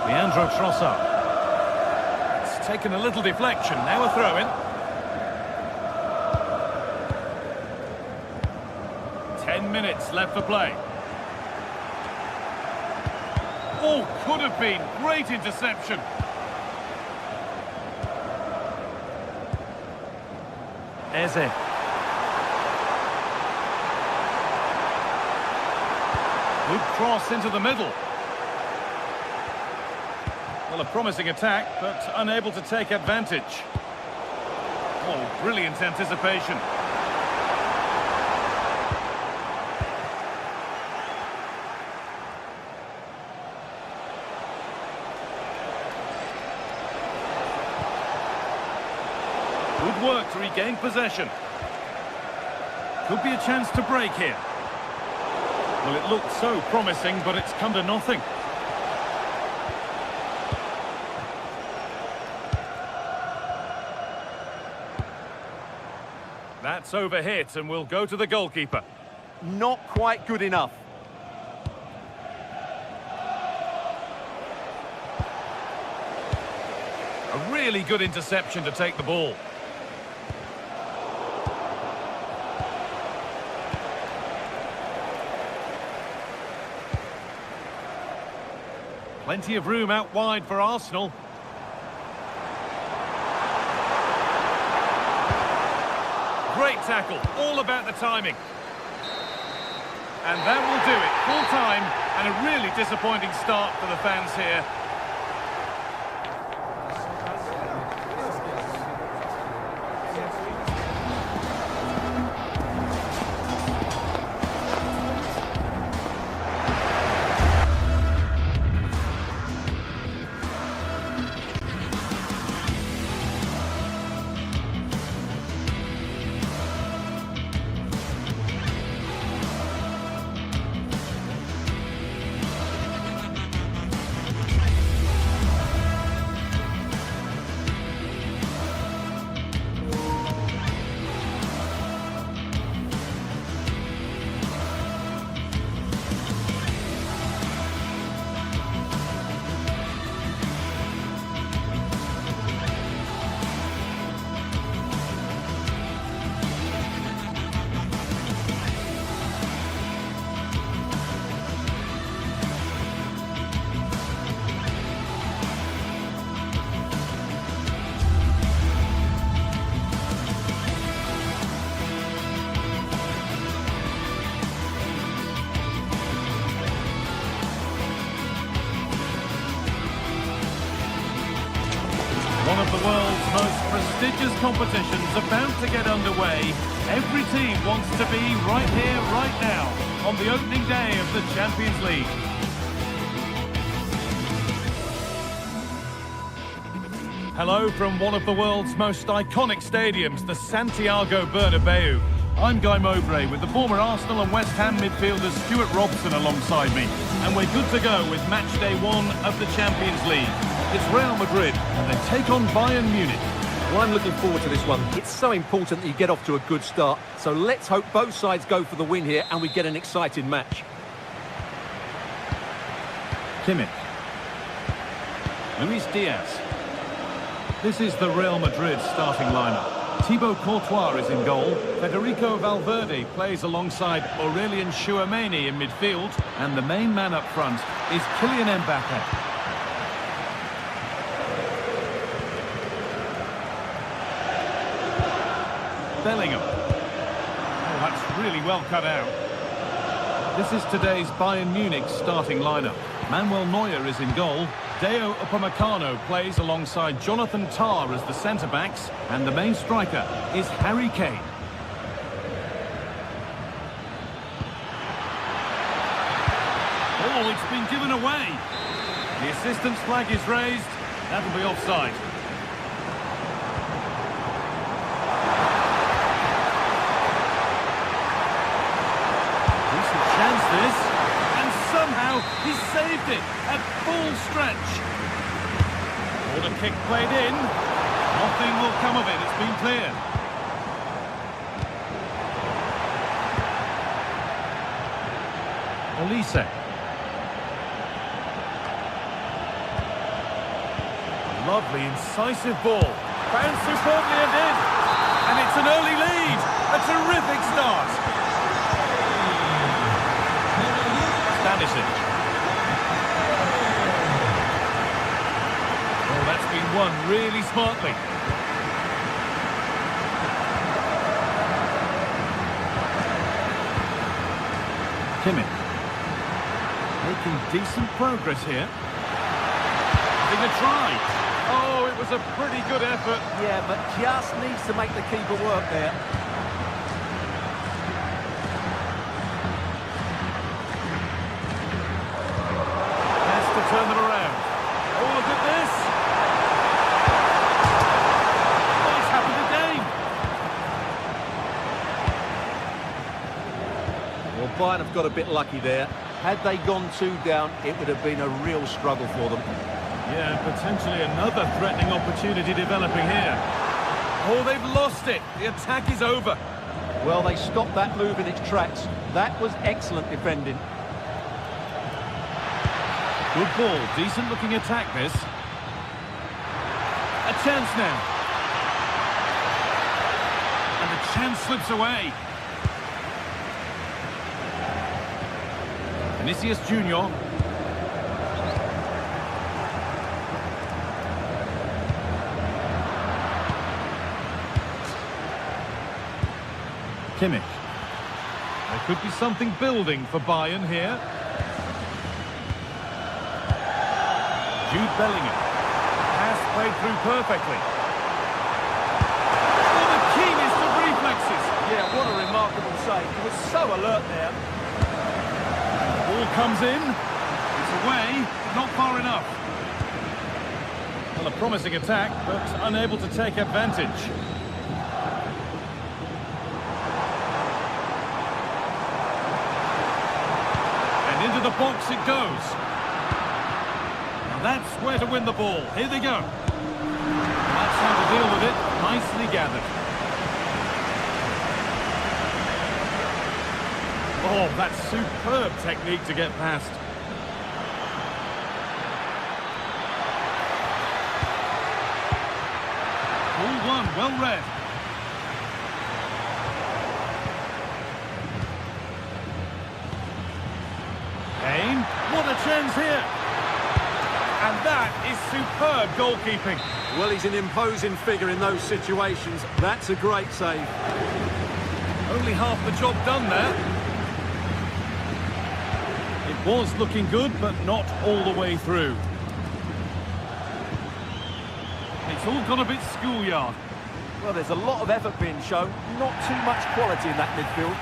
Leandro Trossard. It's taken a little deflection, now a throw-in. 10 minutes left for play. Oh, could have been. Great interception. Eze. Good cross into the middle. Well, a promising attack, but unable to take advantage. Oh, brilliant anticipation. Good work to regain possession. Could be a chance to break here. Well, it looked so promising, but it's come to nothing. That's overhit and will go to the goalkeeper. Not quite good enough. A really good interception to take the ball. Plenty of room out wide for Arsenal. Great tackle, all about the timing. And that will do it, full time, and a really disappointing start for the fans here. One of the world's most prestigious competitions about to get underway. Every team wants to be right here, right now, on the opening day of the Champions League. Hello from one of the world's most iconic stadiums, the Santiago Bernabeu. I'm Guy Mowbray with the former Arsenal and West Ham midfielder Stuart Robson alongside me. And we're good to go with match day 1 of the Champions League. It's Real Madrid, and they take on Bayern Munich. Well, I'm looking forward to this one. It's so important that you get off to a good start. So let's hope both sides go for the win here and we get an exciting match. Kimmich. Luis Diaz. This is the Real Madrid starting lineup. Thibaut Courtois is in goal. Federico Valverde plays alongside Aurelien Tchouameni in midfield. And the main man up front is Kylian Mbappe. Bellingham. Oh, that's really well cut out. This is today's Bayern Munich starting lineup. Manuel Neuer is in goal. Deo Upamecano plays alongside Jonathan Tah as the centre-backs. And the main striker is Harry Kane. Oh, it's been given away. The assistant's flag is raised. That'll be offside. Decent chance this. And somehow he saved it at full stretch. Corner kick played in. Nothing will come of it. It's been cleared. Olise. Lovely, incisive ball. Found superbly and in. And it's an early lead. A terrific start. Stanisic. Oh, that's been won really smartly. Kimmich. Making decent progress here. Having a try. Oh, it was a pretty good effort. Yeah, but just needs to make the keeper work there. Has to turn them around. Oh, look at this. Oh, it's happened again. Well, Bayern have got a bit lucky there. Had they gone 2 down, it would have been a real struggle for them. Yeah, potentially another threatening opportunity developing here. Oh, they've lost it. The attack is over. Well, they stopped that move in its tracks. That was excellent defending. Good ball. Decent looking attack, this. A chance now. And the chance slips away. Vinicius Junior. Kimmich. There could be something building for Bayern here. Jude Bellingham. Pass played through perfectly. Oh, the keenest of reflexes. Yeah, what a remarkable save. He was so alert there. The ball comes in. It's away, not far enough. Well, a promising attack, but unable to take advantage. Into the box it goes. Now that's where to win the ball. Here they go. That's how to deal with it. Nicely gathered. Oh, that's superb technique to get past. Ball one, well read. What a chance here. And that is superb goalkeeping. Well, he's an imposing figure in those situations. That's a great save. Only half the job done there. It was looking good, but not all the way through. It's all gone a bit schoolyard. Well, there's a lot of effort being shown. Not too much quality in that midfield.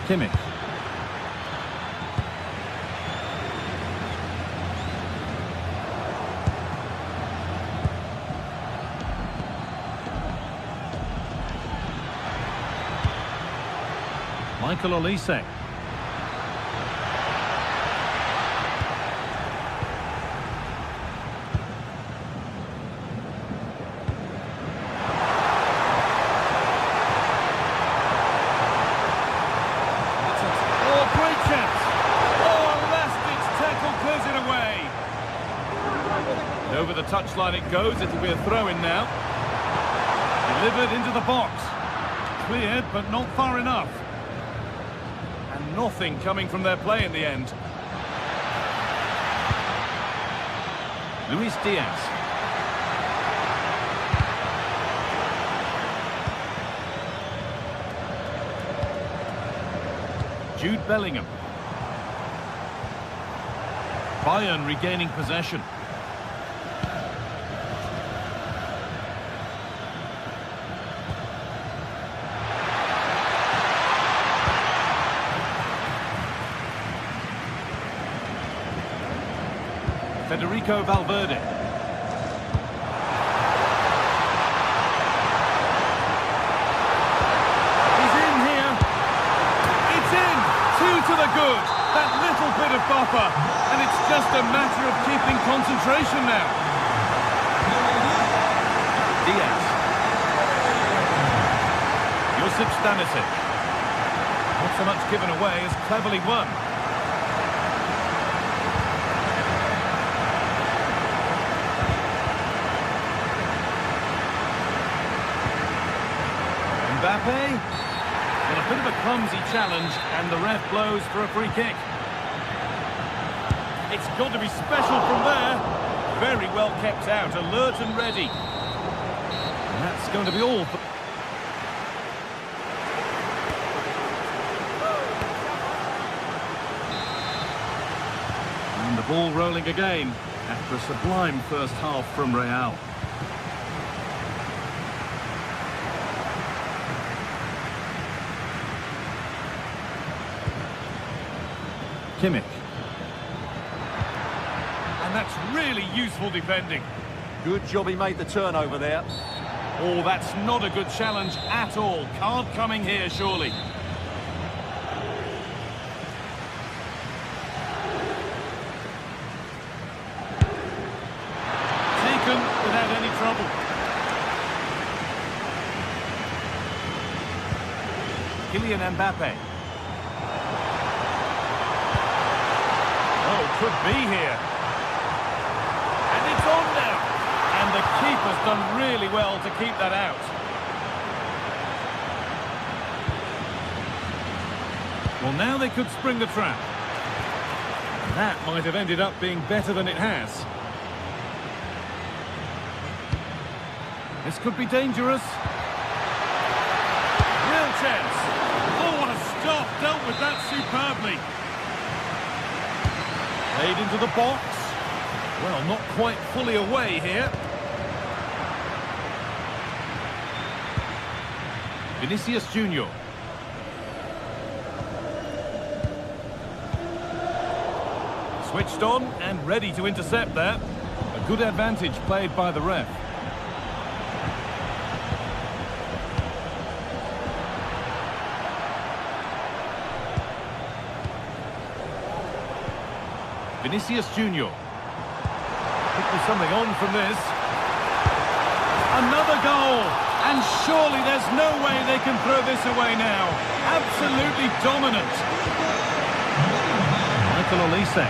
Kimmich. Michael Olise. Over the touchline it goes. It'll be a throw-in now. Delivered into the box. Cleared, but not far enough. And nothing coming from their play in the end. Luis Diaz. Jude Bellingham. Bayern regaining possession. Federico Valverde. He's in here. It's in. 2 to the good. That little bit of buffer. And it's just a matter of keeping concentration now. Diaz. Josip Stanisic. Not so much given away as cleverly won. Mbappe. Well, a bit of a clumsy challenge, and the ref blows for a free kick. It's got to be special from there. Very well kept out, alert and ready. And that's going to be all. And the ball rolling again after a sublime first half from Real. Kimmich. And that's really useful defending. Good job he made the turnover there. Oh, that's not a good challenge at all. Card coming here, surely. Taken without any trouble. Kylian Mbappe. Oh, could be here. And it's on now. And the keeper's done really well to keep that out. Well, now they could spring the trap. That might have ended up being better than it has. This could be dangerous. Real chance. Oh, what a stop. Dealt with that superbly. Played into the box. Well, not quite fully away here. Vinicius Junior. Switched on and ready to intercept there. A good advantage played by the ref. Vinicius Junior. Could be something on from this. Another goal! And surely there's no way they can throw this away now. Absolutely dominant. Michael Olise.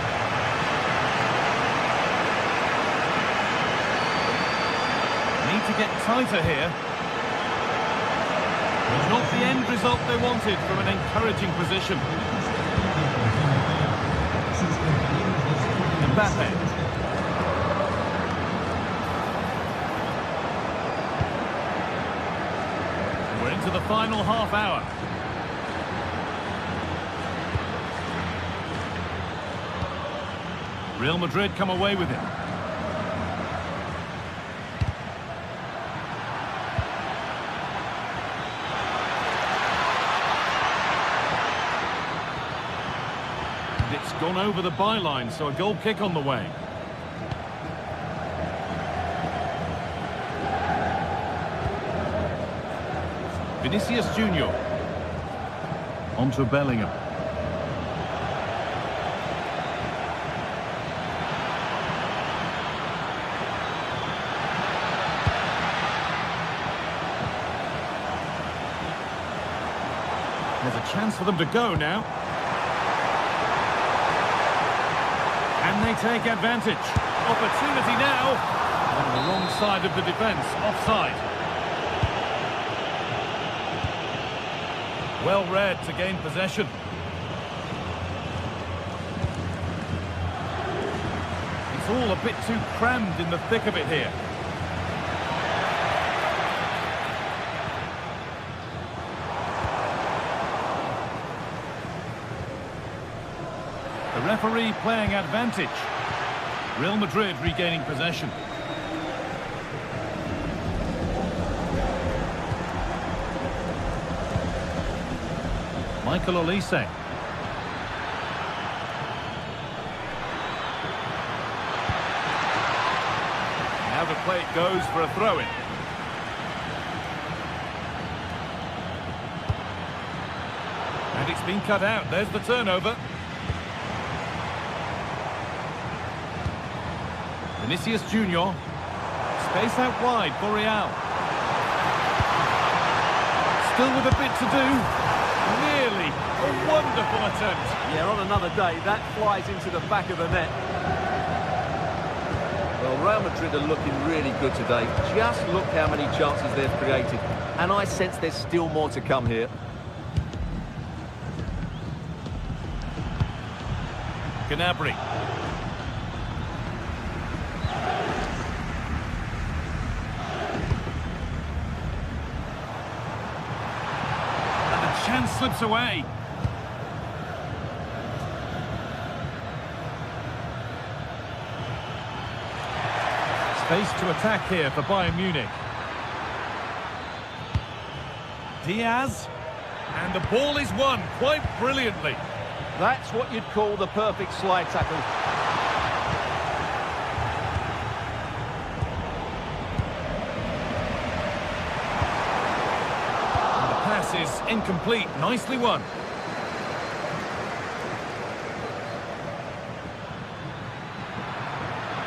Need to get tighter here. But not the end result they wanted from an encouraging position. Mbappe. We're into the final half hour. Real Madrid come away with it. It's gone over the byline, so a goal kick on the way. Vinicius Junior. Onto Bellingham. There's a chance for them to go now. And they take advantage. Opportunity now. On the wrong side of the defence, offside. Well read to gain possession. It's all a bit too crammed in the thick of it here. The referee playing advantage. Real Madrid regaining possession. Michael Olise. Now the play goes for a throw-in. And it's been cut out. There's the turnover. Vinicius Junior. Space out wide for Real. Still with a bit to do. Nearly. A wonderful attempt. Yeah, on another day, that flies into the back of the net. Well, Real Madrid are looking really good today. Just look how many chances they've created. And I sense there's still more to come here. Gnabry. And the chance slips away. Space to attack here for Bayern Munich. Diaz. And the ball is won quite brilliantly. That's what you'd call the perfect slide tackle. And the pass is incomplete. Nicely won.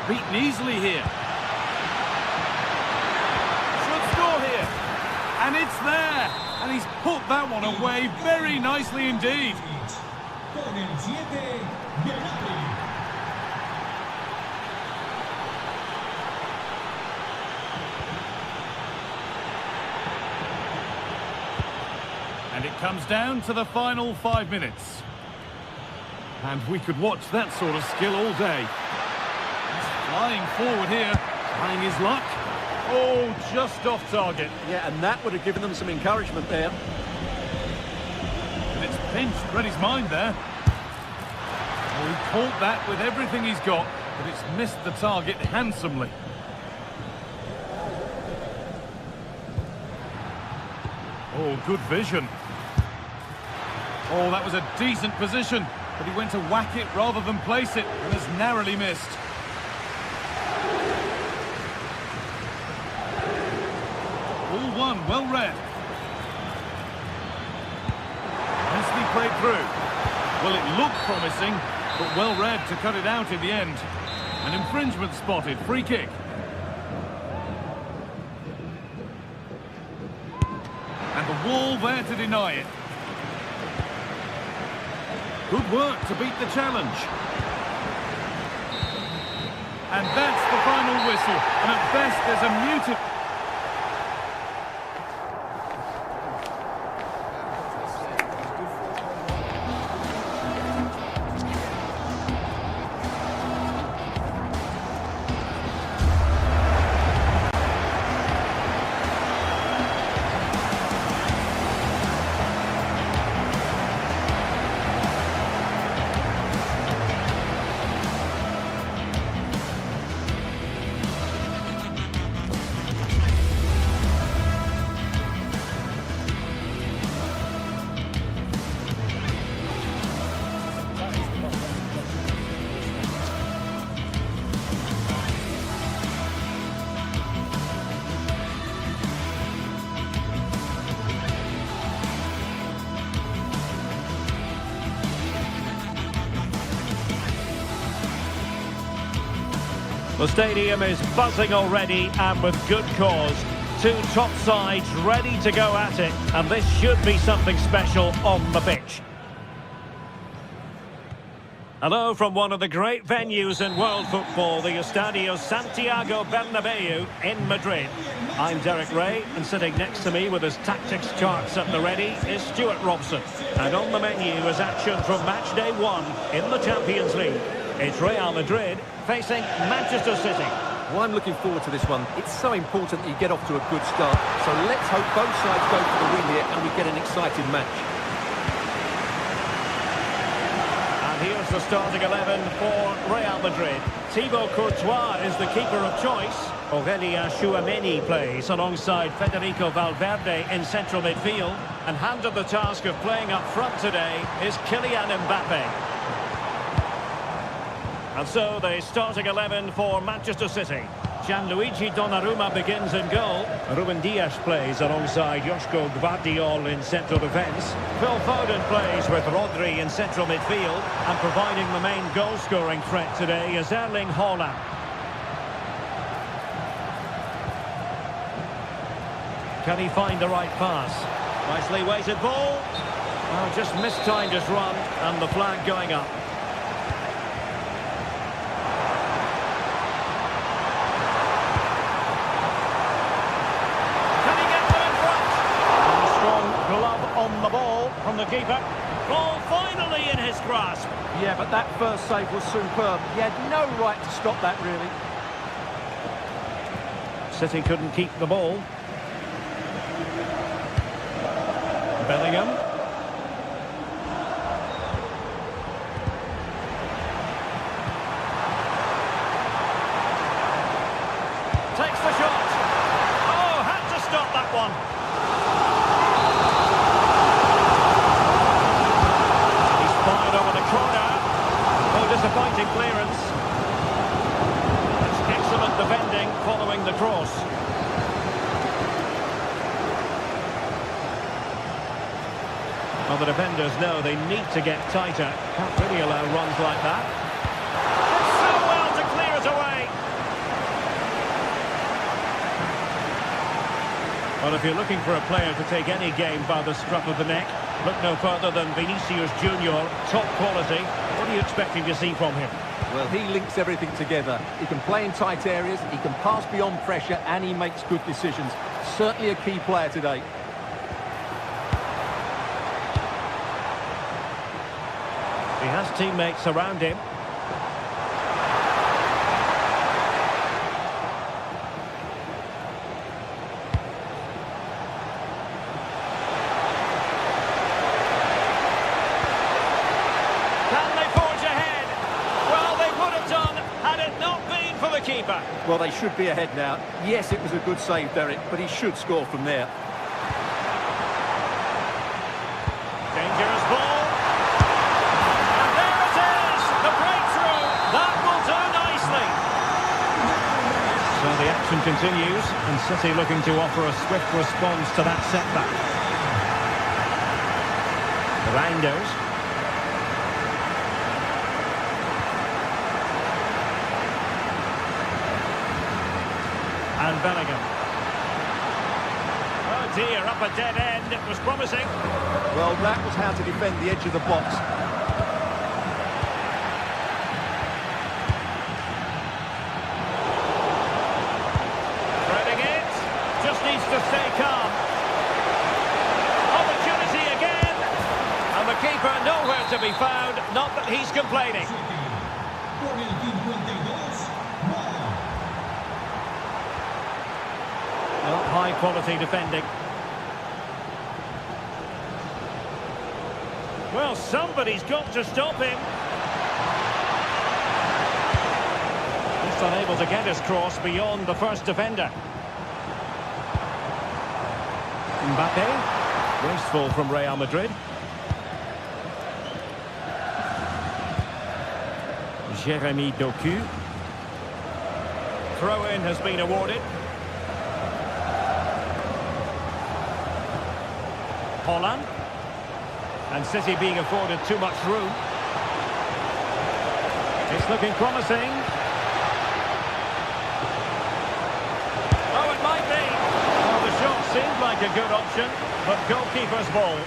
Beaten easily here. Should score here. And it's there. And he's put that one away very nicely indeed. And it comes down to the final 5 minutes. And we could watch that sort of skill all day. He's flying forward here, trying his luck. Oh, just off target. Yeah, and that would have given them some encouragement there. And it's pinched, read his mind there. Oh, he caught that with everything he's got, but it's missed the target handsomely. Oh, good vision. Oh, that was a decent position, but he went to whack it rather than place it, and has narrowly missed. All one, well read. Nicely played through. Well, it looked promising, but well read to cut it out in the end. An infringement spotted, free kick. And the wall there to deny it. Good work to beat the challenge. And that's the final whistle. And at best, there's a muted... The stadium is buzzing already, and with good cause. Two top sides ready to go at it, and this should be something special on the pitch. Hello from one of the great venues in world football, the Estadio Santiago Bernabeu in Madrid. I'm Derek Ray, and sitting next to me with his tactics charts at the ready is Stuart Robson. And on the menu is action from match day 1 in the Champions League. It's Real Madrid facing Manchester City. Well, I'm looking forward to this one. It's so important that you get off to a good start. So let's hope both sides go for the win here and we get an exciting match. And here's the starting 11 for Real Madrid. Thibaut Courtois is the keeper of choice. Aurélien Tchouameni plays alongside Federico Valverde in central midfield. And handed the task of playing up front today is Kylian Mbappe. And so the starting 11 for Manchester City. Gianluigi Donnarumma begins in goal. Ruben Dias plays alongside Joško Gvardiol in central defence. Phil Foden plays with Rodri in central midfield. And providing the main goal-scoring threat today is Erling Haaland. Can he find the right pass? Nicely weighted ball. Oh, just mistimed his run, and the flag going up. Can he get them in front? And a strong glove on the ball from the keeper. Ball finally in his grasp. Yeah, but that first save was superb. He had no right to stop that, really. City couldn't keep the ball. Bellingham. Takes the shot. Oh, had to stop that one. He's fired over the corner. Oh, disappointing clearance. That's excellent defending following the cross. Well, the defenders know they need to get tighter. Can't really allow runs like that. It's so well to clear it away. Well, if you're looking for a player to take any game by the scruff of the neck, look no further than Vinicius Junior, top quality. What are you expecting to see from him? Well, he links everything together. He can play in tight areas, he can pass beyond pressure, and he makes good decisions. Certainly a key player today. He has teammates around him. Can they forge ahead? Well, they would have done had it not been for the keeper. Well, they should be ahead now. Yes, it was a good save, Derek, but he should score from there. Dangerous ball. The action continues, and City looking to offer a swift response to that setback. Reinders. And Bellingham. Oh dear, up a dead end. It was promising. Well, that was how to defend the edge of the box. To stay calm. Opportunity again. And the keeper nowhere to be found. Not that he's complaining. Well, high quality defending. Well, somebody's got to stop him. Just unable to get his cross beyond the first defender. Mbappe, wasteful from Real Madrid. Jeremy Doku. Throw-in has been awarded. Haaland. And City being afforded too much room. It's looking promising. Oh, it might be. Well, the shot seemed like a good option, but goalkeeper's ball.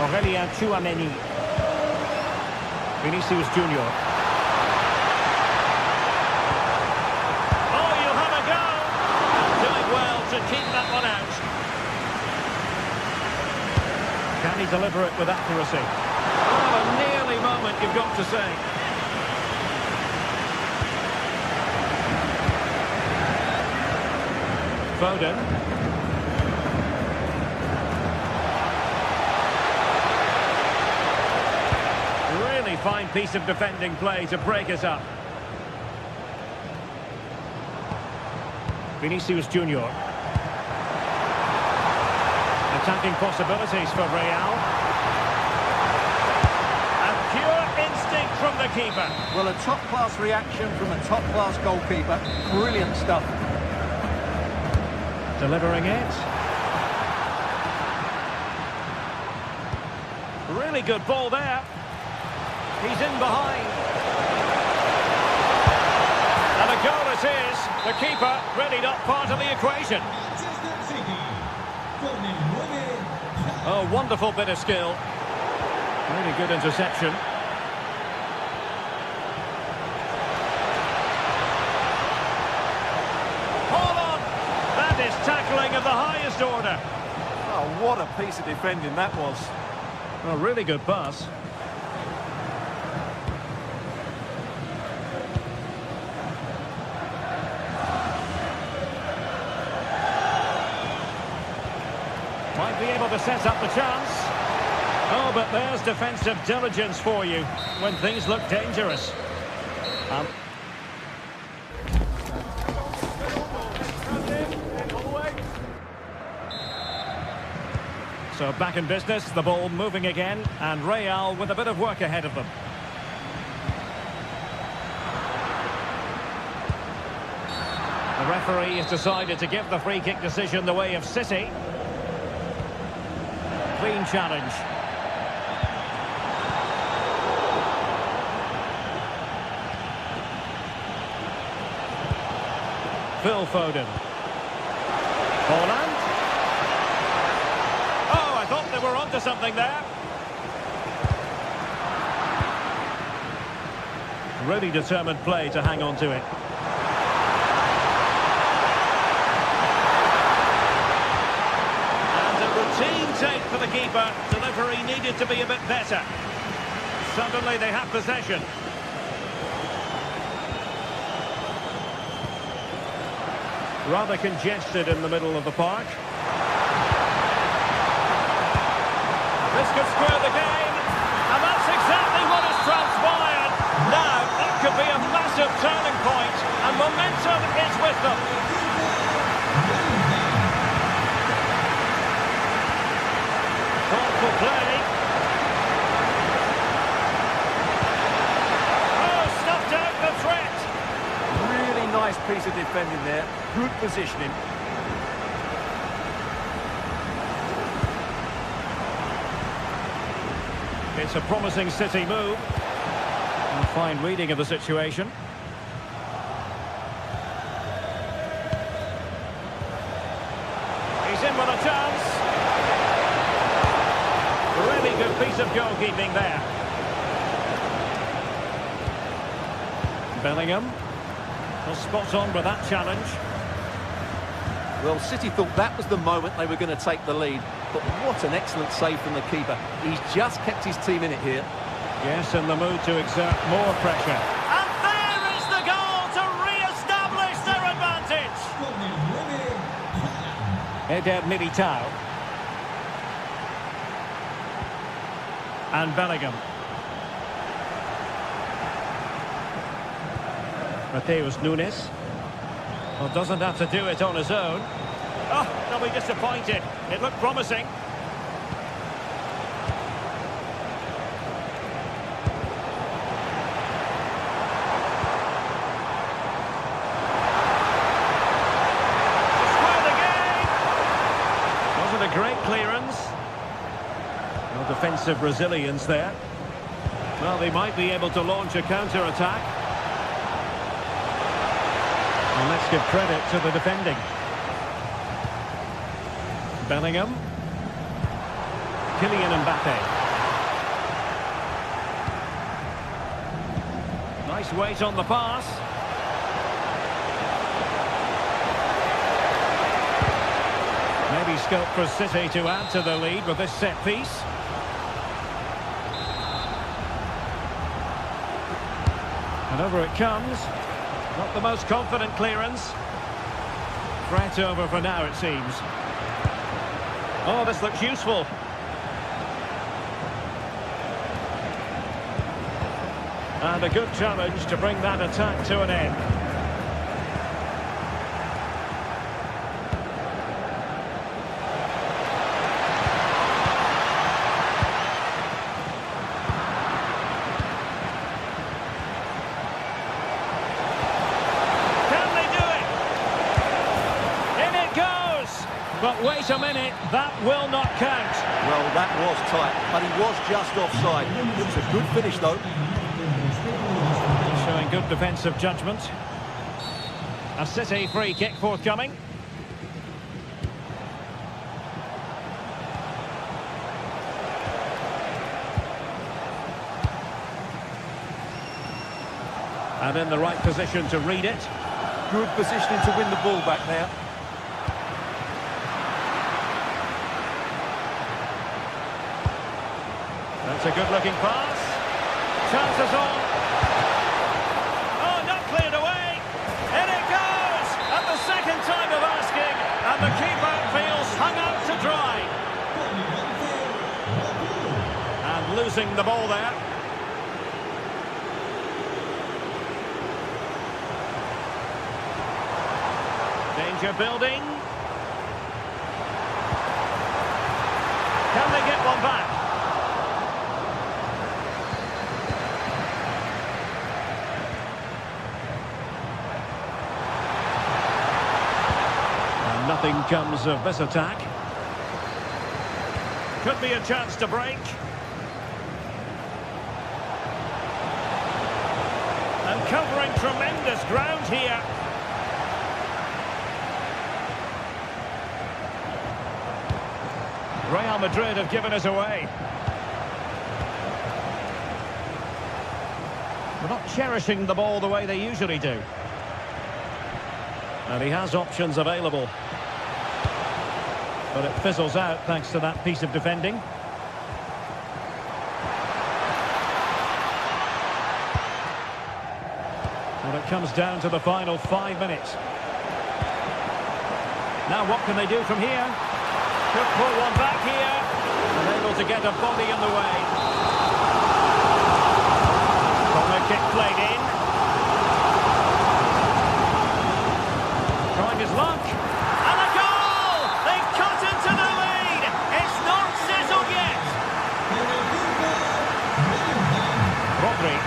Aurélien Tchouameni. Vinicius Junior. Oh, you'll have a go. Doing well to keep that one out. Can he deliver it with accuracy? Oh, a nearly moment, you've got to say. Foden. Really fine piece of defending play to break us up. Vinicius Junior. Attacking possibilities for Real. And pure instinct from the the keeper. Well, a top-class reaction from a top-class goalkeeper. Brilliant stuff. Delivering it. Really good ball there. He's in behind. And a goal it is. The keeper really not part of the equation. Oh, wonderful bit of skill. Really good interception. Hold on! That is tackling of the highest order. Oh, what a piece of defending that was. A really good pass. Might be able to set up the chance. Oh, but there's defensive diligence for you when things look dangerous. So back in business, the ball moving again, and Real with a bit of work ahead of them. The referee has decided to give the free kick decision the way of City. Clean challenge. Phil Foden. Holland. Oh, I thought they were onto something there. Really determined play to hang on to it. And a routine take for the keeper. Delivery needed to be a bit better. Suddenly they have possession. Rather congested in the middle of the park. This could square the game, and that's exactly what has transpired. Now, that could be a massive turning point, and momentum is with them. Thoughtful play. Oh, stuffed out the threat. Really nice piece of defending there. Good positioning. It's a promising City move. And fine reading of the situation. He's in with a chance. Really good piece of goalkeeping there. Bellingham. Well, spot on with that challenge. Well, City thought that was the moment they were going to take the lead. But what an excellent save from the keeper. He's just kept his team in it here. Yes, in the mood to exert more pressure. And there is the goal to re-establish their advantage. Eder Militao. And Bellingham. Mateus Nunes. Well, doesn't have to do it on his own. Oh, they'll be disappointed. It looked promising. Square the game! Wasn't a great clearance. No defensive resilience there. Well, they might be able to launch a counter-attack. And let's give credit to the defending. Bellingham. Kylian Mbappe. Nice weight on the pass. Maybe scope for City to add to the lead with this set piece. And over it comes. Not the most confident clearance. Threat over for now, it seems. Oh, this looks useful. And a good challenge to bring that attack to an end. But wait a minute, that will not count. Well, that was tight, but he was just offside. It was a good finish, though. Showing good defensive judgment. A City free kick forthcoming. And in the right position to read it. Good positioning to win the ball back now. That's a good-looking pass. Chances on. Oh, not cleared away. In it goes! At the second time of asking, and the keeper feels hung out to dry. And losing the ball there. Danger building. Can they get one back? And nothing comes of this attack. Could be a chance to break. And covering tremendous ground here. Real Madrid have given us away. We're not cherishing the ball the way they usually do. And he has options available. But it fizzles out thanks to that piece of defending. Well, it comes down to the final 5 minutes. Now what can they do from here? Could pull one back here, and able to get a body in the way. Corner kick played in. Trying his luck, and a goal! They've cut into the lead. It's not settled yet. Rodri.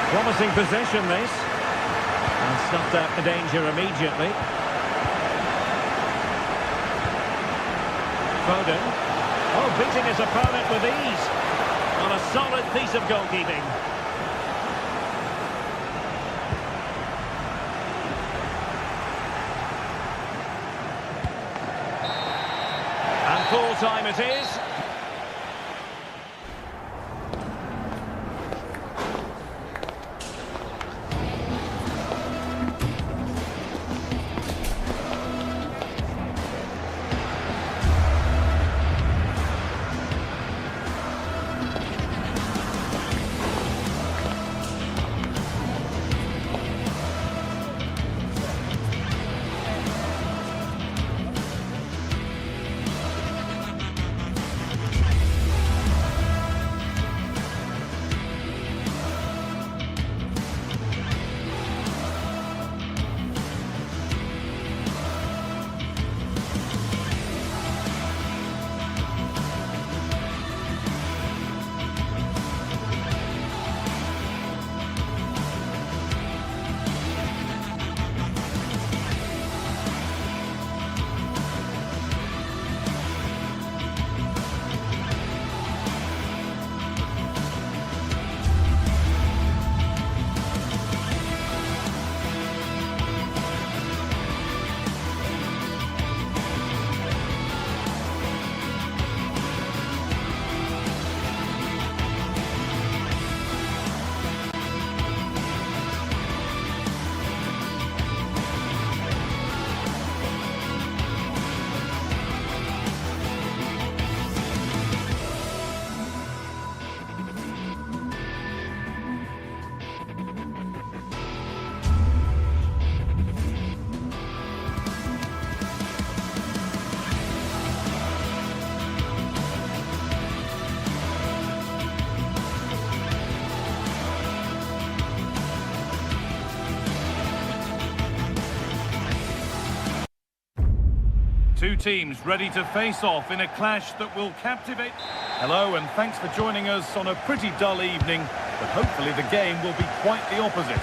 Promising possession this, and snuffed out the danger immediately. Foden. Oh, beating his opponent with ease. On a solid piece of goalkeeping. And full time it is. Two teams ready to face off in a clash that will captivate. Hello and thanks for joining us on a pretty dull evening, but hopefully the game will be quite the opposite.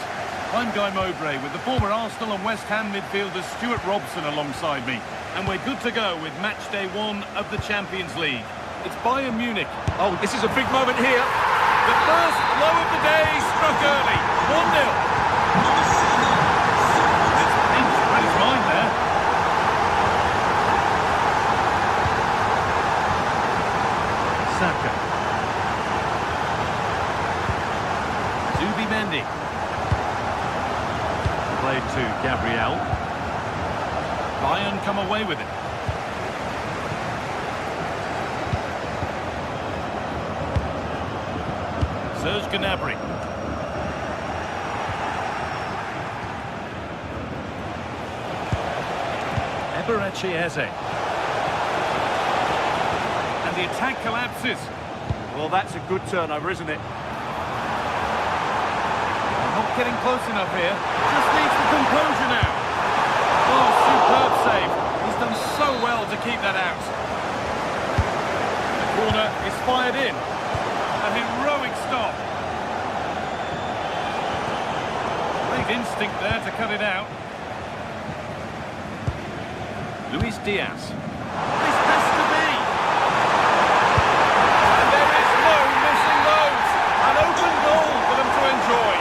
I'm Guy Mowbray with the former Arsenal and West Ham midfielder Stuart Robson alongside me. And we're good to go with match day 1 of the Champions League. It's Bayern Munich. Oh, this is a big moment here. The first blow of the day struck early. 1-0. It's pinched by his line there. Saka. Zubimendi. Played to Gabriel. Bayern come away with it. Serge Gnabry. Eberechi Eze. And the attack collapses. Well, that's a good turnover, isn't it? Not getting close enough here. Just needs the composure now. Oh, superb save. He's done so well to keep that out. The corner is fired in. A heroic stop. Great instinct there to cut it out. Luis Diaz. This has to be. And there is no missing those. An open goal for them to enjoy.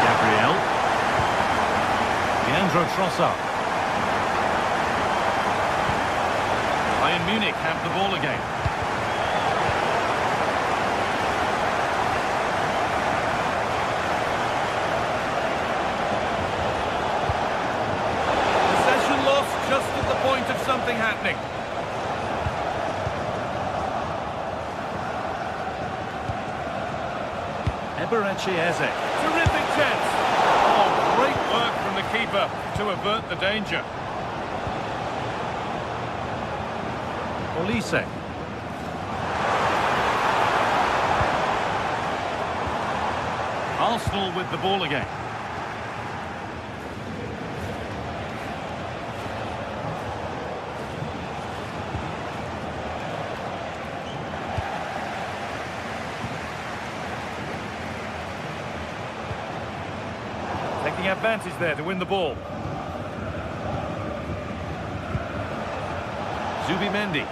Gabriel. Leandro Trossard. Bayern Munich have the ball again. Possession lost just at the point of something happening. Eberechi Eze. Terrific chance. Oh, great work from the keeper to avert the danger. Olise. Arsenal with the ball again. Taking advantage there to win the ball. Zubimendi.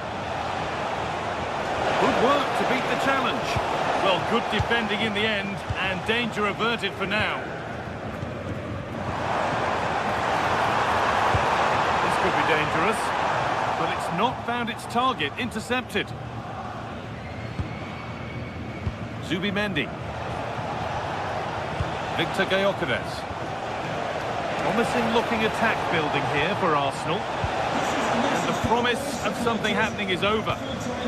Good work to beat the challenge. Well, good defending in the end, and danger averted for now. This could be dangerous, but it's not found its target. Intercepted. Zubimendi. Victor Gyökeres. Promising looking attack building here for Arsenal. And the promise of something happening is over.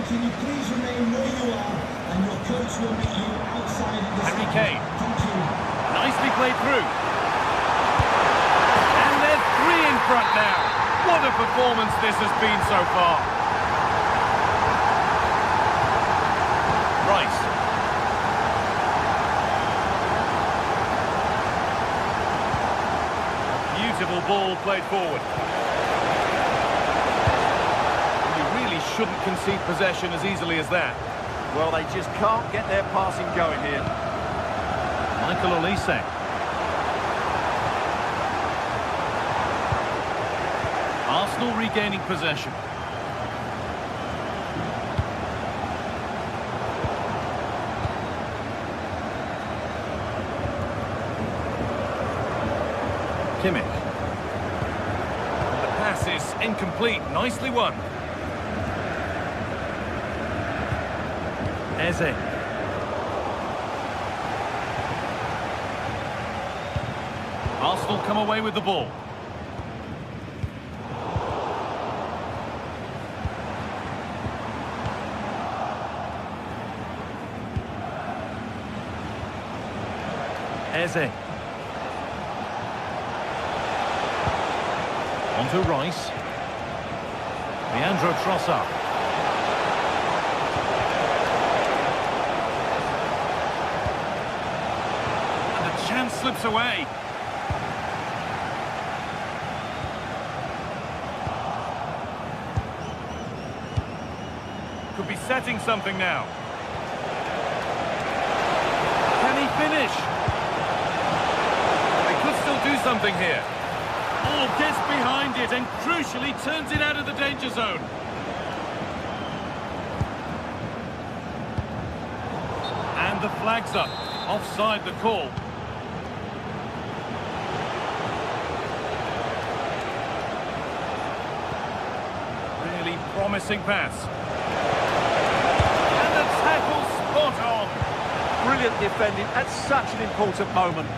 Can you please remain where you are, and your coach will meet you outside of the Harry stand. Kane. Thank you. Nicely played through. And they're 3 in front now. What a performance this has been so far. Rice. Beautiful ball played forward. You really shouldn't concede possession as easily as that. Well, they just can't get their passing going here. Michael Olise. Arsenal regaining possession. Kimmich. The pass is incomplete. Nicely won. Eze. Arsenal come away with the ball. Eze. On to Rice. Leandro Trossard. And the chance slips away. Could be setting something now. something here. Oh, gets behind it and crucially turns it out of the danger zone. And the flag's up. Offside the call. Really promising pass. And the tackle spot on. Brilliant defending at such an important moment.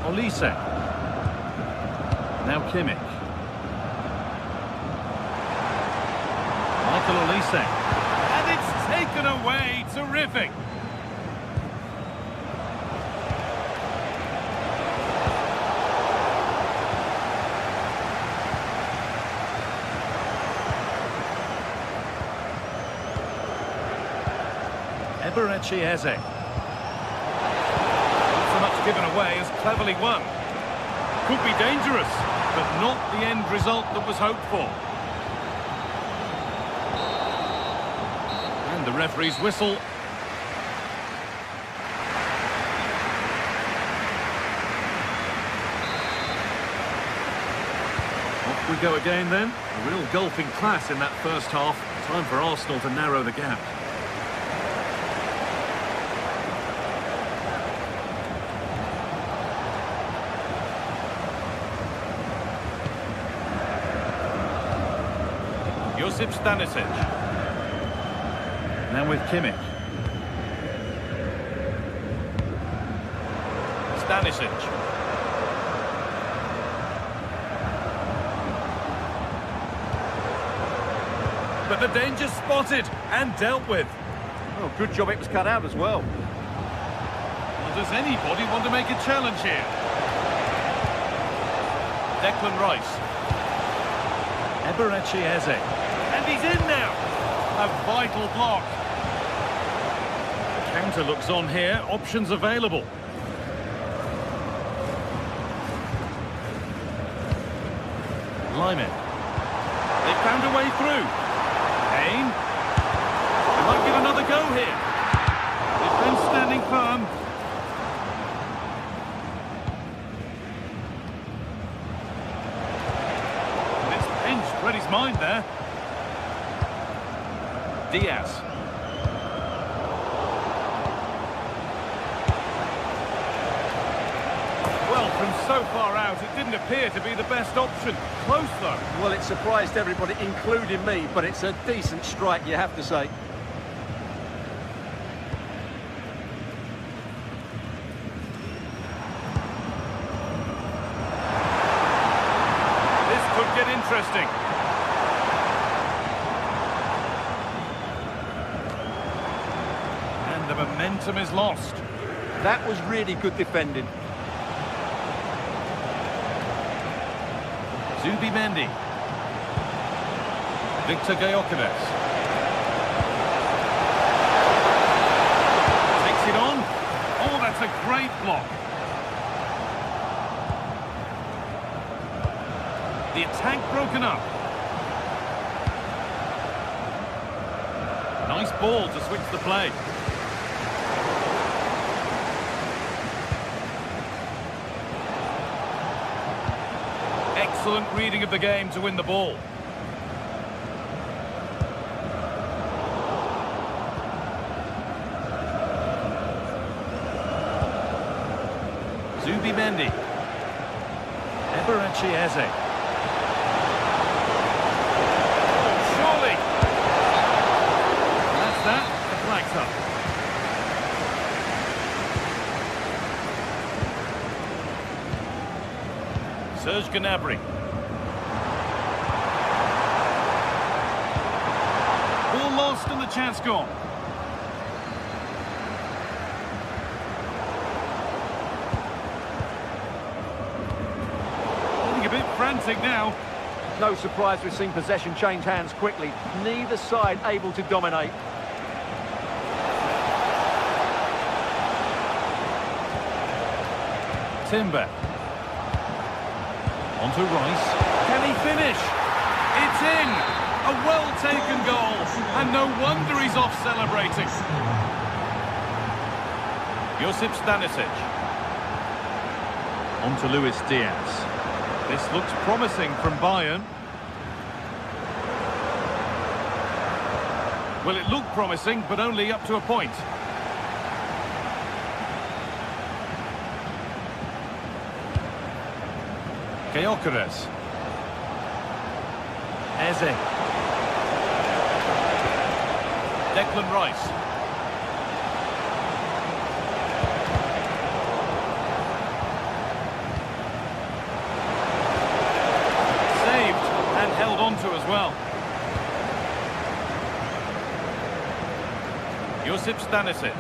Olise. Now Kimmich. Michael Olise. And it's taken away. Terrific. Eberechi Eze. Not so much given away as cleverly won. Could be dangerous, but not the end result that was hoped for. And the referee's whistle. Off we go again then. A real gulfing class in that first half. Time for Arsenal to narrow the gap. Josip Stanisic. Now with Kimmich. Stanisic. But the danger spotted and dealt with. Oh, good job it was cut out as well. Well, does anybody want to make a challenge here? Declan Rice. Eberechi Eze. And he's in now. A vital block. The counter looks on here. Options available. Lyman. They found a way through. Kane. They might give another go here. Defence standing firm. And it's pinched Reddy's mind there. Diaz. Well, from so far out, it didn't appear to be the best option. Close, though. Well, it surprised everybody, including me, but it's a decent strike, you have to say. This could get interesting. And the momentum is lost. That was really good defending. Zubimendi. Victor Gyökeres. Takes it on. Oh, that's a great block. The attack broken up. Nice ball to switch the play. Excellent reading of the game to win the ball. Zubimendi. Eberechi Eze. Oh, surely. That's that. The flag's up. Serge Gnabry. Ball lost and the chance gone. Getting a bit frantic now. No surprise we've seen possession change hands quickly. Neither side able to dominate. Timber. On to Rice. Can he finish? It's in! A well-taken goal. And no wonder he's off celebrating. Josip Stanisic. On to Luis Diaz. This looks promising from Bayern. Well, it looked promising, but only up to a point. Gyökeres. Eze. Declan Rice. Saved and held on to as well. Josip Stanisic.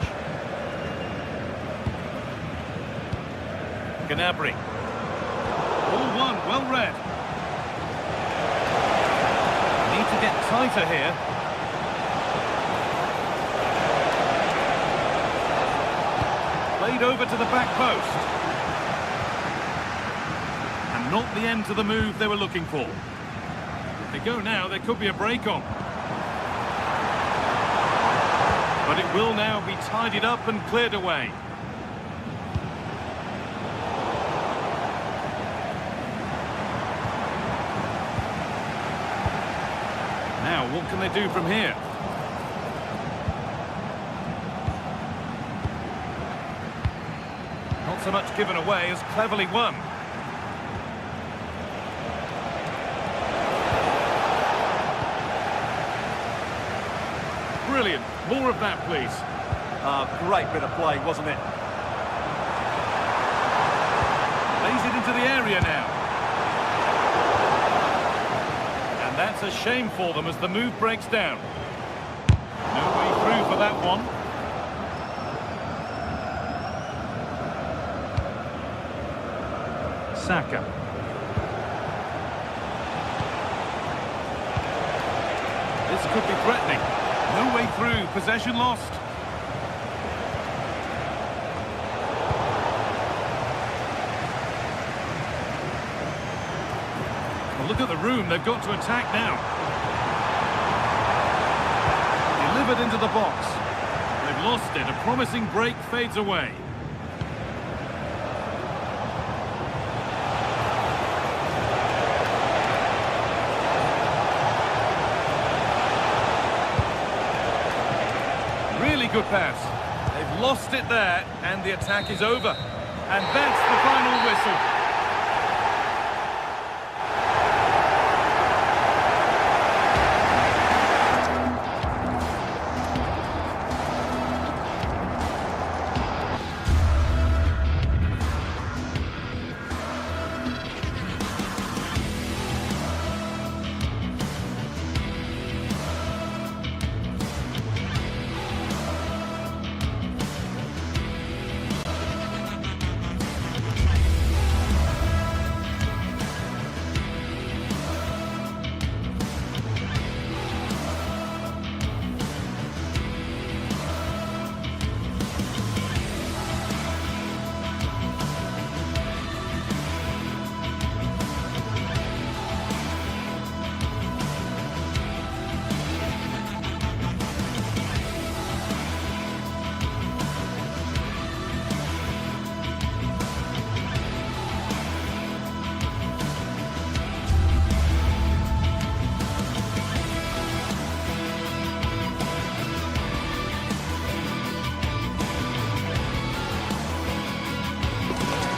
Gnabry. All one, well read. Need to get tighter here. Played over to the back post. And not the end to the move they were looking for. If they go now, there could be a break on. But it will now be tidied up and cleared away. Now, what can they do from here? Not so much given away as cleverly won. Brilliant. More of that, please. Great bit of play, wasn't it? Lays it into the area now. And that's a shame for them as the move breaks down. No way through for that one. Saka. This could be threatening. No way through. Possession lost. Well, look at the room. They've got to attack now. Delivered into the box. They've lost it. A promising break fades away. Really good pass. They've lost it there, and the attack is over. And that's the final whistle.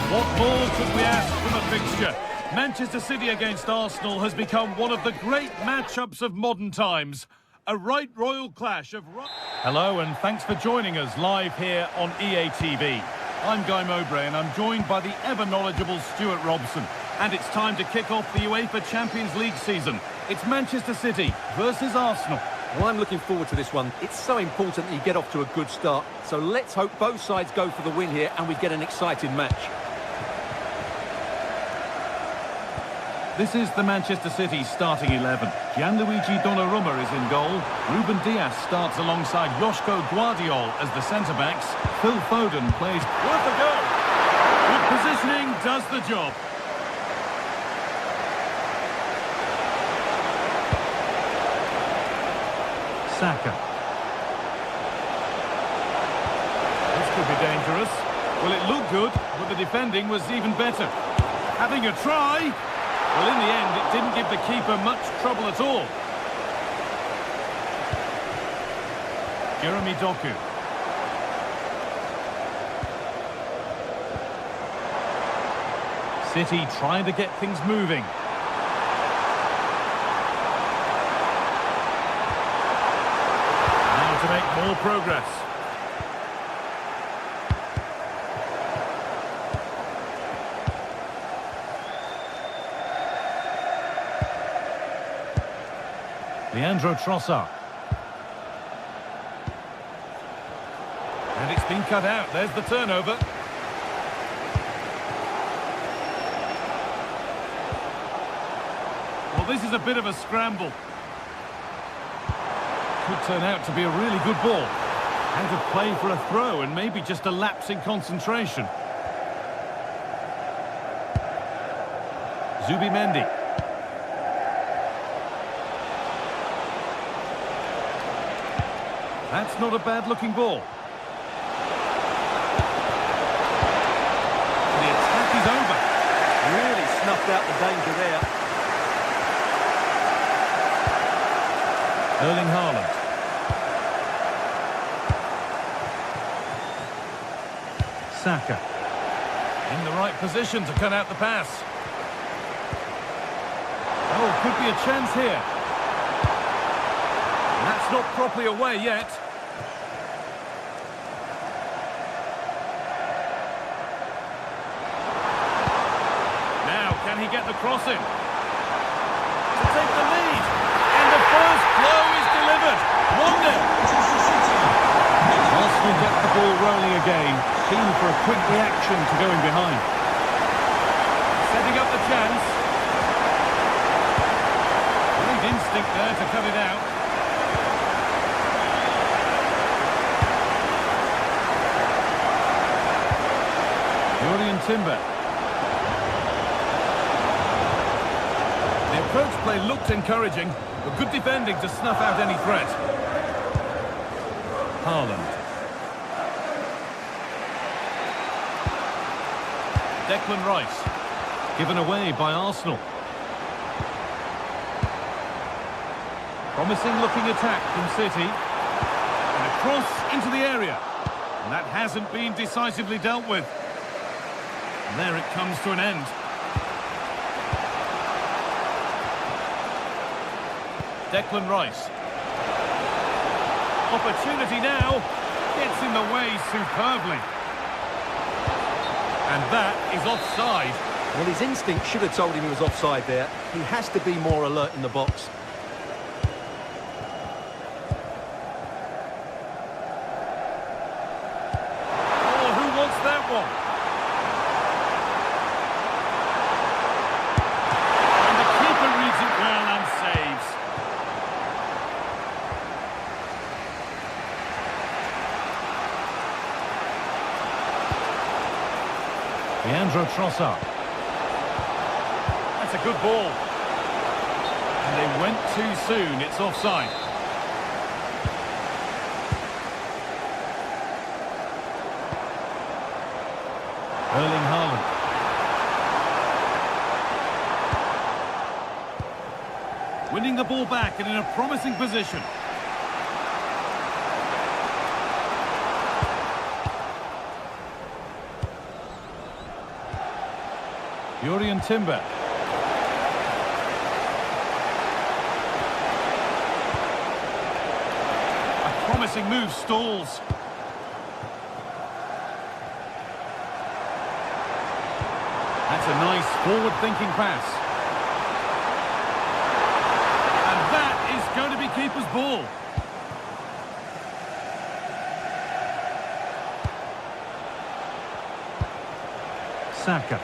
What more could we ask from a fixture? Manchester City against Arsenal has become one of the great matchups of modern times. A right royal clash of... Hello and thanks for joining us live here on EA TV. I'm Guy Mowbray and I'm joined by the ever-knowledgeable Stuart Robson. And it's time to kick off the UEFA Champions League season. It's Manchester City versus Arsenal. Well, I'm looking forward to this one. It's so important that you get off to a good start. So let's hope both sides go for the win here and we get an exciting match. This is the Manchester City starting 11. Gianluigi Donnarumma is in goal. Ruben Dias starts alongside Joško Guardiol as the centre-backs. Phil Foden plays worth a go. Good positioning does the job. Saka. This could be dangerous. Well, it looked good, but the defending was even better. Having a try. Well, in the end, it didn't give the keeper much trouble at all. Jeremy Doku. City trying to get things moving. Now to make more progress. Leandro Trossard. And it's been cut out. There's the turnover. Well, this is a bit of a scramble. Could turn out to be a really good ball. Out of play for a throw and maybe just a lapse in concentration. Zubimendi. That's not a bad-looking ball. The attack is over. Really snuffed out the danger there. Erling Haaland. Saka. In the right position to cut out the pass. Oh, could be a chance here. That's not properly away yet. Now, can he get the cross in? To take the lead. And the first blow is delivered. 1-0. Arsenal get the ball rolling again. Keen for a quick reaction to going behind. Setting up the chance. Great instinct there to cut it out. Timber. The approach play looked encouraging, but good defending to snuff out any threat. Haaland. Declan Rice. Given away by Arsenal. Promising looking attack from City. And a cross into the area. And that hasn't been decisively dealt with. And there it comes to an end. Declan Rice. Opportunity now. Gets in the way superbly. And that is offside. Well, his instinct should have told him he was offside there. He has to be more alert in the box. Oh, who wants that one? And the keeper reads it well and saves. Leandro Trossard. That's a good ball. And they went too soon. It's offside. Erling Haaland. Winning the ball back and in a promising position. Timber. A promising move stalls. That's a nice forward-thinking pass. And that is going to be keeper's ball. Saka.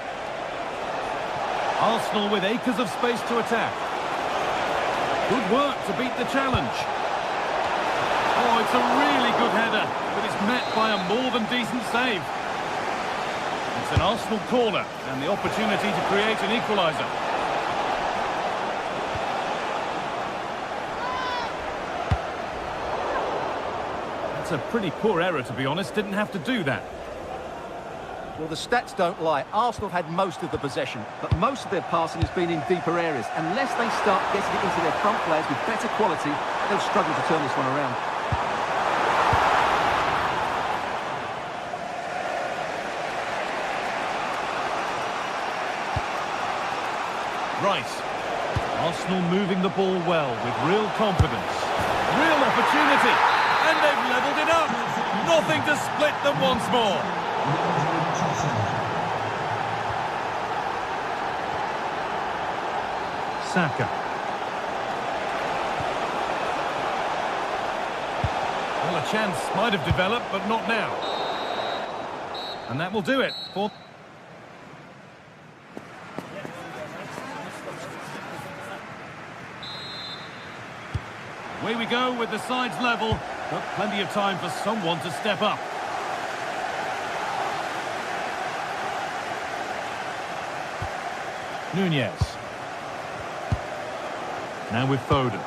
Arsenal with acres of space to attack. Good work to beat the challenge. Oh, it's a really good header, but it's met by a more than decent save. It's an Arsenal corner and the opportunity to create an equaliser. That's a pretty poor error, to be honest. Didn't have to do that. Well, the stats don't lie. Arsenal have had most of the possession, but most of their passing has been in deeper areas. Unless they start getting it into their front players with better quality, they'll struggle to turn this one around. Rice. Arsenal moving the ball well with real confidence. Real opportunity. And they've levelled it up. Nothing to split them once more. Saka. Well, a chance might have developed, but not now. And that will do it for... Away we go with the sides level, but plenty of time for someone to step up. Nunez. Now with Foden.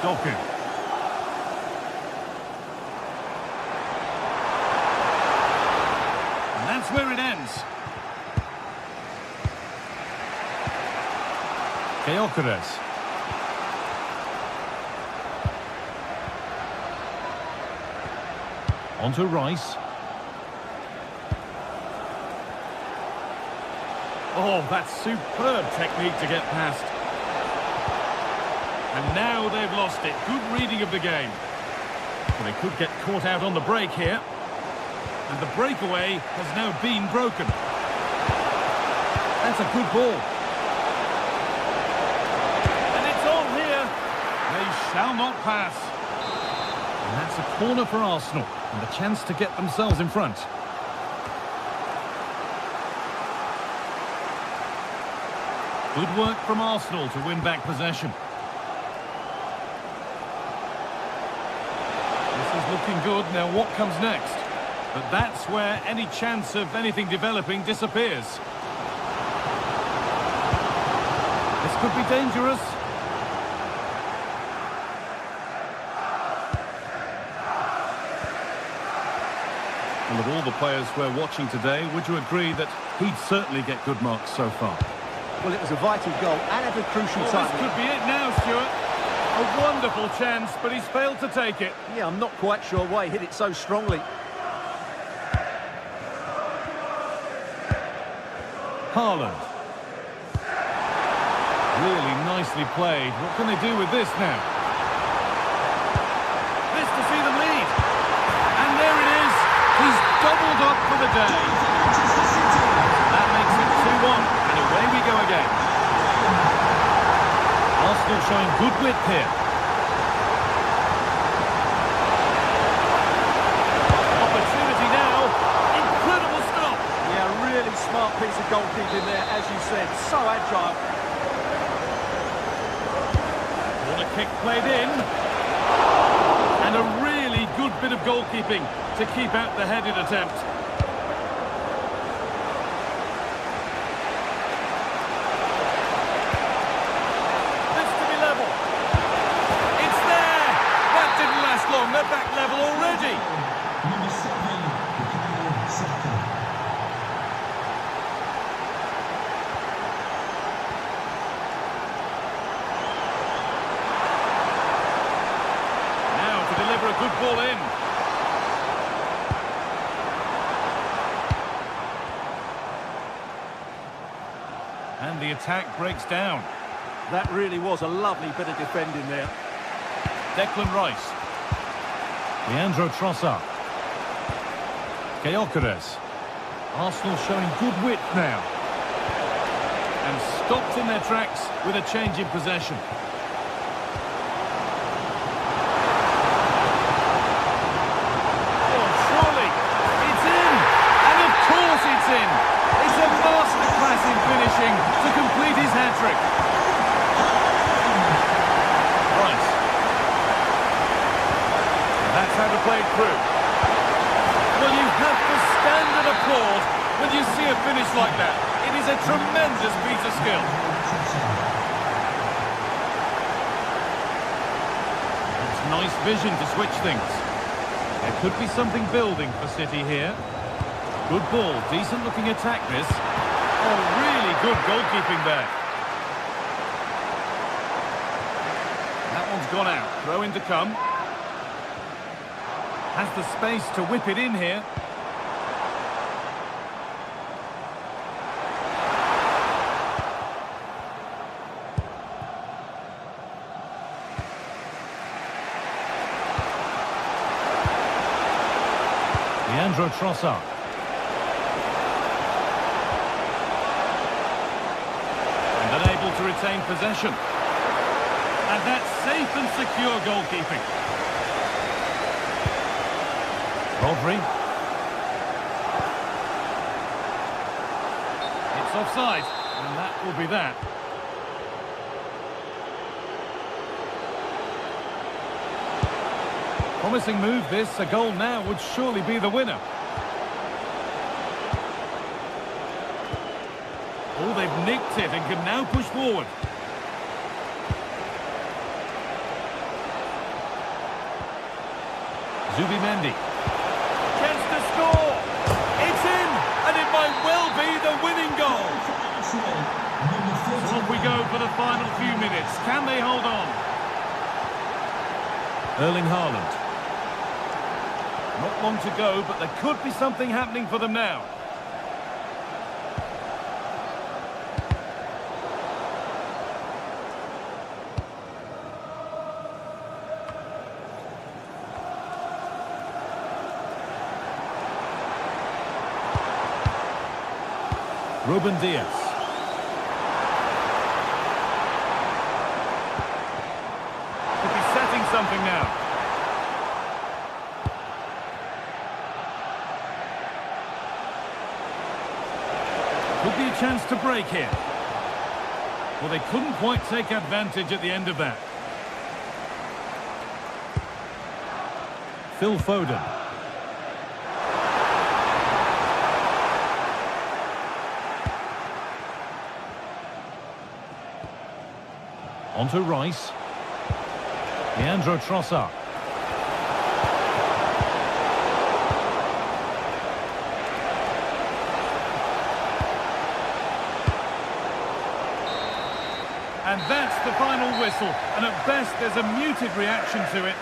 Doku. And that's where it ends. Gyökeres. On to Rice. Oh, that's superb technique to get past. And now they've lost it. Good reading of the game. Well, they could get caught out on the break here. And the breakaway has now been broken. That's a good ball. They shall not pass. And that's a corner for Arsenal, and a chance to get themselves in front. Good work from Arsenal to win back possession. This is looking good. Now what comes next? But that's where any chance of anything developing disappears. This could be dangerous. And of all the players we're watching today, would you agree that he'd certainly get good marks so far? Well, it was a vital goal and at a crucial time. This could be it now, Stuart. A wonderful chance, but he's failed to take it. Yeah, I'm not quite sure why he hit it so strongly. Haaland. Really nicely played. What can they do with this now? This to see them lead. And there it is. He's doubled up for the day. That makes it 2-1, and away we go again. Arsenal showing good width here. Opportunity now. Incredible stop. Yeah, really smart piece of goalkeeping there, as you said. So agile. Corner kick played in. And a really good bit of goalkeeping to keep out the headed attempt. This to be level. It's there. That didn't last long. They're back level already. Number 7, Saka. Now to deliver a good ball in. And the attack breaks down. That really was a lovely bit of defending there. Declan Rice. Leandro Trossard. Gyökeres. Arsenal showing good width now. And stopped in their tracks with a change in possession. Oh, surely. It's in. And of course it's in. It's a masterclass in finishing to complete his hat-trick. Rice. That's how to play it through. Well, you have to stand and applaud when you see a finish like that. It is a tremendous piece of skill. It's nice vision to switch things. There could be something building for City here. Good ball, decent looking attack this. Oh, really good goalkeeping there. That one's gone out. Throw in to come. Has the space to whip it in here. Leandro Trossard. And unable to retain possession. And that's safe and secure goalkeeping. Rodri. It's offside, and that will be that. Promising move this, a goal now would surely be the winner. Oh, they've nicked it and can now push forward. Zubimendi. Chance to score! It's in, and it might well be the winning goal. So off we go for the final few minutes. Can they hold on? Erling Haaland. Not long to go, but there could be something happening for them now. Ruben Diaz. Could be setting something now. Could be a chance to break here. Well, they couldn't quite take advantage at the end of that. Phil Foden. Onto Rice. Leandro Trossard. And that's the final whistle. And at best, there's a muted reaction to it.